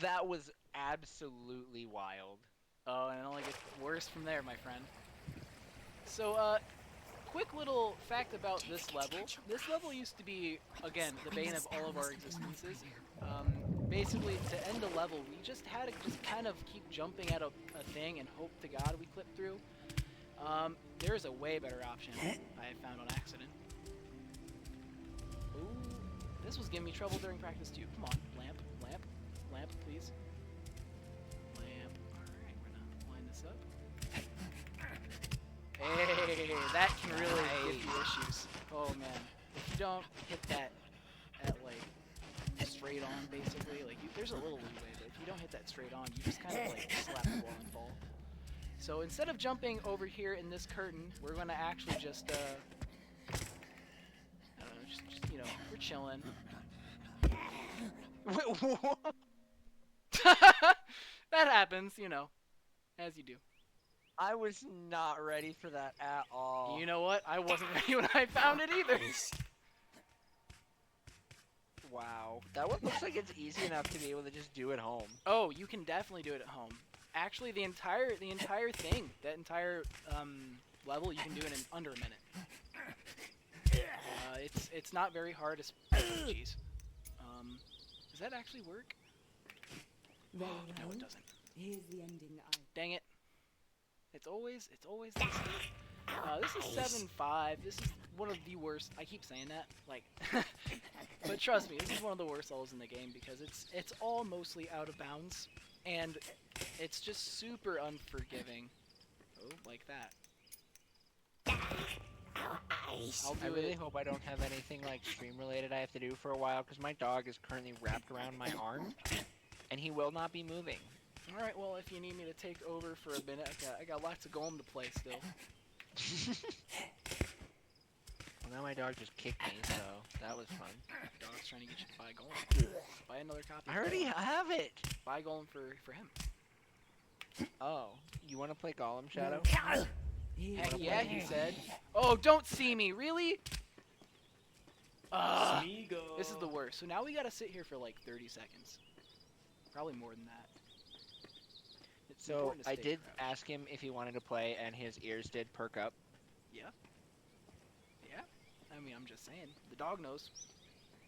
That was absolutely wild. Oh, and it only gets worse from there, my friend. So, quick little fact about this level. This level used to be, again, the bane of all of our existences. Basically, to end a level, we just had to just kind of keep jumping at a thing and hope to God we clip through. There is a way better option I found on accident. Ooh, this was giving me trouble during practice too. Come on, lamp, please. Lamp. Alright, we're gonna line this up. Hey, that can really give you issues. Oh man, if you don't hit that at like straight on, basically, like there's a little leeway, but if you don't hit that straight on, you just kind of like slap the ball and fall. So instead of jumping over here in this curtain, we're gonna actually just I don't know, just you know, we're chilling. Wait, what? That happens, you know, as you do. I was not ready for that at all. You know what? I wasn't ready when I found it either. Wow. That one looks like it's easy enough to be able to just do at home. Oh, you can definitely do it at home. Actually, the entire thing, that entire level, you can do it in under a minute. It's not very hard. Jeez. Does that actually work? No, it doesn't. Here's the ending. Dang it. It's always this. This is 7-5. This is one of the worst. I keep saying that, like, but trust me, this is one of the worst levels in the game because it's all mostly out of bounds, and it's just super unforgiving. Oh, like that. Eyes. I'll I do really it. hope I don't have anything like stream related I have to do for a while because my dog is currently wrapped around my arm, and he will not be moving. All right. Well, if you need me to take over for a minute, I got lots of Golem to play still. Well, now my dog just kicked me, so that was fun. Dog's trying to get you to buy Golem. Buy another copy. I of already Golem. have it. Buy Golem for him. Oh, you want to play Gollum, Shadow? Heck yeah, he said. Oh, don't see me, really? This is the worst. So now we gotta sit here for like 30 seconds. Probably more than that. It's So important to I stay did crouched. ask him if he wanted to play, and his ears did perk up. Yeah. Yeah. I mean, I'm just saying. The dog knows.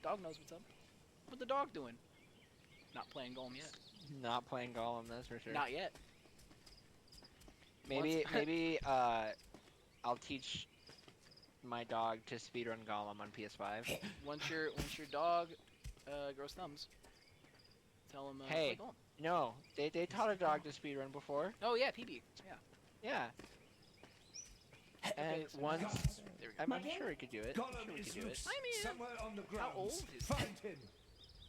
Dog knows what's up. What the dog doing? Not playing Golem yet. Not playing Gollum, that's for sure. Not yet. Maybe Once- maybe I'll teach my dog to speedrun Gollum on PS5. Once your dog grows thumbs, tell him. Hey. Play Golem. No, they taught a dog to speedrun before. Oh yeah, PB. Yeah. Yeah. And Okay, so once there we go. I'm sure he could do it. I'm sure Gollum he is could do it. loose I mean, somewhere on the ground. How old is Find him.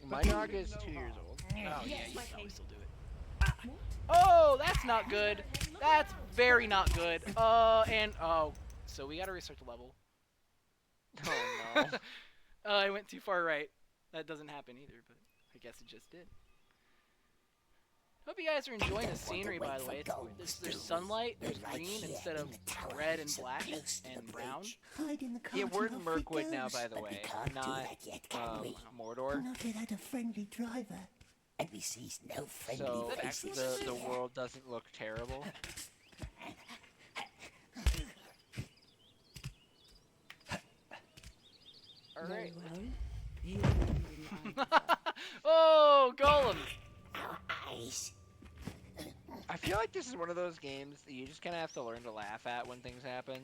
My dog is 2 years old. Oh yeah, you can probably still do it. Oh, that's not good. That's very not good. So we gotta restart the level. Oh no. I went too far right. That doesn't happen either, but I guess it just did. Hope you guys are enjoying the scenery, by the way. There's sunlight, there's green instead of red and black and brown. Hide in the Yeah, we're in cart and off Mirkwood it now, goes. by the But way, we can't not do that yet, can we? Mordor. Not without a friendly driver. And we sees no friendly So faces. the world doesn't look terrible. All Very right. well. Here's the ending I Oh, Gollum. Eyes. I feel like this is one of those games that you just kind of have to learn to laugh at when things happen.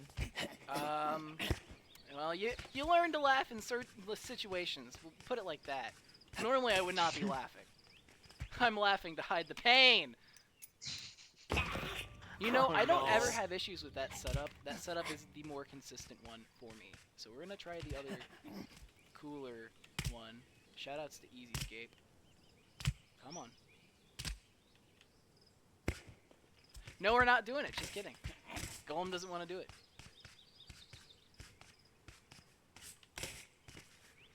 Well, you learn to laugh in certain situations. We'll put it like that. Normally, I would not be laughing. I'm laughing to hide the pain. You know, Oh, I don't no. ever have issues with that setup. That setup is the more consistent one for me. So we're gonna try the other cooler one. Shoutouts to Easyscape. Come on. No, we're not doing it. Just kidding. Golem doesn't want to do it.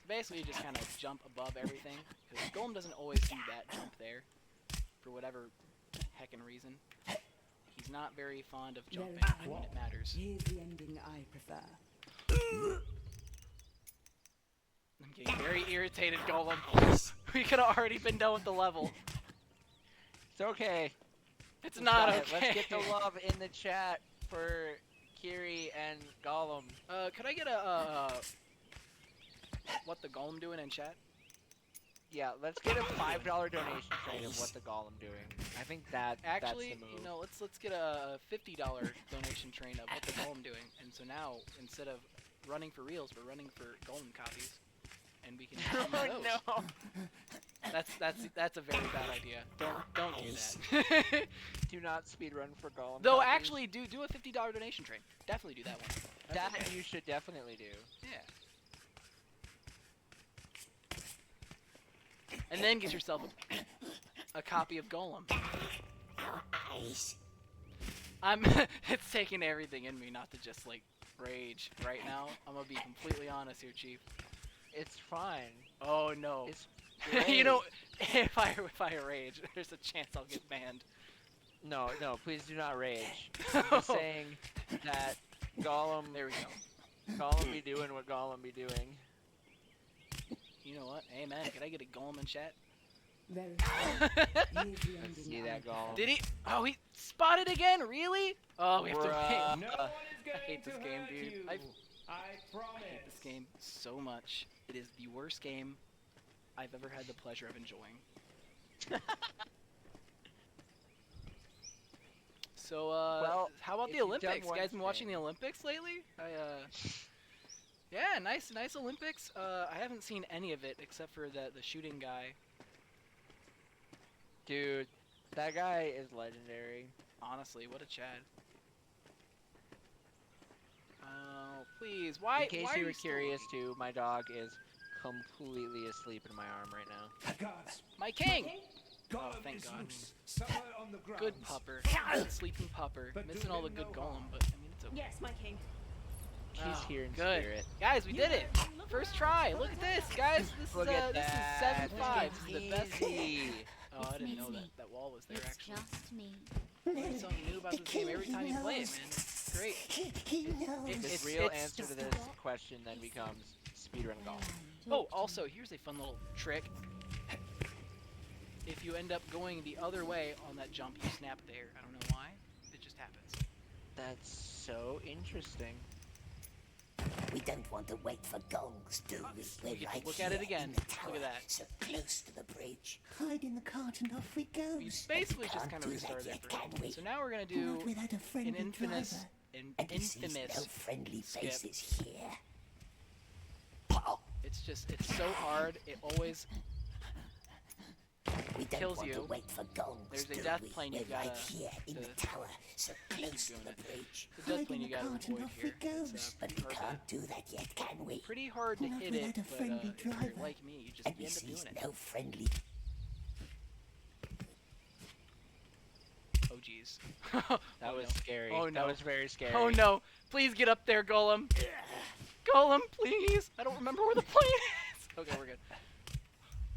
Basically, you just kind of jump above everything, because Golem doesn't always do that jump there, for whatever heckin' reason. He's not very fond of jumping when it matters. Here's the ending I prefer. I'm getting very irritated, Golem. We could have already been done with the level. It's okay. It's not Got it. okay. Let's get the love in the chat for Kiri and Gollum. Could I get a what the Golem doing in chat? Yeah, let's get a $5 donation trade of what the Gollum doing. I think Actually, that's the move. you know, let's get a $50 donation train of what the Golem doing. And so now, instead of running for reals, we're running for Golem copies, and we can use Oh those. no! That's a very bad idea. Don't do that. Do not speedrun for Gollum. Though copies. actually, do a $50 donation train. Definitely do that one. that you should definitely do. Yeah. And then get yourself a copy of Golem. Eyes. It's taking everything in me not to just like rage right now. I'm gonna be completely honest here, Chief. It's fine. Oh no. It's You know, great. if I rage, there's a chance I'll get banned. No, please do not rage. I'm just saying that Gollum. There we go. Gollum be doing what Gollum be doing. You know what? Hey man, can I get a Golem in chat? Very well. Here's the Let's ending see I that Gollum. Did he? Oh, he spotted again? Really? Oh, we have to Bruh. wait. No one is I going hate this to game, hurt dude. you. I I promise. hate this game so much. It is the worst game I've ever had the pleasure of enjoying. So, Well, how about if the you've done Olympics? You one guys been watching the thing- Olympics lately? Yeah, nice Olympics. I haven't seen any of it except for the shooting guy. Dude, that guy is legendary. Honestly, what a Chad. please. Why? In case why you are were still curious looking? too, my dog is completely asleep in my arm right now. Guards, My king. Gollum thank is God. loose, somewhere on the ground. Good pupper. Good sleeping pupper. But Missing do all the him good no Gollum, harm. but I mean it's okay. Yes, my king. She's Oh, here in good. spirit. Guys, we did it. First try. Look at this, guys. This Look is at this that. is 7-5. This is the best. Easy. Oh, I didn't It's know me. that wall was there It's actually. just me. Learn something new about this game every time you play it, man. It's great. He knows. The It's- real it's answer to just- this question then becomes speedrun golf. Oh, also, here's a fun little trick. If you end up going the other way on that jump, you snap there. I don't know why. It just happens. That's so interesting. We don't want to wait for gongs, do we? We're get to right look at it here again. in the Look at tower, that. so close to the bridge. Hide in the cart and off we go. We basically just kind of restarted yet, everything. can we? So now we're gonna Not do without a friendly an infamous, driver. an And he sees no infamous. friendly skip. faces here. It's just, it's so hard. It always. We don't kills want to you. wait for gongs, There's a do death we? plane We're you've right gotta- here in the to- tower, so close to doing the it. bridge. The death Hide plane in you the gotta cart and avoid off here. we It's, goes. pretty But we hard to- can't do that yet, can we? Pretty hard to Not hit without it, a but friendly if you're driver. like me, you just And you we end up sees doing it. no friendly. Oh jeez. That Oh, was no. scary. Oh, That no. was very scary. Oh no! Please get up there, Gollum. Gollum, please. I don't remember where the plane is. Okay, we're good.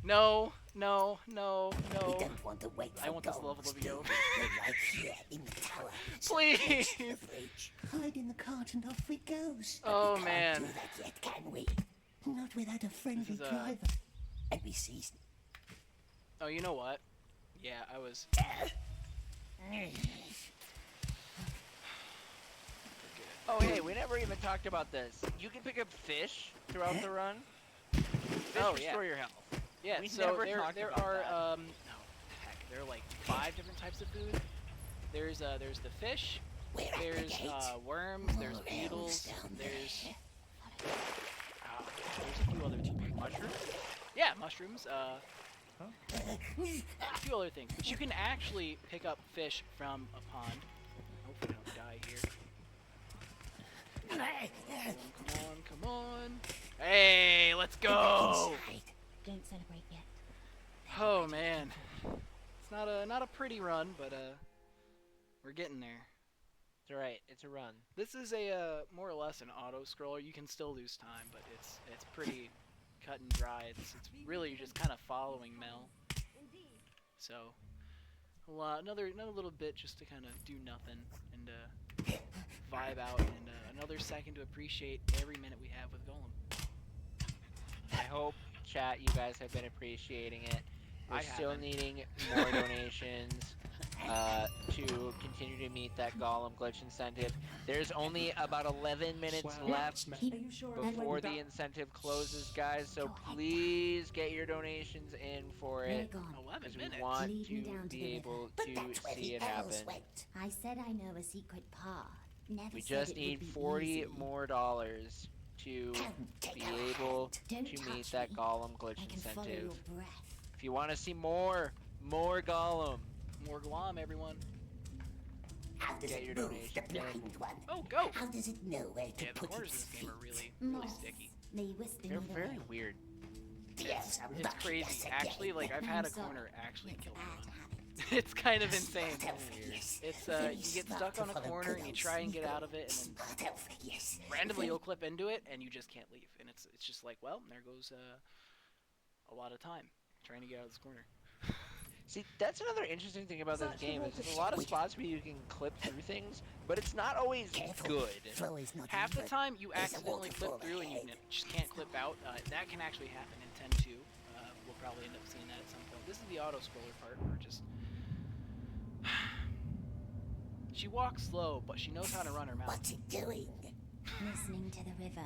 No, no, no, We no. don't want to wait for I want this gongs, level to be do over. we? We're right here in the tower, so Please. close to the bridge. Hide in the cart and off we goes. But Oh, we can't man. do that yet, can we? Not without a friendly is, driver. And we sees. Oh, you know what? Yeah, I was. Oh, hey, we never even talked about this. You can pick up fish throughout the run. Fish Oh, yeah. restore your health. Yeah, We so never there talked there about are that. no, heck, there are like 5 different types of food. There's the fish. We're at the There's gate. worms. There's More beetles. elves down There's there. there's a few other mushrooms. Yeah, mushrooms. A few other things, but you can actually pick up fish from a pond. Hopefully, I don't die here. Come on, come on. Hey, let's go! Don't celebrate yet. Oh man, it's not a pretty run, but we're getting there. It's alright. It's a run. This is a more or less an auto scroller. You can still lose time, but it's pretty cut and dry. It's really just kind of following Mel. So another little bit just to kind of do nothing and vibe out, and another second to appreciate every minute we have with Gollum. I hope, chat, you guys have been appreciating it. We're I still haven't. needing more donations to continue to meet that Gollum glitch incentive. There's only about 11 minutes left Are you sure? before the incentive closes, guys, so please get your donations in for We're it. gone. 11 Because we minutes. want Lead me to down to be the able river. But to that's where see the it elves happen. went. I said I know a secret path. Never We said just it need would be 40 easy. more dollars to Take be our able hand. Don't to meet touch that me. Gollum glitch I can follow incentive. your breath. If you want to see more Gollum, More glom, everyone. How does Get it your move, donation the in. blind one? Oh, go! How does it know where to Yeah, the put corners its of this game are feet? really Moths. sticky. They whisper they're me the very way. weird. The elves are It's mocking crazy. us Actually, again. like I've had a I'm sorry. corner actually It's a kill bad one. habit. It's kind of insane. Smart elf, yes. It's Very you get smart stuck to on a follow corner good and you old try and get Smeagol. out of it, and then Smart elf, yes. randomly Very you'll clip into it and you just can't leave, and it's just like, well, there goes a lot of time trying to get out of this corner. See, that's another interesting thing about this game is there's a lot of spots where you can clip through things, but it's not always Careful. good. Flow is not Half the even. time you There's a accidentally waterfall clip through and you ahead. just can't clip out. That can actually happen in 10-2. We'll probably end up seeing that at some point. This is the auto scroller part where just she walks slow, but she knows how to run her mouth. What's it doing? Listening to the river.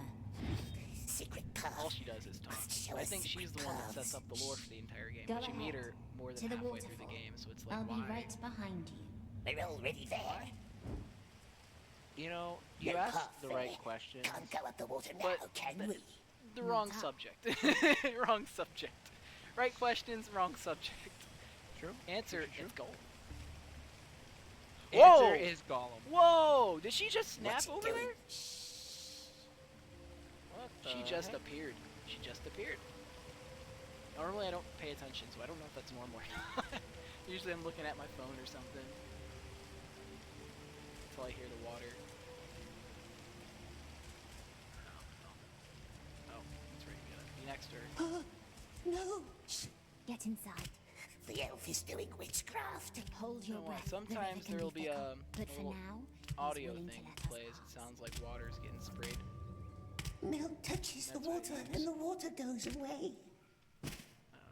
Secret path. All she does is talk. Show I us think she's the one that paths. sets up the lore for the entire game. Go But you meet ahead. her more To than the halfway through the waterfall. game, so it's like, I'll why? be right behind you. We're already there. You know, you No asked path the there. right questions. Can't go up the water now, But can the- we? The wrong top. subject. Wrong subject. Right questions, wrong subject. True. Answer True. is Gollum. Answer Whoa! is Gollum. Whoa! Did she just snap What's it over doing? there? She just appeared. She just appeared. Normally I don't pay attention, so I don't know if that's normal or not. Usually I'm looking at my phone or something. Until I hear the water. Oh, that's right. You gotta be next to her. No! Get inside. The elf is doing witchcraft. Hold your You know what, breath. The river sometimes can there will be fickle, a but for little now, he's audio willing to thing let that us plays. It pass. sounds like water's getting sprayed. Mel touches the That's what water it is. and the water goes away.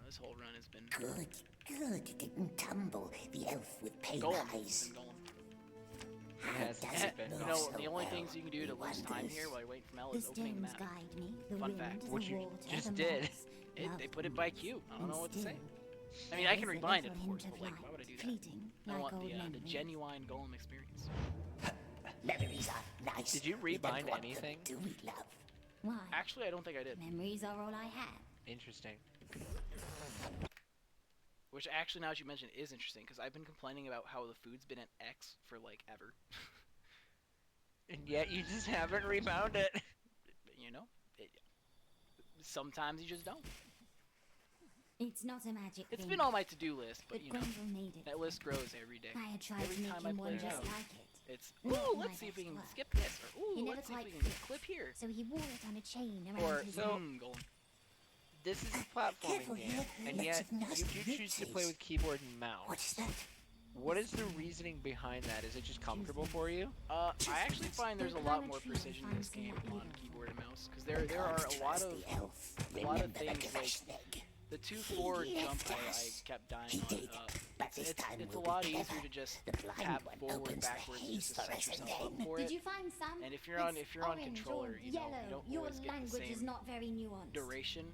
This whole run has been Good, good. It didn't tumble. The elf with pale Gollum. eyes. It's been Gollum. How Yes, does it's it been know You know, so the only well? things you can do to He lose time wonders. here while you're waiting for Mel The is opening the stones map. guide me. The Fun wind, fact. the Which you water, just the did. moss, They love put it by Q. I don't know what to say. still, I mean, I can there is a rebind it, little of course, hint but like, light, why would I do that? fleeting, I like want old the memories. genuine Gollum experience. Memories are nice. Did you We don't rebind want them, anything? do we, love? Why? Actually, I don't think I did. Memories are all I have. Interesting. Which actually, now that you mention, it is interesting because I've been complaining about how the food's been at X for like ever. And yet you just haven't rebound it. You know, sometimes you just don't. It's not a magic It's thing, been on my to-do list, but but you know, Grendel made it. that list grows every day. I had tried Every to make time I him play one it just out. like it. It's, Not ooh, my let's see if we best can work. skip this, or ooh, He never let's see if we quite can fit. clip here. So he wore it on a chain around Or, his so- neck. Gollum. This is a platforming Careful game, here. and Lots yet of nasty you do choose to play witches. with keyboard and mouse. What's that? What is the reasoning behind that? Is it just comfortable for you? I actually find there's a Don't lot climb a more tree precision in and this find game some on that keyboard and mouse, because there are a lot of The elf. a lot of Remember things the like snake. the 2-forward He jump left I us. kept dying He on. did, but this time It's a we'll lot be easier clever. to just The blind tap one forward, opens the backwards, haze just to for set us yourself again. up for Did it. you find some? And if you're on It's controller, orange you or know, yellow. you don't Your always get the language same is not very nuanced. duration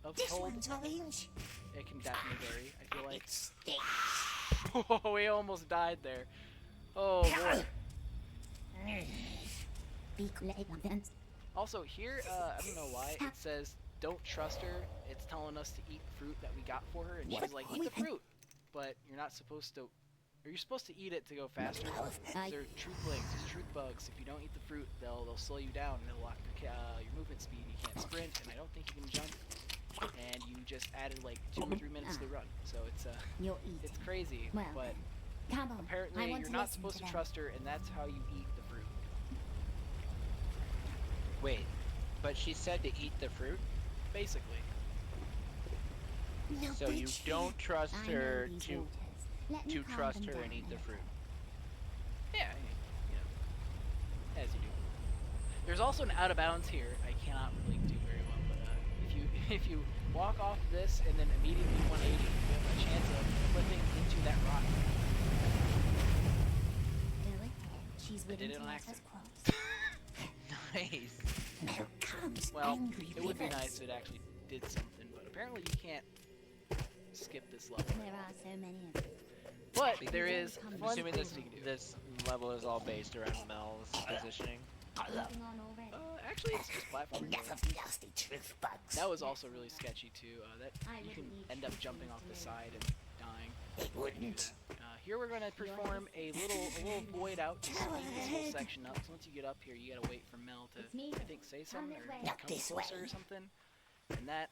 of This hold. one's orange. It can definitely vary. I feel like. It stinks. Oh, we almost died there. Oh boy. Be quiet. Also here, I don't know why it says don't trust her. It's telling us to eat fruit that we got for her, and she's like, eat the fruit, but you're not supposed to. Or you're supposed to eat it to go faster. They're truth bugs. Truth bugs. If you don't eat the fruit, they'll slow you down and they'll lock your movement speed. You can't sprint, and I don't think you can jump. And you just added like 2 or 3 minutes to the run, so it's You're eating. it's crazy. Well, but Come on. apparently I want you're to not listen supposed to them. trust her, and that's how you eat the fruit. Wait, but she said to eat the fruit, Basically. No, so you bitch. don't trust I know her these to waters. Let me to calm trust them her and down eat the a fruit. Yeah, you know, as you do. There's also an out of bounds here. I cannot really do very well, but if you walk off this and then immediately 180, you have a chance of flipping into that rock. little. Do it. She's I willing did it to on let us accident. cross. Nice. Mel comes Well, angry it would be rivers. nice if it actually did something, but apparently you can't skip this level. There are so many of them. But there is I'm fun assuming things this you can do. this level is all based around Mel's positioning. Moving on already. Actually, it's just platforming. Enough of nasty truth bugs. That was also really sketchy too. That I you can wouldn't need end up truth jumping bugs off to the live. side and dying. It wouldn't. Here we're gonna perform a little void out to speed this whole section up. So once you get up here, you gotta wait for Mel to, It's me. I think, say something this or way. Not come this closer way. or something. And that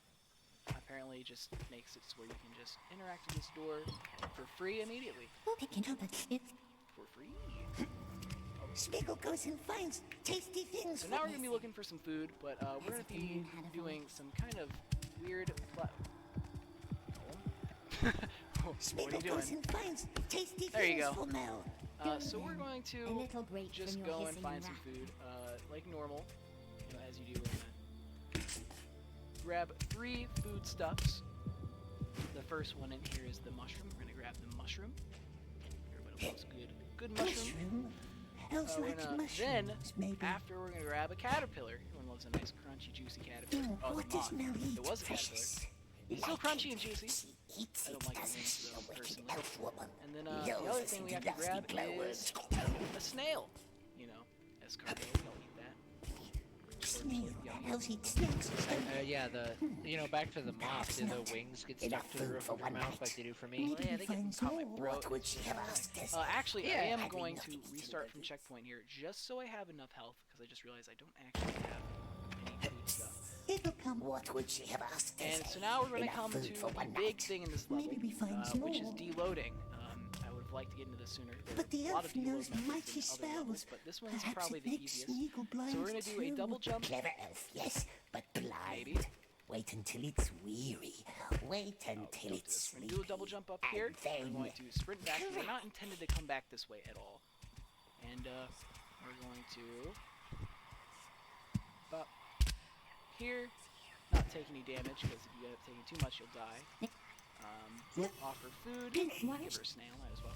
apparently just makes it so where you can just interact with this door for free immediately. Picking up a kid. For free. Spiggle goes and finds tasty things So for now we're me. gonna be looking for some food, but we're gonna be doing some kind of weird. What are Spiggle you doing? goes and finds tasty There you things go. for Mel. So we're going A to little break just from your go and hissing find some wrath. food, like normal, you know, as you do. We're gonna grab 3 foodstuffs. The first one in here is the mushroom. We're gonna grab the mushroom. Everybody loves good mushroom. Mushroom. Elves We're like gonna, mushrooms, then, maybe. after, we're gonna grab a caterpillar. Everyone loves a nice, crunchy, juicy caterpillar. Oh, What the does moth. Mel eat? It was a caterpillar. Precious. It's still Like crunchy it. and juicy. She eats I don't it, like doesn't onions, she, though, a wicked personally. elf woman? And then Yells the other listen thing we to have to nasty grab glowworms. is a snail. You know, escargot. We don't eat that. Snail. Yummy. Elves eat snakes. Yeah, back to the moth. Do the wings get Enough stuck to the food roof for of your one mouth night. like they do for me? Maybe yeah, he they get finds caught my more. throat. What would she have asked us? Actually, Yeah. I am Having going to nothing to do restart with from it. checkpoint here, just so I have enough health, because I just realized I don't actually have any food stuff. It'll come. What would she have asked us? And so now we're going to Enough come food to for the one big night. thing in this level, Maybe we find some which is more. deloading. I would have liked to get into this sooner. There But are the a lot elf of deload knows methods mighty in other levels, spells. but this one's Perhaps probably it the makes easiest. Smeagol blind So we're going to do a too. double jump. Clever elf, yes, but blind. Maybe. Wait until it's weary. Wait until it's We're going sleepy. to do a double jump up And here. then We're going to sprint back. We're not intended to come back this way at all. And we're going to up here. Not take any damage, because if you end up taking too much, you'll die. Offer food. Give her a snail, might as well.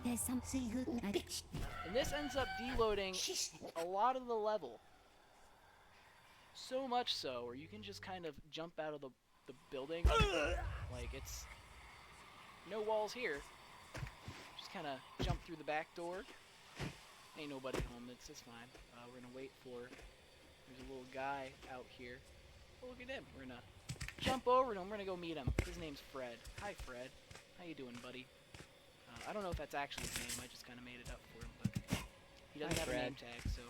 There's some. See who And this ends up deloading a lot of the level. So much so, where you can just kind of jump out of the building. Like, it's no walls here. Just kind of jump through the back door. Ain't nobody home, it's fine. We're gonna wait for, there's a little guy out here. Oh, look at him. We're gonna jump over to him, we're gonna go meet him. His name's Fred. Hi, Fred. How you doing, buddy? I don't know if that's actually his name, I just kind of made it up for him, but he doesn't have a name tag, so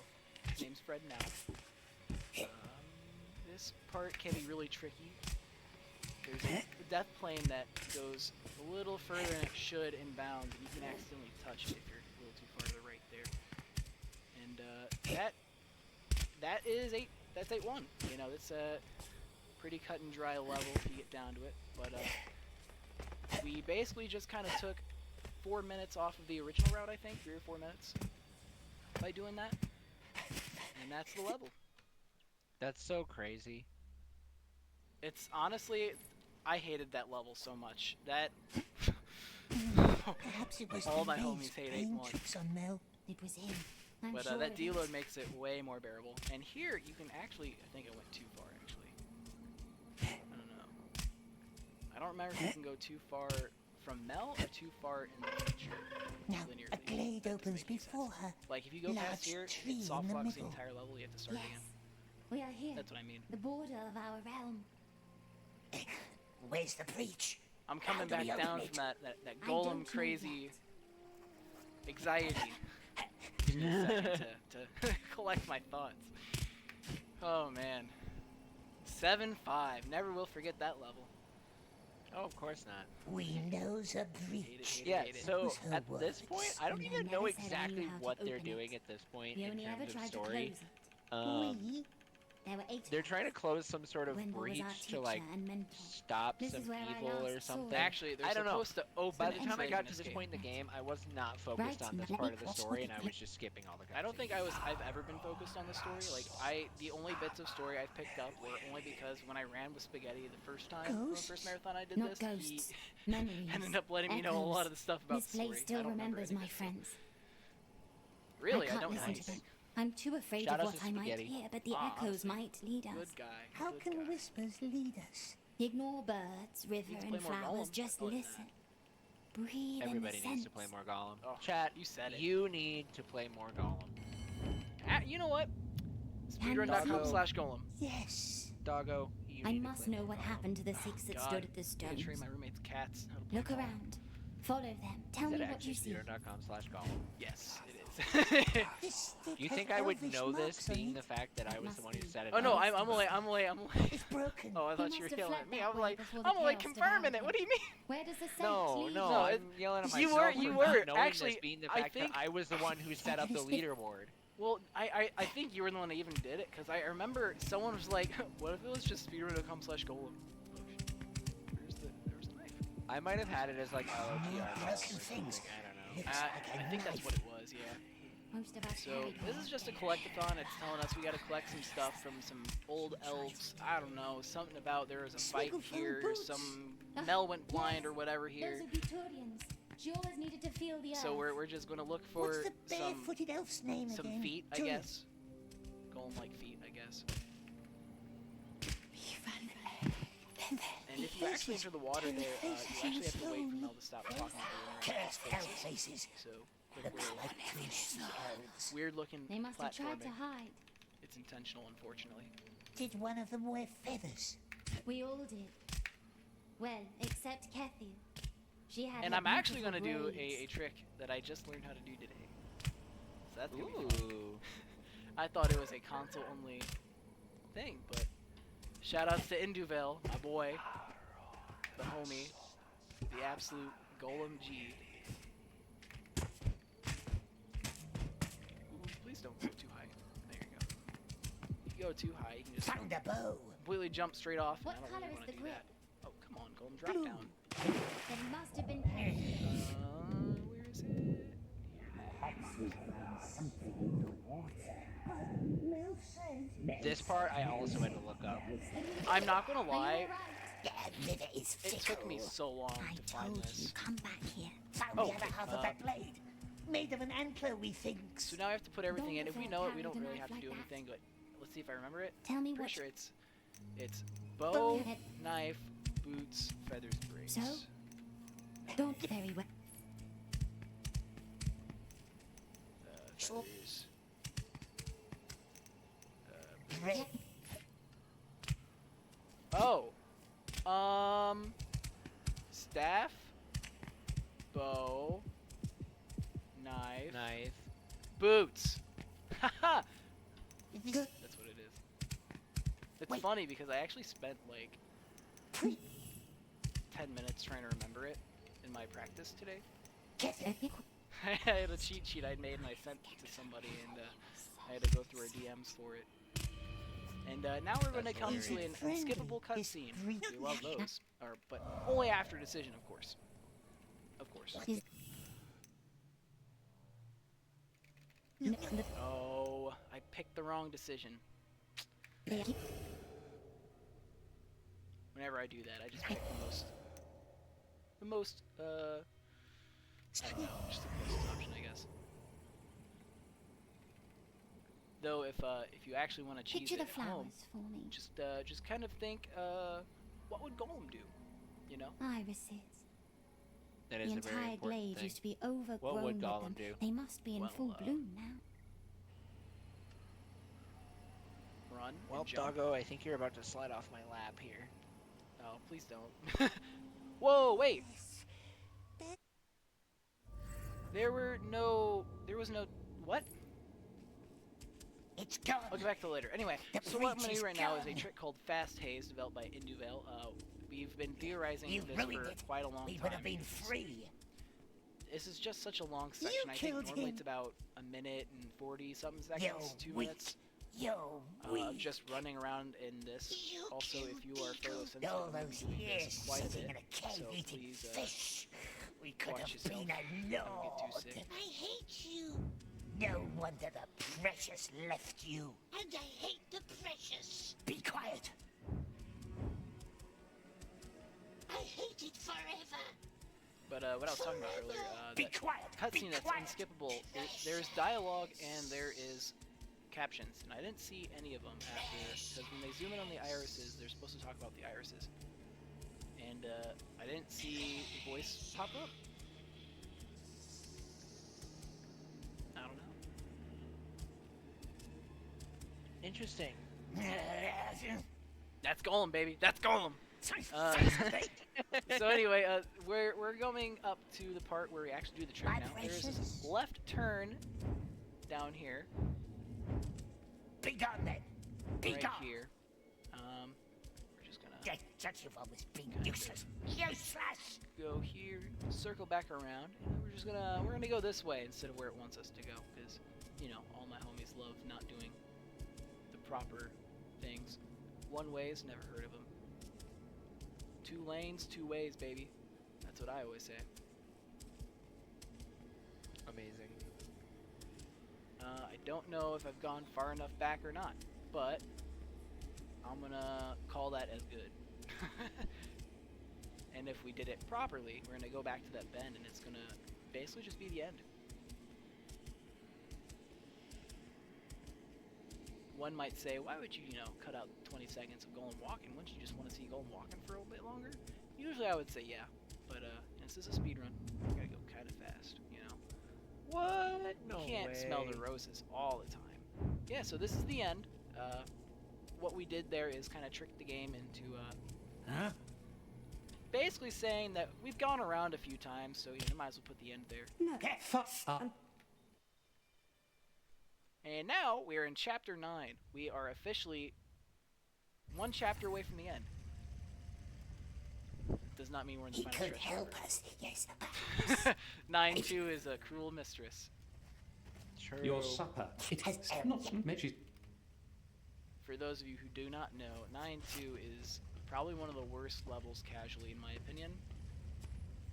his name's Fred now. This part can be really tricky. There's a death plane that goes a little further than it should inbound, and you can accidentally touch it if you're a little too far to the right there. And that's 8-1. You know, it's a pretty cut and dry level if you get down to it. But we basically just kind of took 4 minutes off of the original route, I think, 3 or 4 minutes, by doing that. And that's the level. That's so crazy. It's honestly, I hated that level so much. That Perhaps it was all my the homies maze hate playing 8-1. tricks on Mel. It was him. I'm But sure that it is. deload makes it way more bearable. And here, you can actually, I think I went too far, actually. I don't know. I don't remember if you can go too far from Mel or too far in the future. Now, linearly. a glade That doesn't opens make any sense. before her. Like, if you go past Large here, tree it in soft the locks the middle. entire level, you have to start Yes. again. We are here. That's what I mean. The border of our realm. Where's the breach? I'm coming How do back we down open from that I don't Gollum know crazy anxiety. Give me a second to collect my thoughts. Oh man. 7-5. Never will forget that level. Oh, of course not. We knows a Hate it, breach. hate it, Yeah, hate it. so Who's her at this point, words? I don't And I even know never said I knew exactly how to what they're open doing it. at this point We in only ever terms of tried to story. close it. We? There were 8 They're trying to close some sort of Wendell was breach our to teacher like and mentor. stop This some is where I evil or last saw something. him. Actually, they're I don't know. supposed to open By it the so time I they got can to this escape. point in the game, I was not focused Right, on this let part me of the cross story, with and I it. was just skipping all the cutscenes. I don't think I've ever been focused on the story. Like, the only bits of story I've picked up were only because when I ran with Spaghetti the first time, the Ghosts? first marathon I did Not this, ghosts. he Memories. ended up letting me know a lot of the stuff about This the story. place still I don't remember remembers any of my it. friends. Really, I can't don't know listen to anything. them. I'm too afraid Shout of out what to I might Spaghetti. hear, but the Ah, echoes honestly, might lead us. Good guy. How good can guy. whispers lead us? Ignore birds, river, Needs to and play more flowers. Gollum. Just I like listen. Breathe Everybody in the needs to scents. play more Gollum. Oh, Chat, you said it. you need to play more Gollum. You know what? Can you Speedrun.com/Gollum. Yes. Doggo, you I need to must play know more what Gollum. happened to the 6 that God, stood at the I stones. train my roommate's cats how to play Look Gollum. around. Follow them. Tell Is me it what actually you see. speedrun.com/Gollum? Yes, it is. This stick Do you has think I would elvish know this, marks on being it. the fact that I That was the must one who be. set it Oh no, up? I'm late. It's broken. Oh, I He thought must you were have yelling fled at me. that I'm way like, before the I'm like chaos confirming devoured it. What do him. you mean? Where does the scent No, lead? no, No, I'm it- yelling at you myself were- for you not were. knowing Actually, this, being the I fact think- that I was the one who set up the leaderboard. Well, I think you were the one that even did it, because I remember someone was like, what if it was just speedrun.com/Gollum? There's the knife. I might have had it as like LOTR. Broken or something, things. I don't know. Looks like a I think that's knife. what it was, yeah. Most of us So carried this one. is just a collectathon. It's telling us we got to collect some stuff from some old elves. I don't know, something about there was a fight Smeagol found here, boots. some Ah, Mel went blind yes, or whatever here. Those are Buturians. She always needed to feel the earth. So we're just gonna look What's for the some barefooted elf's name again? feet, I Julian. guess. Golem-like feet, I guess. And if you actually enter the water there, you actually have to wait for Mel to stop talking to you. Cursed elf faces. So, quick Looks little like twisty elves. weird looking They must have tried to platforming. hide. It's intentional, unfortunately. Did one of them wear feathers? We all did. Well, except Kathy. She had And her I'm actually beautiful gonna do braids. a trick that I just learned how to do today. So that's gonna be fun. Ooh. I thought it was a console only thing, but Shout outs to Induvel, my boy, the homie, the absolute Gollum G. Ooh, please don't go too high. There you go. If you go too high, you can just Found a bow. completely jump straight off. And What I don't color really is want to the do grip? that. Oh, come on, Gollum, drop Blue. down. There must have been paint. Where is it? Perhaps we can find something in the water. This part I also had to look up. I'm not gonna Are you lie, alright? The liver is it fickle. took me so long I to find told this. you, come back here. Found Oh, the other half of that blade. Made of an antler, we think. So now I have to put everything in. If we Don't know it, we carry don't the really knife have to like do that. anything, but let's see if I remember it. Tell me Pretty what. sure it's bow, Head. knife, boots, feathers, braids. So? Don't very well. Feathers. Bread. Oh. Staff, bow, knife, boots. Haha. That's what it is. It's Wait. funny because I actually spent like 10 minutes trying to remember it in my practice today. Get it. I had a cheat sheet I'd made and I sent it to somebody, and I had to go through our DMs for it. And now we're going to come to an unskippable cutscene. We love those, but only after decision, of course. Of course. Oh, I picked the wrong decision. Whenever I do that, I just pick the most, I don't know, just the closest option, I guess. Though, if you actually want to cheese Picture it the at home, flowers for me. just kind of think, what would Gollum do? You know? Irises. That The is a very entire important glade thing. used to be overgrown What would with Gollum them. do? They must be in Well, full bloom now. Run. Well, and jump. doggo, I think you're about to slide off my lap here. Oh, please don't. Whoa, wait. There was no, what? It's gone. I'll get back to it later. Anyway, The so what I'm breach going to is do right now is a gone. trick called Fast Haze, developed by Induvel. We've been theorizing You this ruined for it. quite a long We time. would have been because free. This is just such a long section. You I think killed normally him. it's about a minute and 40-something seconds, Yo, 2 weak. minutes. Yo, Of we. just running around in this. You Also, if you are killed Folow all sensitive, those you'll be doing years this quite a sitting bit. in a cave So eating please, fish. We could watch have yourself. been a Don't get too lord. sick. I hate you. No wonder the precious left you. And I hate the precious. Be quiet. I hate it forever. But what I was talking about earlier, Be that quiet. cutscene Be that's quiet. unskippable. There's dialogue and there is captions, and I didn't see any of them after, because when they zoom in on the irises, they're supposed to talk about the irises, and I didn't see the voice pop up. I don't know. Interesting. That's Gollum, baby. That's Gollum. So anyway, we're going up to the part where we actually do the trick My now. There is this precious. left turn down here, Be gone then. Be right gone. here. We're just gonna That such you've always been useless. Useless. go here, circle back around, and then we're gonna go this way instead of where it wants us to go, because you know all my homies love not doing the proper things. One ways, never heard of them. 2 lanes, 2 ways, baby. That's what I always say. Amazing. I don't know if I've gone far enough back or not, but I'm gonna call that as good. And if we did it properly, we're gonna go back to that bend, and it's gonna basically just be the end. One might say, why would you, cut out 20 seconds of Gollum walking? Wouldn't you just want to see Gollum walking for a little bit longer? Usually I would say yeah, but this is a speed run. I gotta go kind of fast, What? No You can't smell the roses all the time. Yeah, so this is the end. What we did there is kind of trick the game into basically saying that we've gone around a few times, so you might as well put the end there. No. And now we are in Chapter 9. We are officially one chapter away from the end. Does not mean we're in the He final could stretch. help us, yes. 9-2 is a cruel mistress. True. Your supper. It Has is not Meiji. For those of you who do not know, 9-2 is probably one of the worst levels casually, in my opinion.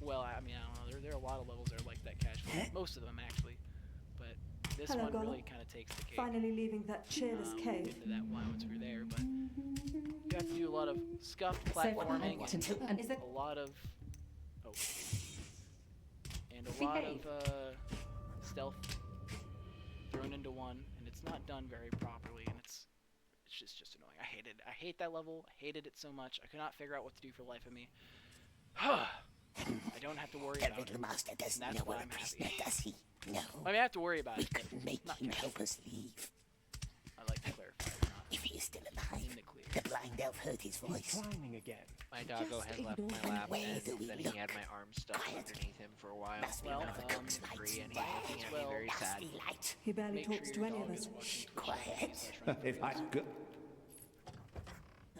Well, I mean, I don't know. There are a lot of levels that are like that casually. Most of them, actually. But this Hello, one Gollum. really kind of takes the cake. Finally leaving that cheerless We'll cave. get into that once we're there, but you have to do a lot of scuffed what I platforming want to do, and is that- a lot of a lot of stealth thrown into one, and it's not done very properly, and it's just annoying. I hate that level. I hated it so much. I could not figure out what to do for the life of me. I don't have to worry The about it. little master doesn't That's know why we're a I'm prisoner, happy. does he? No. I mean, I have to worry about We it, but could make not him careful. help us leave. I like to clarify. We're not If he is still in alive. the clear. The blind elf heard his voice. Climbing again. My doggo Just had left ignore my him. lap, Where and do we then look? he had my arm stuck Quietly. underneath him for a while. Must be Well, one of the cook's didn't lights. agree, and he There. made me very sad. Nasty light. He barely Make talks sure to your any of dog us. is watching Quiet. If I go.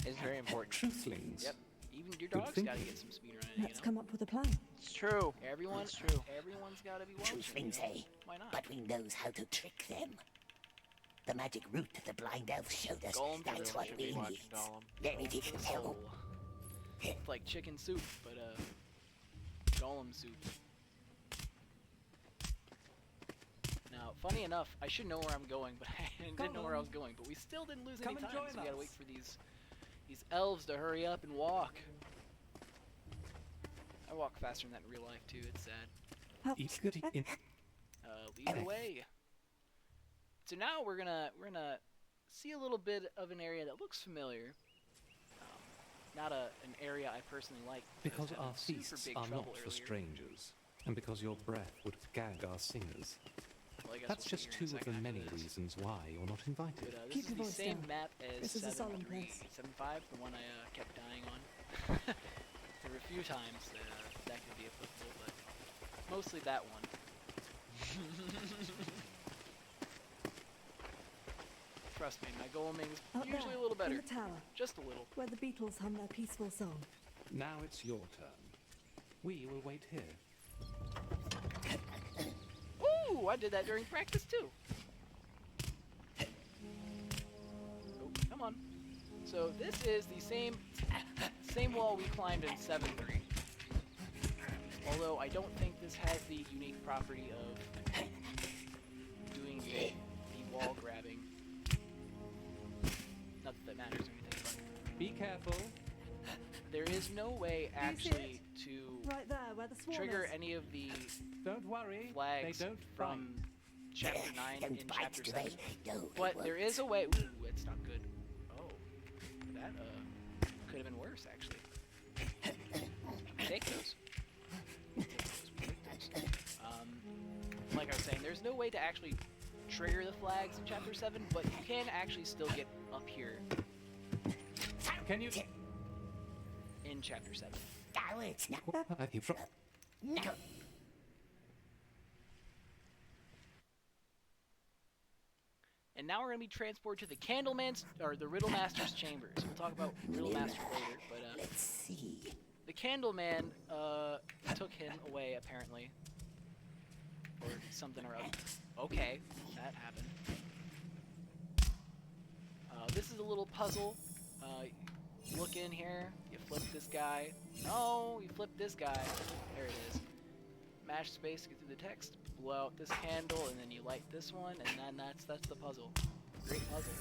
It's very important. Truthlings. Yep. Even your Good dog's thing. got to get some speedrunning, you Let's know? come up with a plan. It's true. Everyone's It's true. Everyone's got to be watching. You Truthlings, know? eh? Why not? But we knows how to trick them. The magic route the blind elf showed us. Gollum That's Everyone what should we be watching need. Gollum. There it is. It's Oh, like chicken soup, but Gollum soup. Now, funny enough, I should know where I'm going, but I didn't know where I was going. But we still didn't lose any Come and time, so join we gotta us. wait for these elves to hurry up and walk. I walk faster than that in real life too. It's sad. How- In Lead the way. So now we're gonna see a little bit of an area that looks familiar. Not an area I personally like. because I was our having super feasts big are trouble not for earlier. strangers, and because your breath would gag our singers. Well, I guess That's we'll just figure two in a of the second many after this. reasons why you're not invited. But this Keep is your the voice same down. map as This is a solemn 7-3, place. 7-5, the one I kept dying on. There were a few times that could be applicable, but mostly that one. Trust me, my Goleming is Out usually there, a little better. in the tower, Just a little. where the beetles hum their peaceful song. Now it's your turn. We will wait here. Ooh, I did that during practice too. Oh, come on. So this is the same wall we climbed in 7-3. Although I don't think this has the unique property of doing the wall grabbing. Not that that matters or anything, but Be careful. there is no way see actually to Right there, where the swarm trigger is. any of the Don't worry. flags they don't from chapter 9 don't in bite, chapter do 7. they? No, they But won't. there is a way. Ooh, it's not good. Oh, that could have been worse actually. We take those. We take those. Like I was saying, there's no way to actually trigger the flags in chapter 7, but you can actually still get up here Can you? in chapter 7. Cowards, no. No. And now we're gonna be transported to the Candleman's or the Riddlemaster's chambers. We'll talk about Riddlemaster later, but Let's see. the Candleman took him away apparently, or something or other. Okay, that happened. This is a little puzzle. You look in here, you flip this guy. No, you flip this guy. There it is. Mash space to get through the text. Blow out this candle, and then you light this one, and then that's the puzzle. Great puzzle.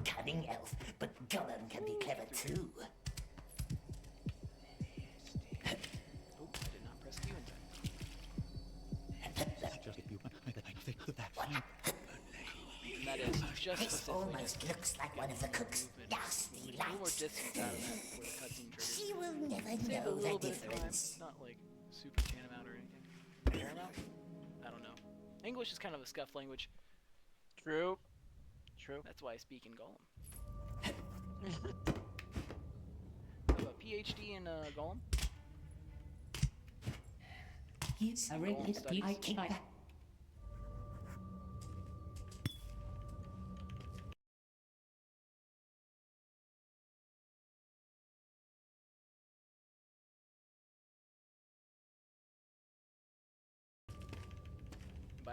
Cunning elf, but Gollum can be clever too. Oh, I did not press Q in time. And that is just This specifically almost looks like one of the cook's nasty a little more lights. distance out of that before the cutscene triggers. She will never Save a know little the bit of time. difference. Not like super tantamount or anything. Paramount? I don't know. English is kind of a scuffed language. True. True. That's why I speak in Gollum. I have a PhD in Gollum. Yes, I read it. I take that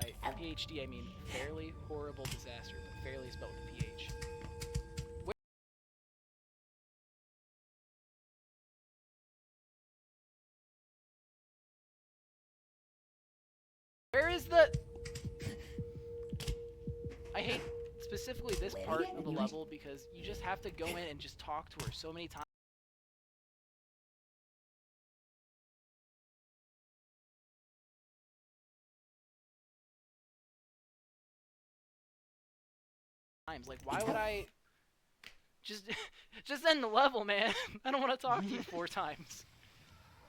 by PhD I mean fairly horrible disaster, but fairly spelled with a PH. Where is the... I hate specifically this part of the level because you just have to go in and just talk to her so many times. Like, why would I just end the level, man? I don't want to talk to you 4 times.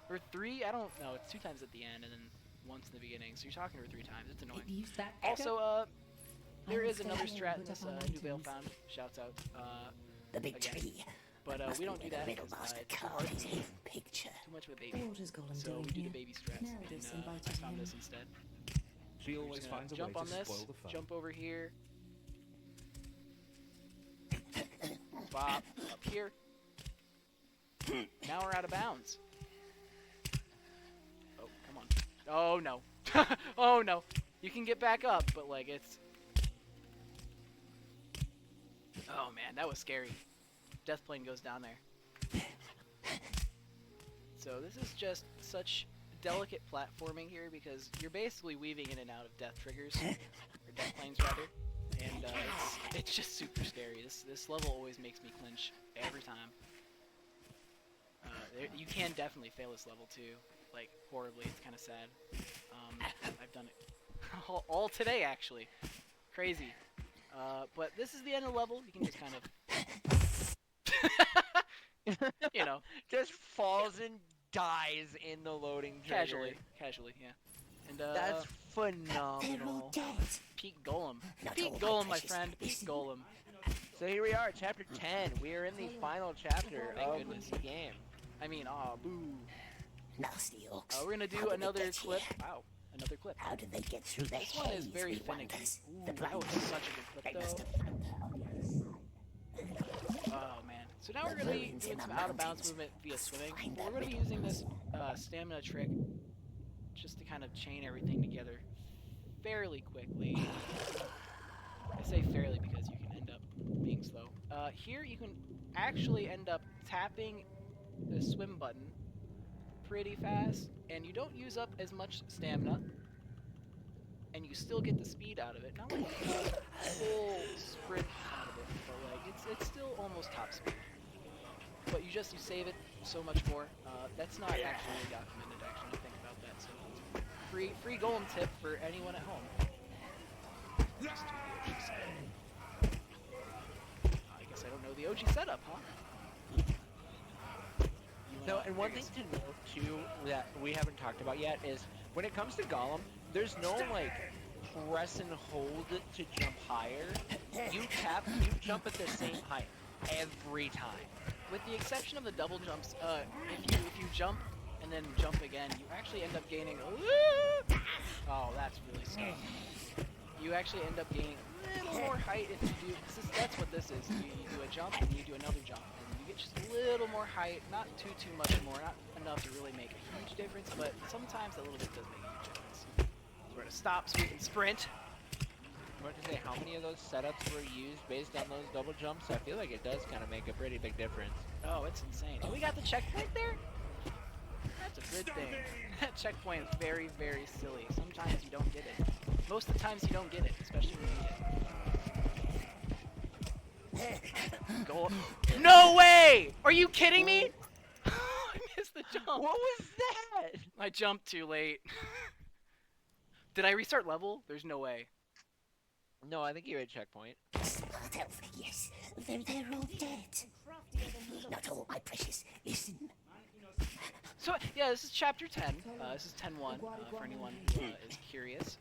Or 3? I don't know. It's 2 times at the end and then once in the beginning. So you're talking to her 3 times. It's annoying. Also, there is another strat in this new Veil found. Shouts out. The big again. tree. But we don't do that Middle because master it's too hard carved for his me. hidden picture. Too much of a baby. What is Gollum So doing we do here? the baby strats, Meredith and I invited found him. this instead. She We're always just gonna finds a way jump on to this, spoil the fun. jump over here. Bop, up here. Now we're out of bounds. Oh, come on. Oh, no. Oh, no. You can get back up, but, like, it's... Oh, man, that was scary. Death plane goes down there. So this is just such delicate platforming here because you're basically weaving in and out of death triggers. Or death planes, rather. And it's just super scary. This level always makes me clinch every time. You can definitely fail this level too, like horribly. It's kind of sad. I've done it all today actually. Crazy. But this is the end of the level. You can just kind of, you know, Just falls and dies in the loading trigger. casually, yeah. And That's They're all phenomenal. dead. Peak Gollum. Not Peak all my Gollum, my precious friend. Peak listen. Gollum. So here we are, chapter 10. We are in the final chapter Thank of goodness. the game. I mean, aw, boo. Nasty orcs. We're gonna How do did they another get clip. here? Wow, another clip. How did they get through the This one is haze, very we finicky. wonders? Ooh, The that was blinders. such a good They clip, must though. have found her on the other side. Oh man. So now we're The gonna be ruins doing in the some out of bounds mountains. movement via Let's swimming. find But that we're gonna be riddle. using this stamina trick just to kind of chain everything together fairly quickly. I say fairly because you can end up being slow. Here you can actually end up tapping the swim button pretty fast, and you don't use up as much stamina, and you still get the speed out of it. Not like a full sprint out of it, but like it's still almost top speed. But you save it so much more. That's not actually really documented. Actually, think about that. So free golem tip for anyone at home. Just do the OG setup. I guess I don't know the OG setup, huh? So, and one thing to note too that we haven't talked about yet is when it comes to Gollum, there's no like press and hold to jump higher. You jump at the same height every time. With the exception of the double jumps, if you jump and then jump again, you actually end up gaining. Oh, that's really scary. You actually end up gaining a little more height if you do. That's what this is. You do a jump and you do another jump, and you get just a little more height. Not too much more. Not enough to really make a huge difference, but sometimes a little bit does make a huge difference. So we're gonna stop so we can sprint. I want to say how many of those setups were used based on those double jumps. I feel like it does kind of make a pretty big difference. Oh, it's insane. And we got the checkpoint there? That's a good thing. That checkpoint is very, very silly. Sometimes you don't get it. Most of the times you don't get it, especially when you need it. Go. No way! Are you kidding me? I missed the jump. What was that? I jumped too late. Did I restart level? There's no way. No, I think you hit checkpoint. Smart elf, yes. They're all dead. Not all, my precious. Listen. So, yeah, this is chapter 10. This is 10-1, for anyone who is curious.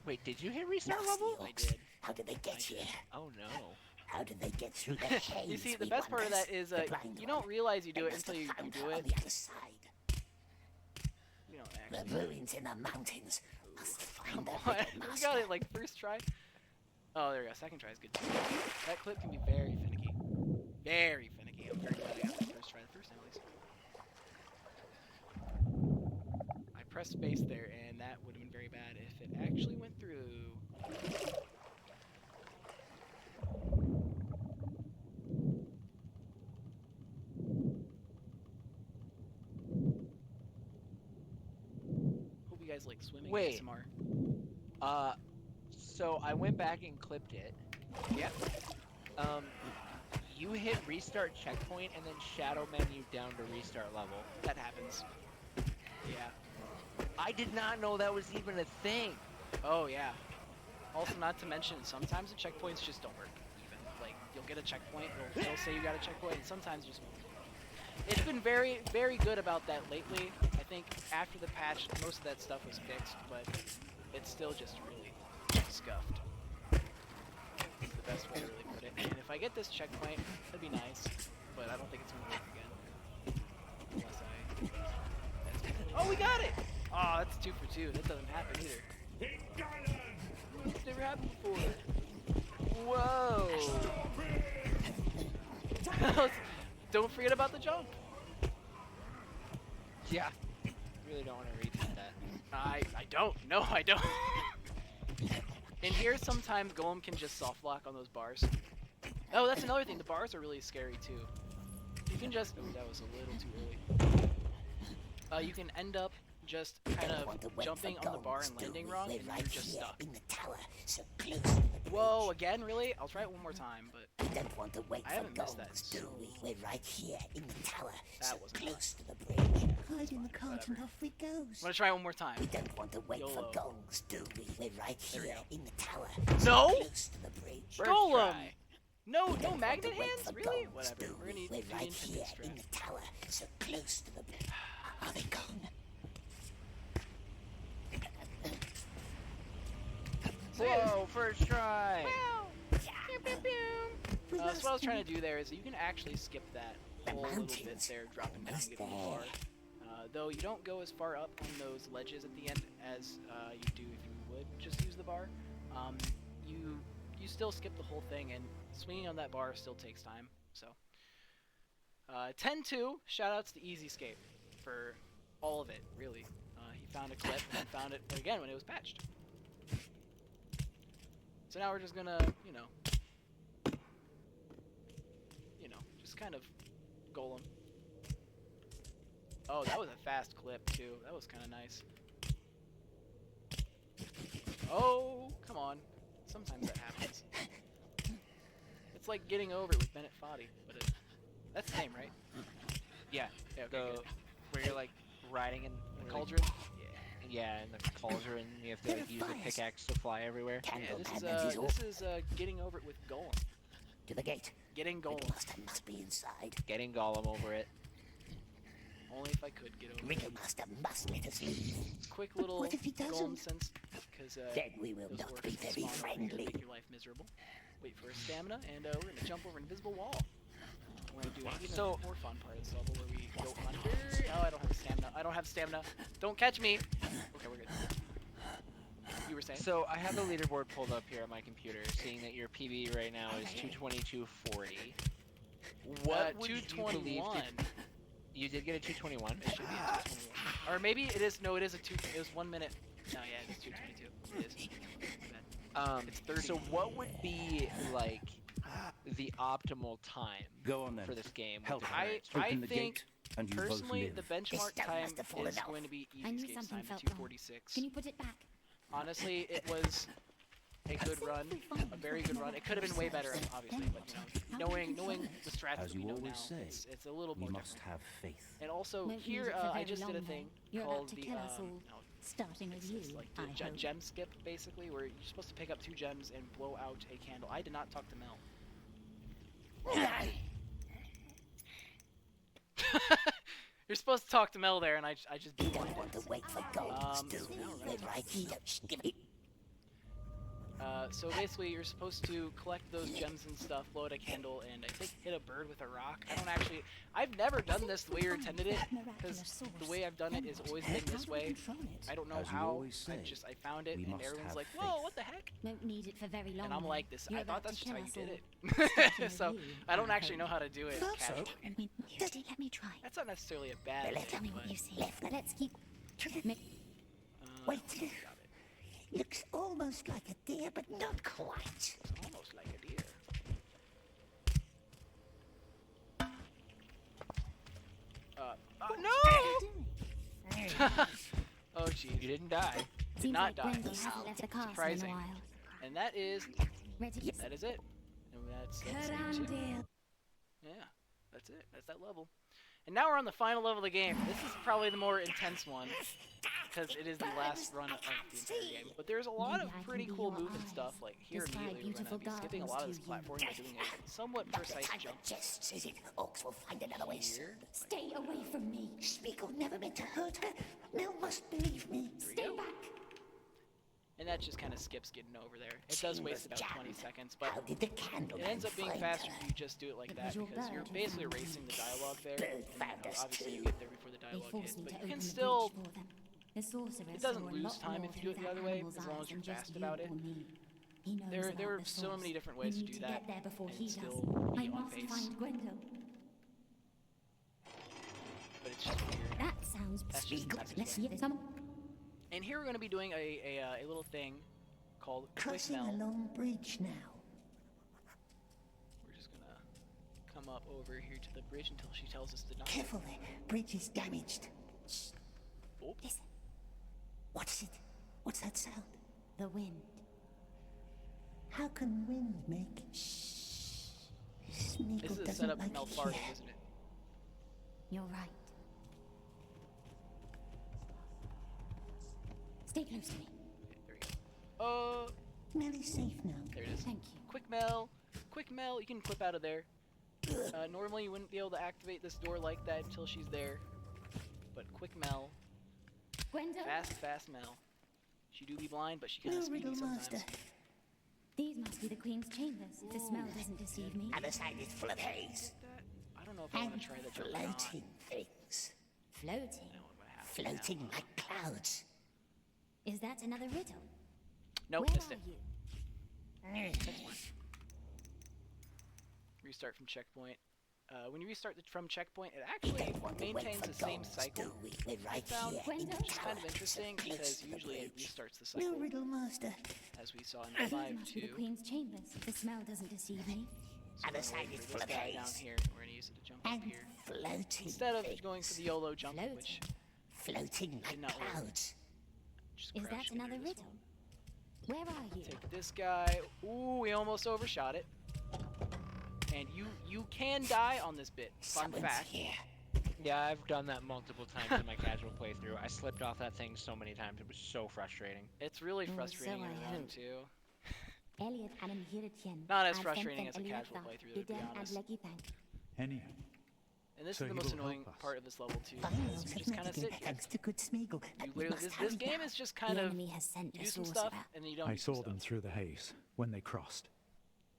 Wait, did you hit restart Nasty level? I orcs. did. How did they get I did. here? Oh no. How did they get through the haze? You see, the we best part of wonders? that is The blind you don't one. realize you do They it must until have you found do her it. on the other side. You don't The actually. ruins in the mountains. Must find the What? wicked We master. got it like first try. Oh, there we go. Second try is good too. That clip can be very finicky. Very finicky. I'm very glad I got that first try the first time at least. I pressed space there, and that would have been very bad if it actually went through. guys like swimming Wait. ASMR. So I went back and clipped it. Yeah. You hit restart checkpoint and then shadow menu down to restart level. That happens. Yeah. I did not know that was even a thing. Oh yeah. Also, not to mention, sometimes the checkpoints just don't work. Even like you'll get a checkpoint, it'll say you got a checkpoint, and sometimes just won't. It's been very, very good about that lately. I think after the patch, most of that stuff was fixed, but it's still just really scuffed. It's the best way to really put it. And if I get this checkpoint, that'd be nice, but I don't think it's gonna work again. Unless I... Oh, we got it! Oh, that's 2 for 2. That doesn't happen either. It's never happened before. Whoa! Don't forget about the jump. Yeah. Really don't want to repeat that. I don't. No, I don't. In here, sometimes Gollum can just soft lock on those bars. Oh, that's another thing. The bars are really scary too. You can just. Oh, that was a little too early. You can end up just kind of jumping on the bar and landing wrong, and you're just stuck. Whoa, again? Really? I'll try it one more time, but Don't want to wait I haven't for missed that. gongs, do we? We're right here in the tower, That so wasn't close to the bridge. Hide in the cart and off we I'm goes. gonna try it one more time. Don't want to wait for YOLO. gongs, do we? We're right There we here go. in the tower, No! close to the bridge. First Gollum! try. No, Don't no want magnet to wait hands? for Really? gongs, Whatever. do We're we? gonna need We're the right intended here strat. in the tower, so close to the bridge. Are they gone? Whoa, first try. We So lost what I was trying him. to do there is you can actually skip that whole little bit there, dropping down and getting the bar. Though you don't go as far up on those ledges at the end as you do if you would just use the bar. You still skip the whole thing, and swinging on that bar still takes time. So 10-2, shoutouts to EasyScape for all of it, really. He found a clip and found it again when it was patched. So now we're just gonna, just kind of Gollum. Oh, that was a fast clip too. That was kind of nice. Oh, come on. Sometimes that happens. It's like getting over it with Bennett Foddy, but that's the name, right? Yeah. Yeah, okay, The, good. where you're like riding in The cauldron? Yeah, in the cauldron, you have to like, use a pickaxe to fly everywhere. Yeah, Candle this madness is getting over it with Gollum. To the gate. Getting Gollum. Ringmaster must be inside. Getting Gollum over it. Only if I could get over it. Ringmaster must let us leave. Quick little What if he Gollum doesn't? sense, because Then we will those not orcs be and very spawn orcs friendly. make your life miserable. Wait for a stamina, and we're gonna jump over an invisible wall. We're gonna do an even So- more fun part of this level where we go under. Oh, I don't have stamina. I don't have stamina. Don't catch me. Okay, we're good. You were saying? So I have the leaderboard pulled up here on my computer, seeing that your PB right now is 222.40. What would you believe 221. you did get a 221? It should be a 221. Or maybe it is. No, it is a 2. It was 1 minute. No, yeah, it is 222. It is. It's 30. So what would be like the optimal time Go on then. for this game? with Help. the I current Open I the think gate, and you personally both the live. benchmark This time must have fallen is off. going to be I knew Easy's something time, felt the wrong. 246. Can you put it back? Honestly, it was a good run, a very good run. It could have been way better, obviously, but knowing the strats As that we you know always now, say, it's a little We more must different. have faith. And also Won't use here, it for I very just did a long, thing though. You're about called to the kill us all. Starting with you, it's like the I hope. gem skip, basically, where you're supposed to pick up 2 gems and blow out a candle. I did not talk to Mel. You're supposed to talk to Mel there, and I just We didn't don't want to wait for gongs, do so we? now we're We're gonna right here. Give me. So basically, you're supposed to collect those gems and stuff, blow out a candle, and I think hit a bird with a rock. I've never done this the way you intended it, because the way I've done it has always been this way. I don't know As you how. always say, I found it, we and must everyone's have like, "Whoa, faith." what the heck?" Won't need it for very long. And I'm though. like, "This. You're I thought about that's to just how kill you us did all. it." Starting with So you, I don't I actually know hope. how to do it Thought so. casually. Let me try. That's not necessarily a bad Well, thing. Tell me but, what you see. Let's keep. Wait. got it. Looks almost like a deer, but not quite. It's almost like a deer. No! Oh jeez. You didn't die. Did Seems not like die. Grendel hasn't left the castle in a Surprising. while. And that is Ready? that is it. And that's game 2. Yeah, that's it. That's that level. And now we're on the final level of the game. This is probably the more intense one because it is the last run of the entire game. But there's a lot of Maybe I pretty can be cool your movement eyes. stuff. Like here Describe immediately, we're going to beautiful be skipping a lot of this gardens to platforming by doing a somewhat precise jump. Just is it? Orcs will find another way soon. Here. Stay away from me. Spiegel never meant to hurt her. Mel must believe me. Stay back. And that just kind of skips getting over there. It does waste about 20 seconds, but How did the candle it ends up being find faster her? if you just do it like that, your because you're bird basically found erasing the us. dialogue there. Bird And, found us obviously you too. get there before the They dialogue forced hits, me but to you open can the still. breach for them. The sorcerer It doesn't saw a lose lot time more if you do it through the other that way, animal's as long eyes as you're than just fast you about it. or me. He knows There about are the so Force. many different We ways to need do to that get there before and he does. still I be on must pace. find Grendel. But it's just weird. That sounds That's just Spiegel, that's Let's just see it. Come on. And here we're going to be doing a little thing called Quick Crossing Mel. a long bridge now. We're just going to come up over here to the bridge until she tells us to not. Careful there. Bridge is damaged. Shh. Oh, Listen. What is it? What's that sound? The wind. How can wind make shh? Smeagol this is a doesn't setup like Mel it farting, here. isn't it? You're right. Stay close to me. Okay, there we go. Mel is safe now. There it is. Thank you. Quick Mel, you can clip out of there. Normally you wouldn't be able to activate this door like that until she's there. But Quick Mel, Grendel. fast Mel. She do be blind, but she kind No of speedy riddle sometimes. master. These must be the Queen's chambers, if the smell doesn't deceive me. Other side is full of haze. I don't know if I want And to try that jump or not. floating things. Floating. No, I have to now. Floating like clouds. Is that another riddle? Nope, Where missed are it. you? Restart from checkpoint. When you restart from checkpoint, it actually maintains the same cycle. Do we? We're right Found, here. Gwendol? which is kind of interesting Close because to the usually it bridge. restarts the No cycle, riddle master. as we saw in the These live must be too. the Queen's chambers, if the smell doesn't deceive me. So Other we're side waiting is for full this of guy down haze. here. We're gonna use it to jump up And here floating instead of things. going for the YOLO jump, Floating. which Floating like not work. clouds. just Is crouched that into another this riddle? one. Where are you? Take this guy. Ooh, we almost overshot it. And you can die on this bit. Fun Someone's fact. here. Yeah, I've done that multiple times in my casual playthrough. I slipped off that thing so many times. It was so frustrating. It's really Oh, frustrating so in I a run hope. too. Elliot and Hiritien. Not as frustrating as a casual playthrough, to be honest. Anyhow, And this So is the he most will annoying help us. part of this level too. Finals Is you have just kind of met sit again here. thanks to good Smeagol. You But we literally, must this hurry game now. is just The kind of enemy has sent you a do some sorcerer. stuff and then you don't I do some saw them stuff. through the haze when they crossed.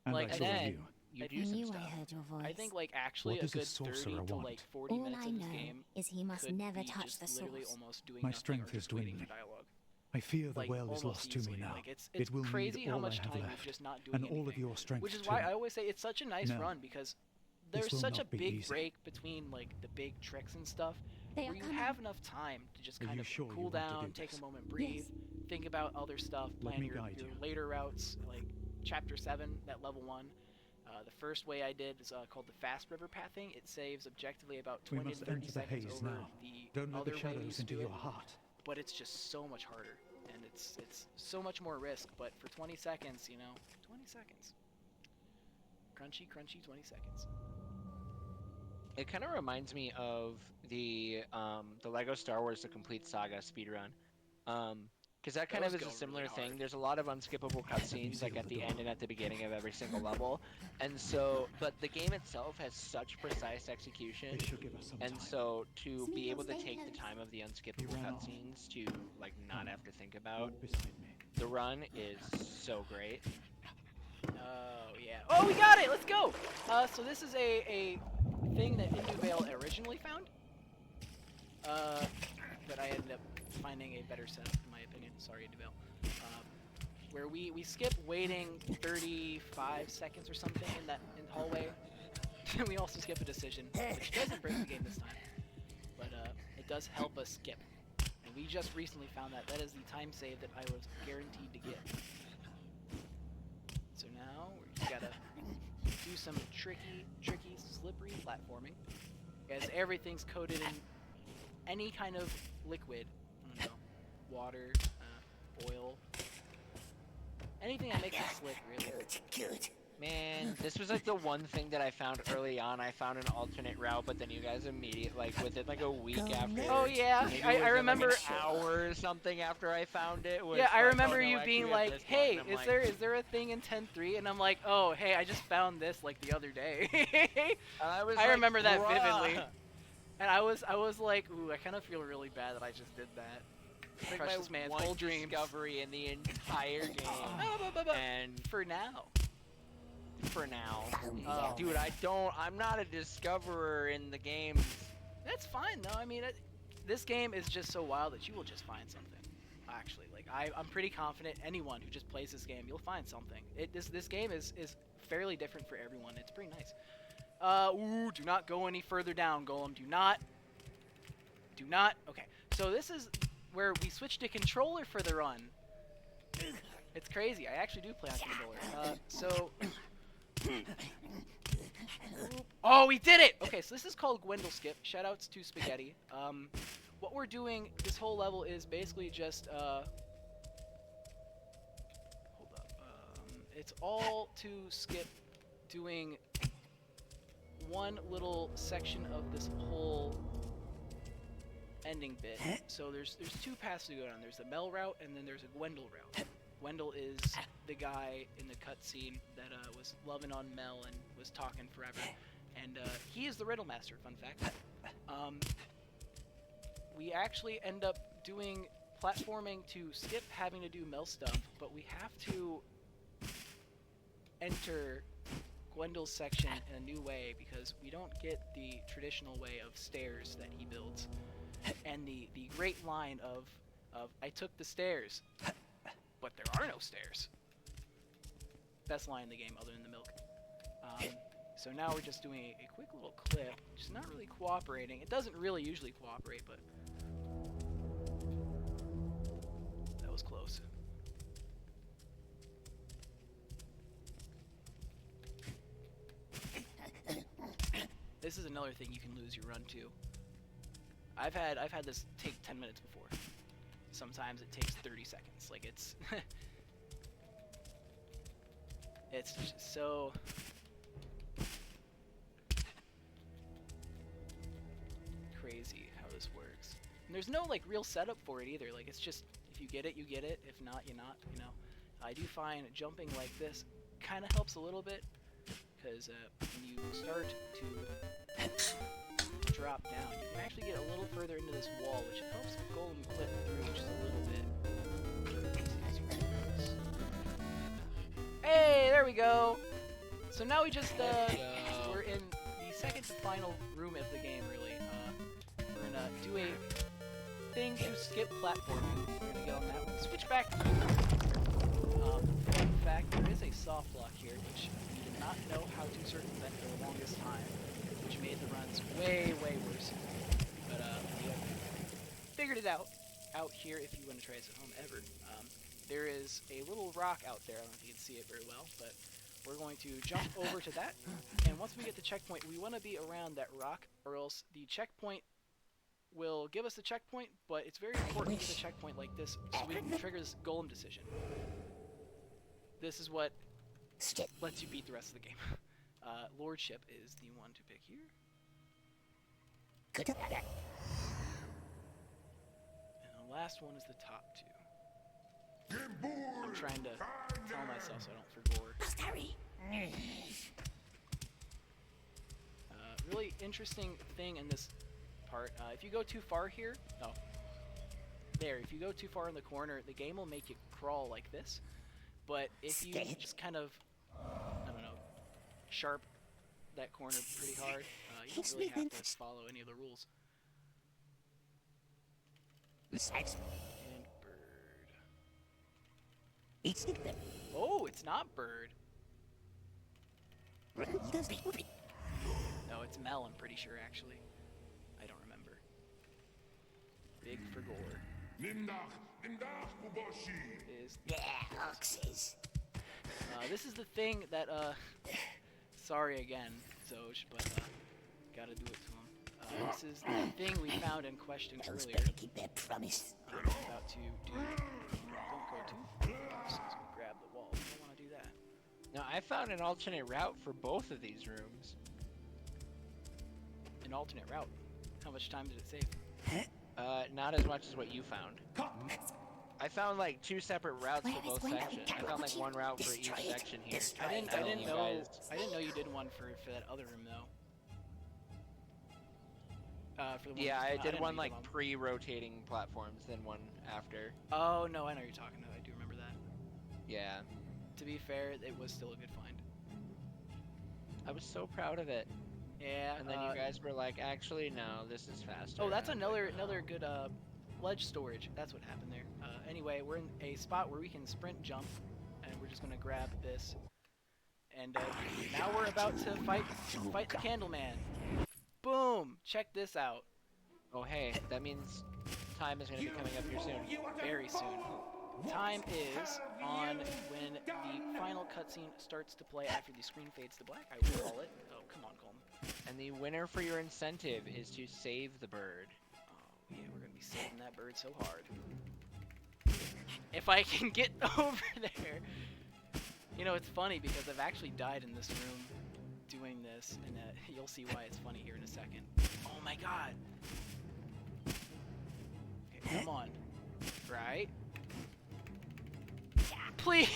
And Like, I saw then you. you I do I some knew I stuff. heard your voice. I think like actually What a does a good 30 sorcerer to want? like 40 all minutes I of this know game is he must could never be touch just the literally source. almost doing My nothing strength or is just waiting for dwindling. dialogue. I fear the Like, well is almost lost to me easily. now. Like, it's it will crazy need how all much I have time left, you're just not doing and anything. all of your strength Which is too. why I always say it's such a nice No. run because This there's will such a not be big easy. break between like the big tricks and stuff They where are you coming. have enough time to just Are kind you of sure you cool want to down, do take this? a moment, breathe, think about other stuff, Let plan me your guide you. later routes, like chapter 7, that level 1. The first way I did is called the fast river pathing. It saves objectively about We 20 must to 30 enter the seconds haze over now. the Don't let other the way we shadows used to into do your it, heart. but it's just so much harder and it's so much more risk, but for 20 seconds, 20 seconds. Crunchy 20 seconds. It kind of reminds me of the Lego Star Wars: The Complete Saga speedrun. Because that kind Those of is go a similar really thing. hard. There's a lot of unskippable cutscenes like at the end and at the beginning of every single level. And so, but the game itself has such precise execution. They should give us some And time. so to be able to Stay take the close. time of the unskippable ran off. cutscenes to like not have to think about, Walk beside me. the run is so great. Oh, yeah. Oh, we got it! Let's go! So this is a thing that Induvale originally found. But I ended up finding a better setup, in my opinion. Sorry, Induvale. Where we skip waiting 35 seconds or something in the hallway. We also skip a decision, which doesn't break the game this time. But it does help us skip. And we just recently found that. That is the time save that I was guaranteed to get. So now we gotta do some tricky, slippery platforming. As everything's coated in any kind of liquid. I don't know. water, oil, anything that makes it slick, really. Good. Man, this was like the one thing that I found early on. I found an alternate route, but then you guys immediately, like within like a week after. Oh yeah, maybe I within, remember. Like an hour or something after I found it. Was Yeah, I like, remember oh, no, you actually, being we have like, this one. "Hey, And I'm is there a thing in 10.3?" And I'm like, "Oh, hey, I just found this like the other day." I was I like, remember that "Bruh." vividly. And I was like, "Ooh, I kind of feel really bad that I just did that." Like Crushed my this man's one whole dreams. discovery in the entire game. And For now. for now, Oh. dude, I'm not a discoverer in the game. That's fine though. I mean, this game is just so wild that you will just find something. Actually, like I'm pretty confident anyone who just plays this game, you'll find something. This game is fairly different for everyone. It's pretty nice. Ooh, do not go any further down, Gollum. Do not. Okay, so this is where we switched to controller for the run. It's crazy. I actually do play on controller. So. Oh, we did it! Okay, so this is called Gwendol Skip. Shoutouts to Spaghetti. What we're doing this whole level is basically just, hold up. It's all to skip doing one little section of this whole ending bit. So there's two paths to go down. There's the Mel route, and then there's a Gwendol route. Gwendol is the guy in the cutscene that was loving on Mel and was talking forever, and he is the riddle master. Fun fact. We actually end up doing platforming to skip having to do Mel stuff, but we have to enter Gwendol's section in a new way because we don't get the traditional way of stairs that he builds, and the great line of "I took the stairs." But there are no stairs. Best line in the game other than the milk. So now we're just doing a quick little clip, which is not really cooperating. It doesn't really usually cooperate, but that was close. This is another thing you can lose your run to. I've had this take 10 minutes before. Sometimes it takes 30 seconds. Like it's it's just so crazy how this works. And there's no like real setup for it either. Like it's just if you get it, you get it. If not, you're not. You know. I do find jumping like this kind of helps a little bit because when you start to drop down, you can actually get a little further into this wall, which helps Gollum clip through just a little bit. Hey, there we go! So now we just, we're in the second to final room of the game, really. We're gonna do a thing to skip platforming. We're gonna get on that one. Switch back to in fact, there is a soft lock here, which we did not know how to circumvent for the longest time, which made the runs way, way worse. But we have figured it out here if you want to try this at home ever. There is a little rock out there. I don't know if you can see it very well, but we're going to jump over to that. And once we get the checkpoint, we want to be around that rock, or else the checkpoint will give us the checkpoint, but it's very important to get the checkpoint like this so we can trigger this Gollum decision. This is what lets you beat the rest of the game. Lordship is the one to pick here. And the last one is the top two. I'm trying to tell myself so I don't forget. Really interesting thing in this part. If you go too far here, if you go too far in the corner, the game will make you crawl like this. But if you just kind of, I don't know, sharp that corner pretty hard, you don't really have to follow any of the rules. And bird. Oh, it's not bird. No, it's Mel, I'm pretty sure, actually. I don't remember. Big for gore. Is oxes. This is the thing that, sorry again, Zoj, but, gotta do it to him. This is the thing we found and questioned Those earlier. better keep their promise. I'm about to do. Don't go too close. So grab the wall. I don't want to do that. Now, I found an alternate route for both of these rooms. An alternate route. How much time did it save? Not as much as what you found. I found like 2 separate routes for both sections. I found like 1 route for each section here. I didn't You know. guys- I didn't know you did one for that other room though. For the one Yeah, I did didn't know one you like one. pre-rotating platforms, then one after. Oh no, I know you're talking about. I do remember that. Yeah, To be fair, it was still a good find. I was so proud of it. Yeah. And then you guys were like, actually, no, this is faster. Oh, that's I was like, another good ledge storage. That's what happened there. Anyway, we're in a spot where we can sprint jump, and we're just gonna grab this. And now we're about to fight the Candleman. Boom! Check this out. Oh, hey, that means time is going to be coming up here soon. Very soon. Time is on when the final cutscene starts to play after the screen fades to black. I will call it. Oh, come on, Gollum. And the winner for your incentive is to save the bird. Oh, yeah, we're gonna be saving that bird so hard. If I can get over there. You know, it's funny because I've actually died in this room doing this, and you'll see why it's funny here in a second. Oh my god! Okay, come on. Right? Please,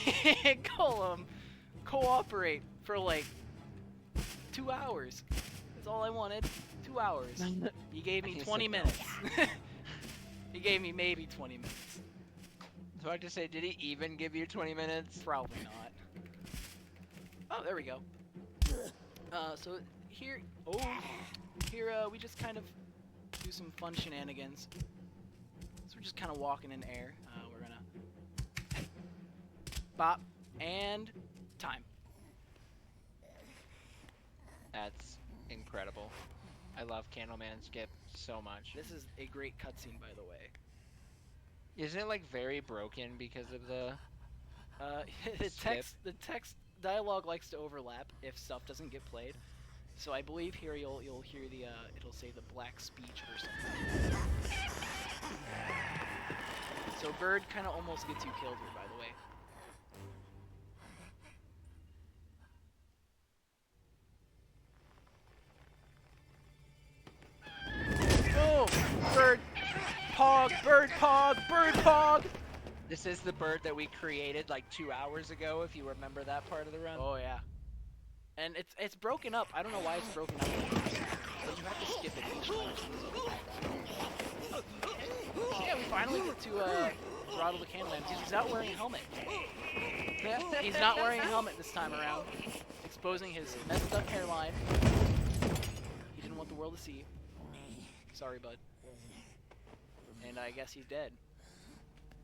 Gollum, cooperate for like 2 hours. That's all I wanted. 2 hours. You gave me 20 minutes. He gave me maybe 20 minutes. So I have to say, did he even give you 20 minutes? Probably not. Oh, there we go. So here, we just kind of do some fun shenanigans. So we're just kind of walking in air. We're gonna bop and time. That's incredible. I love Candleman Skip so much. This is a great cutscene, by the way. Isn't it like very broken because of the The skip? text dialogue likes to overlap if stuff doesn't get played. So I believe here you'll hear the it'll say the black speech or something. So bird kind of almost gets you killed here, by the way. Boom! Bird pog, bird pog, bird pog. This is the bird that we created like 2 hours ago, if you remember that part of the run. Oh yeah. And it's broken up. I don't know why it's broken up. But you have to skip it each time. Yeah, we finally get to throttle the Candleman. He's not wearing a helmet. He's not wearing a helmet this time around, exposing his messed up hairline. He didn't want the world to see. Sorry, bud. And I guess he's dead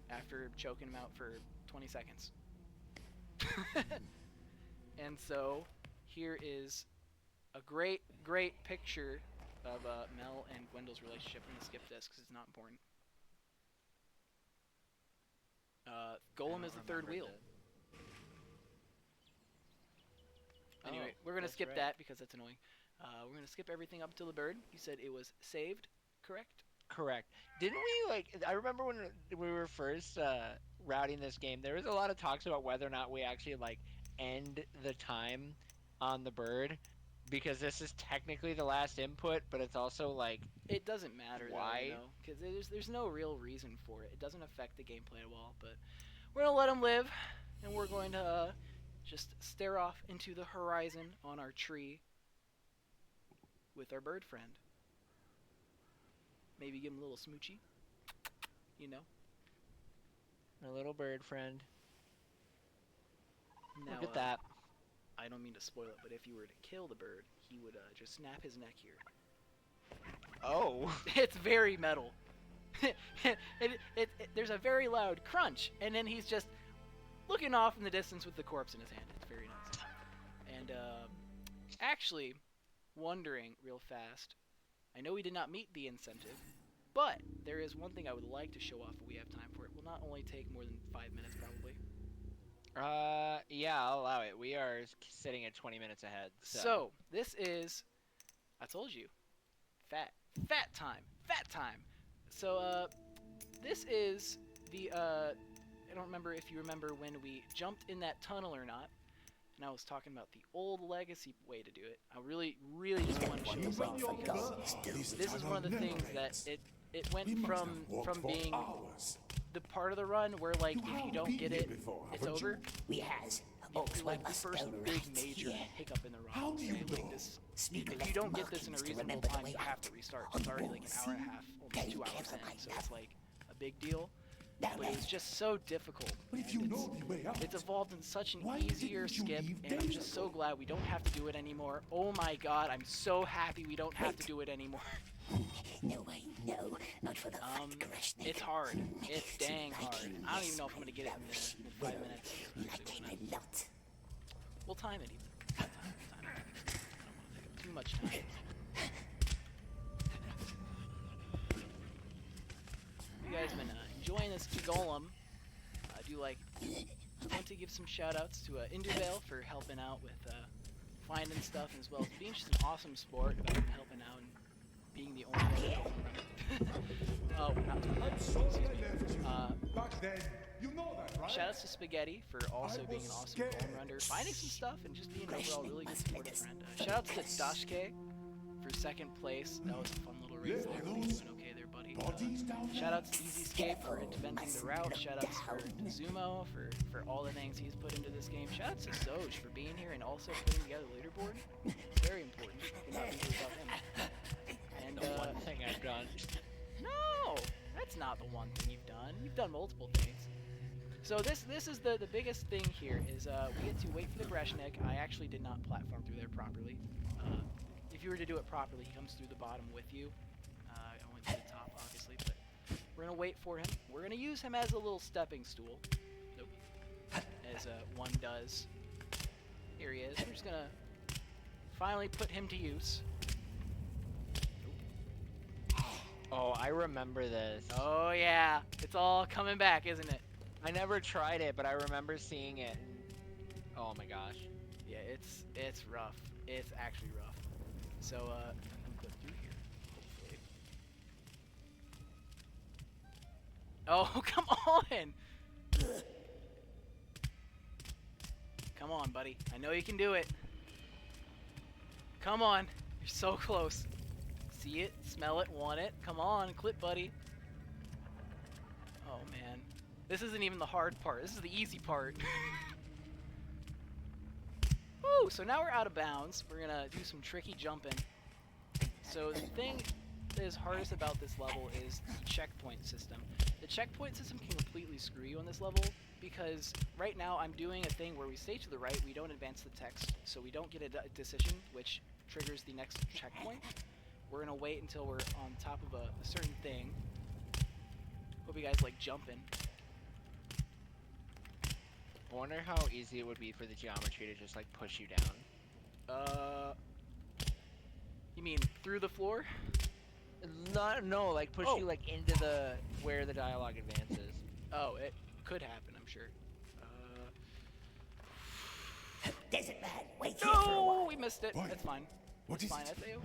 after choking him out for 20 seconds. And so here is a great picture of Mel and Gwendole's relationship. I'm gonna skip this because it's not important. Gollum is the third wheel. Anyway, we're gonna that's skip right. that because that's annoying. We're gonna skip everything up until the bird. You said it was saved, correct? Correct. Didn't we like? I remember when we were first routing this game, there was a lot of talks about whether or not we actually like end the time on the bird, because this is technically the last input, but it's also like It doesn't matter Why? though, you know, because there's no real reason for it. It doesn't affect the gameplay at all. But we're gonna let him live, and we're going to just stare off into the horizon on our tree with our bird friend. Maybe give him a little smoochie. You know. our little bird friend. Now, Look at that. I don't mean to spoil it, but if you were to kill the bird, he would just snap his neck here. Oh. It's very metal. There's a very loud crunch, and then he's just looking off in the distance with the corpse in his hand. It's very nice. And actually, wondering real fast, I know we did not meet the incentive, but there is one thing I would like to show off if we have time for it. Will not only take more than 5 minutes, probably. Yeah, I'll allow it. We are sitting at 20 minutes ahead. So this is, I told you, fat. Fat time. Fat time. So, this is the, I don't remember if you remember when we jumped in that tunnel or not. And I was talking about the old legacy way to do it. I really just want to show this off because this is one of the things that it went from being the part of the run where, like, if you don't get it, it's over. We has. It's like the first big major hiccup in the run. Like this, if you don't get this in a reasonable time, you have to restart. It's already like an hour and a half, almost 2 hours in, so it's like a big deal. But it's just so difficult. It's evolved in such an easier skip, and I'm just so glad we don't have to do it anymore. Oh my god, I'm so happy we don't have to do it anymore. No, no, not for the it's hard. It's dang hard. I don't even know if I'm gonna get it in 5 minutes. We'll time it even. Time it. I don't want to take up too much time. You guys have been enjoying this Gollum. I do want to give some shout outs to Induvale for helping out with finding stuff, as well as being just an awesome sport about helping out and being the only other Gollum runner. Not too excuse me. Back then, you know that, right? Shout outs to Spaghetti for also being an awesome Gollum runner, finding some stuff, and just being an overall really good supportive friend. Shout outs to Dashke for second place. That was a fun little race there. Doing okay there, buddy. Shout outs to Easyscape for inventing the route. Shout outs for Zumo for all the things he's put into this game. Shout outs to Soj for being here and also putting together the leaderboard. Very important. Could not be here without him. And The one thing I've done. no, that's not the one thing you've done. You've done multiple things. So this is the biggest thing here is we get to wait for the Brezhnev. I actually did not platform through there properly. If you were to do it properly, he comes through the bottom with you. I went to the top, obviously, but we're gonna wait for him. We're gonna use him as a little stepping stool. Nope. As one does. Here he is. We're just gonna finally put him to use. Oh, I remember this. Oh yeah, it's all coming back, isn't it? I never tried it, but I remember seeing it. Oh my gosh. Yeah, it's rough. It's actually rough. So I'm gonna clip through here, hopefully. Oh, come on! Come on, buddy. I know you can do it. Come on. You're so close. See it, smell it, want it. Come on, clip, buddy. Oh man, this isn't even the hard part. This is the easy part. Woo! So now we're out of bounds. We're gonna do some tricky jumping. So the thing that is hardest about this level is the checkpoint system. The checkpoint system can completely screw you on this level because right now I'm doing a thing where we stay to the right, we don't advance the text, so we don't get a decision, which triggers the next checkpoint. We're gonna wait until we're on top of a certain thing. Hope you guys like jumping. I wonder how easy it would be for the geometry to just like push you down. You mean through the floor? No, like push you like into the where the dialogue advances. Oh, it could happen, I'm sure. Desert man, wait here for a No, while. we missed it. What? That's fine. What That's is fine. it? That's okay.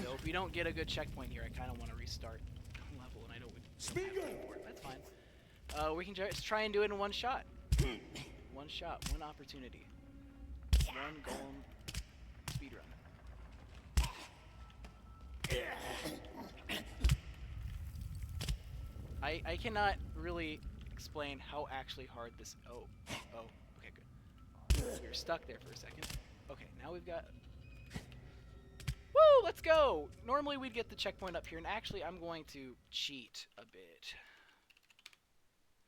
So if we don't get a good checkpoint here, I kind of want to restart the level, and I don't. That's fine. We can just try and do it in one shot. One shot, one opportunity. One Gollum speedrun. I cannot really explain how actually hard this. Oh, okay, good. We were stuck there for a second. Okay, now we've got. Woo! Let's go! Normally we'd get the checkpoint up here, and actually I'm going to cheat a bit.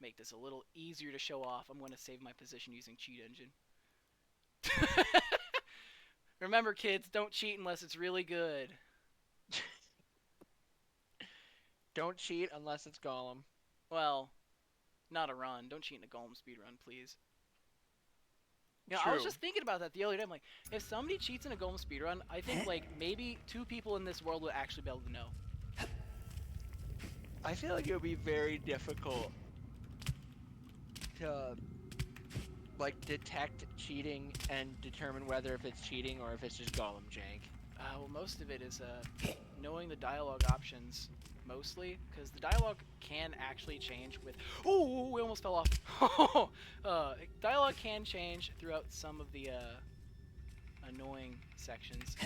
Make this a little easier to show off. I'm going to save my position using Cheat Engine. Remember, kids, don't cheat unless it's really good. Don't cheat unless it's Gollum. Well, not a run. Don't cheat in a Gollum speedrun, please. You know, I was True. just thinking about that the other day. I'm like, if somebody cheats in a Gollum speedrun, I think like maybe 2 people in this world would actually be able to know. I feel like it would be very difficult to like detect cheating and determine whether if it's cheating or if it's just Gollum jank? Well, most of it is knowing the dialogue options, mostly, because the dialogue can actually change with. Oh, we almost fell off. Dialogue can change throughout some of the annoying sections.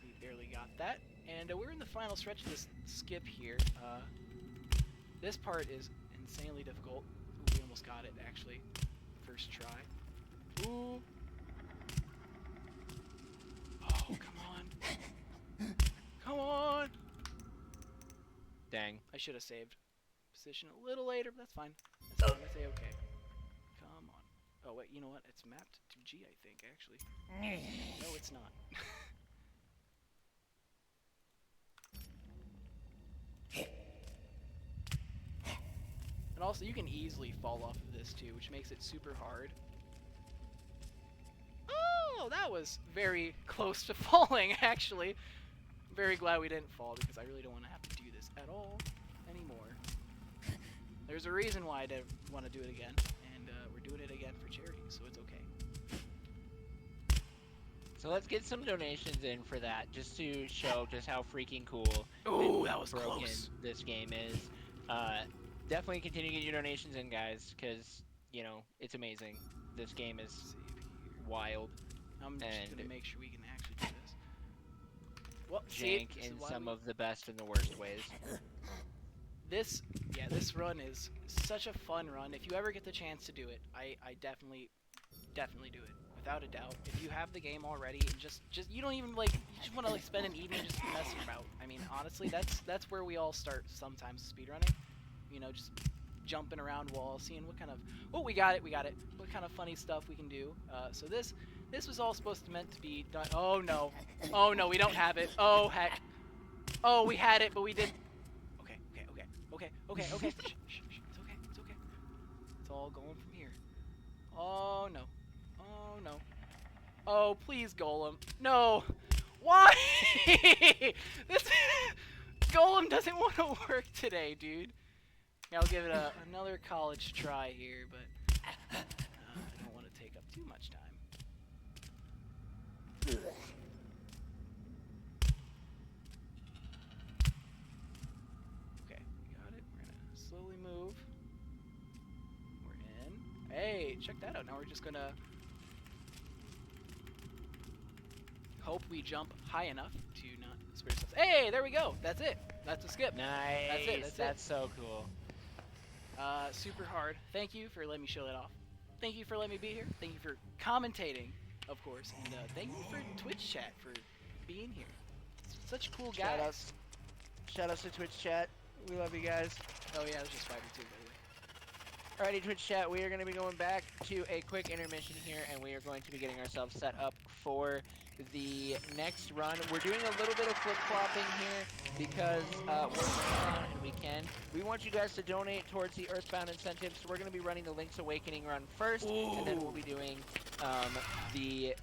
We barely got that, and we're in the final stretch of this skip here. This part is insanely difficult. Ooh, we almost got it, actually. First try. Ooh. Oh, come on. Come on! Dang. I should have saved position a little later, but that's fine. That's fine. That's okay. Come on. Oh, wait, you know what? It's mapped to G, I think, actually. No, it's not. And also, you can easily fall off of this, too, which makes it super hard. Oh, that was very close to falling, actually. I'm very glad we didn't fall, because I really don't want to have to do this at all anymore. There's a reason why I didn't want to do it again, and we're doing it again for charity, so it's okay. So let's get some donations in for that, just to show just how freaking cool Ooh, that was broken close. this game is. Definitely continue to get your donations in, guys, because, you know, it's amazing. This game is Save here. wild. I'm just and gonna make sure we can actually do this. Well, jank in some of the best and the worst ways. This run is such a fun run. If you ever get the chance to do it, I definitely do it, without a doubt. If you have the game already, and just you don't even like, you just want to like spend an evening just messing about. I mean, honestly, that's where we all start sometimes speedrunning. You know, just jumping around walls, seeing what kind of, oh, we got it, what kind of funny stuff we can do. So this was all supposed to meant to be done. Oh no, we don't have it. Oh heck, oh we had it, but we didn't. Okay. Shh, it's okay. It's all going from here. Oh no. Oh please, Gollum. No. Why? This Gollum doesn't want to work today, dude. I'll give it another college try here, but I don't want to take up too much time. Okay, we got it. We're gonna slowly move. We're in. Hey, check that out. Now we're just gonna hope we jump high enough to not spare ourselves. Hey, there we go. That's it. That's a skip. Nice. That's so cool. Super hard. Thank you for letting me show that off. Thank you for letting me be here. Thank you for commentating, of course, and thank you for Twitch chat for being here. Such cool guys. Shout outs to Twitch chat. We love you guys. Oh yeah, it's just 5 2 by the way. Alrighty, Twitch chat. We are going to be going back to a quick intermission here, and we are going to be getting ourselves set up for the next run. We're doing a little bit of flip-flopping here because we're on and we can. We want you guys to donate towards the Earthbound incentives. So we're going to be running the Link's Awakening run first, and then we'll be doing the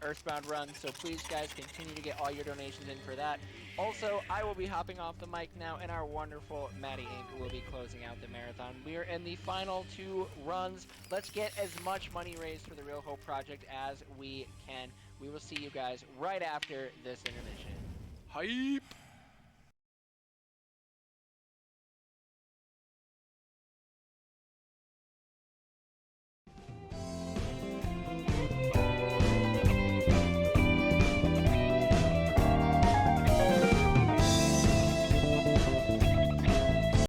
Earthbound run. So please, guys, continue to get all your donations in for that. Also, I will be hopping off the mic now, and our wonderful Maddie Inc. will be closing out the marathon. We are in the final 2 runs. Let's get as much money raised for the Real Hope Project as we can. We will see you guys right after this intermission. Hype!